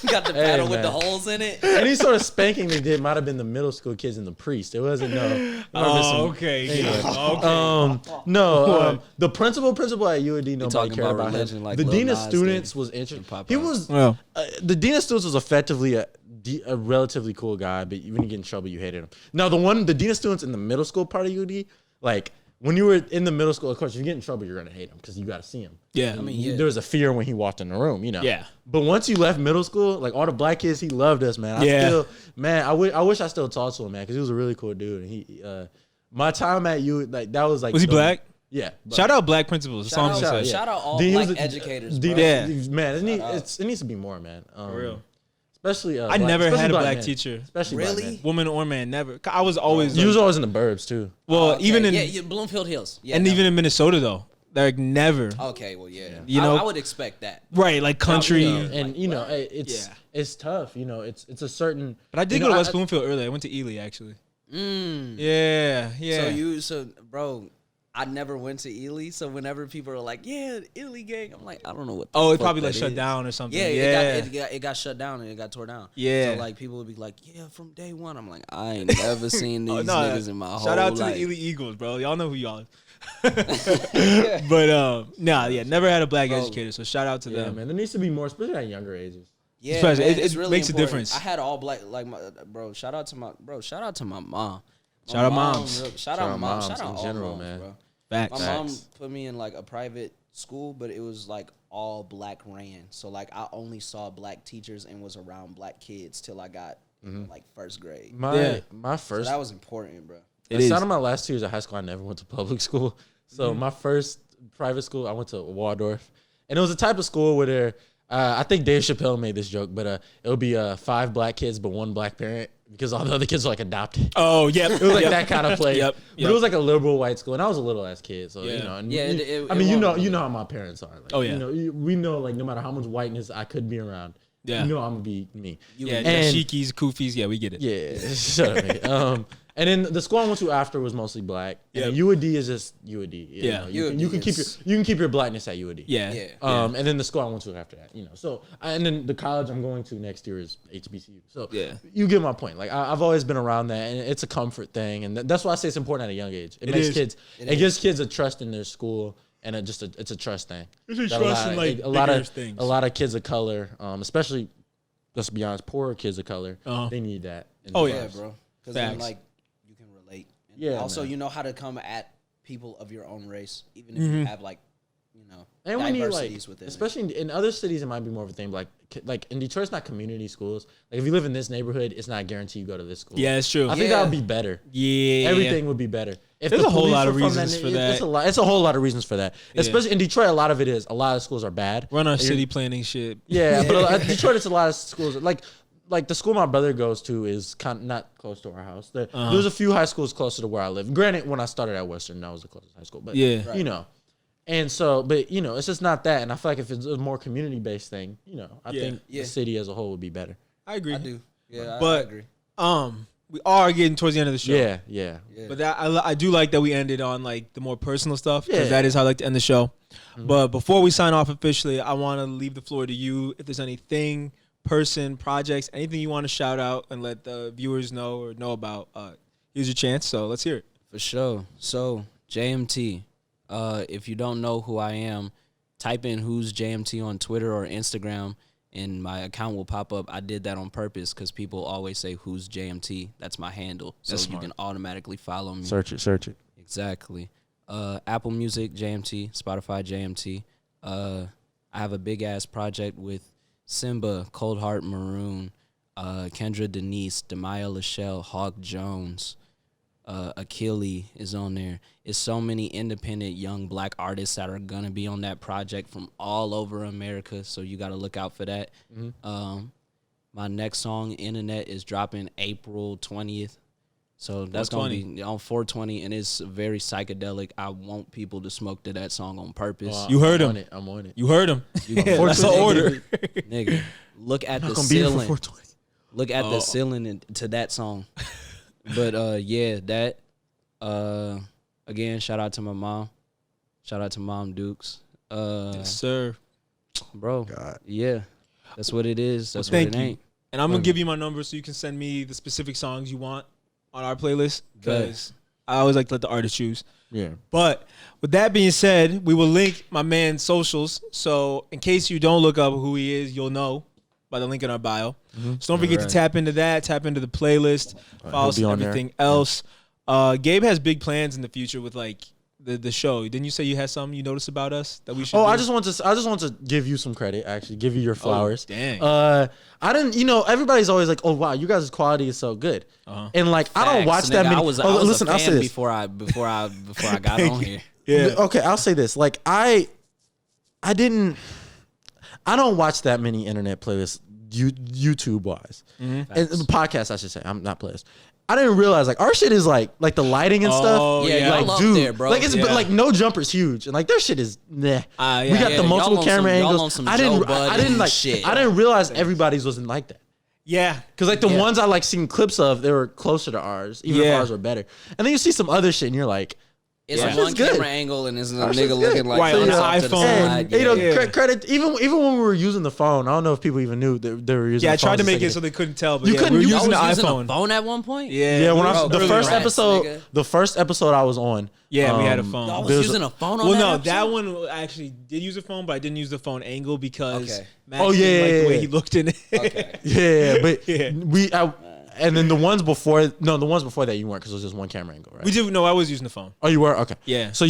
Got the paddle with man. the holes in it. Any sort of spanking they did might have been the middle school kids and the priest. It wasn't Okay. Anyway. Okay. The principal at UAD, nobody talking cared about about him. religion like The Lil dean of Nas students did was in interesting. Pop He Out. was Well. the dean of students was effectively a relatively cool guy, but when you get in trouble, you hated him. Now the dean of students in the middle school part of UAD, like when you were in the middle school, of course, if you get in trouble, you're gonna hate him because you got to see him. Yeah, I mean, There was a fear when he walked in the room, you know. Yeah. But once you left middle school, like all the black kids, he loved us, man. I wish I still talked to him, man, because he was a really cool dude. And he, my time at you, like that was like. Was he black? Yeah. Shout out black principals. Shout out all black educators, bro. Man, it needs to be more, man. For real. Especially, I never had a black teacher. Especially really, woman or man, never. I was always. You was always in the burbs too. Well, even in Bloomfield Hills, even in Minnesota though, like never. Okay, well, yeah. You know, I would expect that. Right, like country, and it's tough. You know, it's a certain. But I did go to West Bloomfield earlier. I went to Ely actually. Yeah. So bro. I never went to Ely, so whenever people are like, "Yeah, Ely gang," I'm like, I don't know what. It probably like shut down or something. Yeah, it got shut down and it got tore down. Yeah, so like people would be like, "Yeah, from day one." I'm like, I ain't never seen these niggas in my whole life. Shout out to the Ely Eagles, bro. Y'all know who y'all are. But never had a black educator, so shout out to them. Man, there needs to be more, especially at younger ages. Yeah, man, it really makes important. a difference. I had all black, like my bro. Shout out to my mom. Shout out moms. Shout out moms Shout out in general, moms, man. Bro. Facts. My mom put me in like a private school, but it was like all black ran. So like I only saw black teachers and was around black kids till I got like first grade. My first. So that was important, bro. Out of my last 2 years of high school, I never went to public school. So my first private school, I went to Waldorf, and it was a type of school where I think Dave Chappelle made this joke, but it would be 5 black kids but 1 black parent. Because all the other kids were like adopted. Oh, yeah. It was like that kind of place. Yep. But it was like a liberal white school. And I was a little ass kid. So, you know. And you know how my parents are. Like, you know, we know, like, no matter how much whiteness I could be around, you know I'm going to be me. Sheikies, Kufis, we get it. Yeah. Shut up, man. And then the school I went to after was mostly black. And UAD is just UAD. You can keep your blackness at UAD. And then the school I went to after that, you know. So and then the college I'm going to next year is HBCU. So you get my point. Like I've always been around that, and it's a comfort thing, and that's why I say it's important at a young age. It gives kids a trust in their school, and it's a trust thing. It's a trust in like a lot of things. A lot of kids of color, especially let's be honest, poorer kids of color, they need that. Bro. Because then like. Yeah. Also, you know how to come at people of your own race, even if you have like, you know, and diversities within. Especially in other cities, it might be more of a thing. Like in Detroit, it's not community schools. Like if you live in this neighborhood, it's not guaranteed you go to this school. Yeah, it's true. I think that would be better. Yeah, everything would be better. If there's a whole lot of reasons for that. It's a whole lot of reasons for that. Especially in Detroit, a lot of it is a lot of schools are bad. Run our city planning shit. Yeah, but Detroit, it's a lot of schools like the school my brother goes to is kind of not close to our house. There's a few high schools closer to where I live. Granted, when I started at Western, that was the closest high school. But you know, and so, but you know, it's just not that. And I feel like if it's a more community based thing, you know, I think the city as a whole would be better. I agree. I do. Yeah, but I agree. We are getting towards the end of the show. Yeah. But I do like that we ended on like the more personal stuff because that is how I like to end the show. But before we sign off officially, I want to leave the floor to you. If there's anything. Person, projects, anything you want to shout out and let the viewers know or know about, here's your chance. So let's hear it. For sure. So JMT, if you don't know who I am, type in who's JMT on Twitter or Instagram, and my account will pop up. I did that on purpose because people always say who's JMT. That's my handle, so you can automatically follow me. Search it. Exactly. Apple Music JMT, Spotify JMT. I have a big ass project with Simba, Cold Heart Maroon, Kendra Denise, Demaya Lachelle, Hawk Jones, Achille is on there. It's so many independent young black artists that are going to be on that project from all over America, so you got to look out for that. My next song, Internet, is dropping April 20th. So that's going to be on 420, and it's very psychedelic. I want people to smoke to that song on purpose. You heard him. I'm on it. You heard him. That's the order. Nigga, look at the ceiling. Look at the ceiling to that song. But, that. Again, shout out to my mom. Shout out to Mom Dukes. Yes, sir. Bro, that's what it is. That's what it ain't. And I'm going to give you my number so you can send me the specific songs you want on our playlist because I always like to let the artist choose. Yeah. But with that being said, we will link my man's socials. So in case you don't look up who he is, you'll know by the link in our bio. So don't forget to tap into that, tap into the playlist, follow us on everything else. Gabe has big plans in the future with like the show, didn't you say you had something you noticed about us that we should? Oh, do? I just want to give you some credit. Actually, give you your flowers. Oh, dang. I didn't. Everybody's always like, "Oh wow, you guys' quality is so good," and like I don't watch that many. I was listen, a I'll fan say this before I got on here. Yeah. Okay, I'll say this. Like I don't watch that many internet playlists, YouTube wise, and podcasts. I should say. I'm not playlists. I didn't realize like our shit is like the lighting and stuff. Yeah, like y'all dude, up there, bro. like it's but like No Jumper's huge, and like their shit is nah. We got the multiple camera angles. I didn't realize everybody's wasn't like that. Yeah, because like the ones I like seen clips of, they were closer to ours, even if ours were better. And then you see some other shit, and you're like, it's one camera angle, and it's a nigga looking like right on the iPhone. And, credit even when we were using the phone. I don't know if people even knew that they were using. Yeah, I tried to make it so they couldn't tell, but you couldn't. We were You using the using iPhone. a phone at one point. Yeah. When the first episode I was on. Yeah, we had a phone. Y'all was using a phone on that one actually did use a phone, but I didn't use the phone angle because Max didn't like the way he looked in it. Okay. Yeah, but and then the ones before that you weren't because it was just one camera angle, right? We did. No, I was using the phone. Oh, you were? Okay. Yeah. So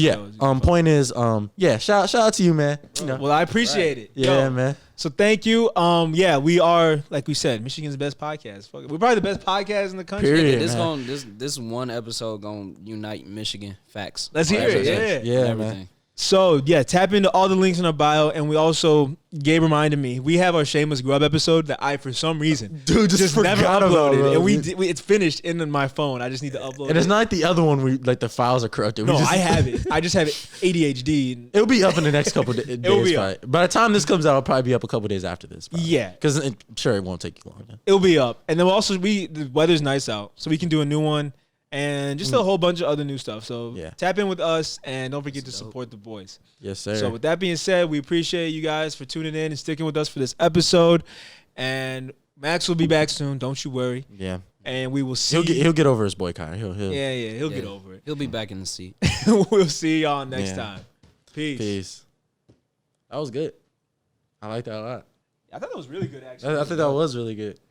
point is, shout out to you, man. Well, I appreciate it. Yeah, man. So thank you. We are, like we said, Michigan's best podcast. Fuck it. We're probably the best podcast in the country. Period, this one episode gonna unite Michigan. Facts. Let's hear it. Yeah, man. So tap into all the links in our bio, and we also Gabe reminded me we have our Shameless Grub episode that I for some reason just never forgot uploaded, about, and it's finished in my phone. I just need to upload. And it's not like the other one. We like the files are corrupted. No, I have it. I just have it ADHD. It'll be up in the next couple days. It'll be up. By the time this comes out, it'll probably be up a couple days after this. Probably. Yeah, because sure it won't take you long. It'll be up, and then the weather's nice out, so we can do a new one. And just a whole bunch of other new stuff. So tap in with us and don't forget to support the boys. Yes, sir. So with that being said, we appreciate you guys for tuning in and sticking with us for this episode. And Max will be back soon. Don't you worry. Yeah. And we will see. He'll get over his boycott. He'll get over it. He'll be back in the seat. We'll see y'all next time. Peace. That was good. I like that a lot. I thought that was really good, actually. I think that was really good.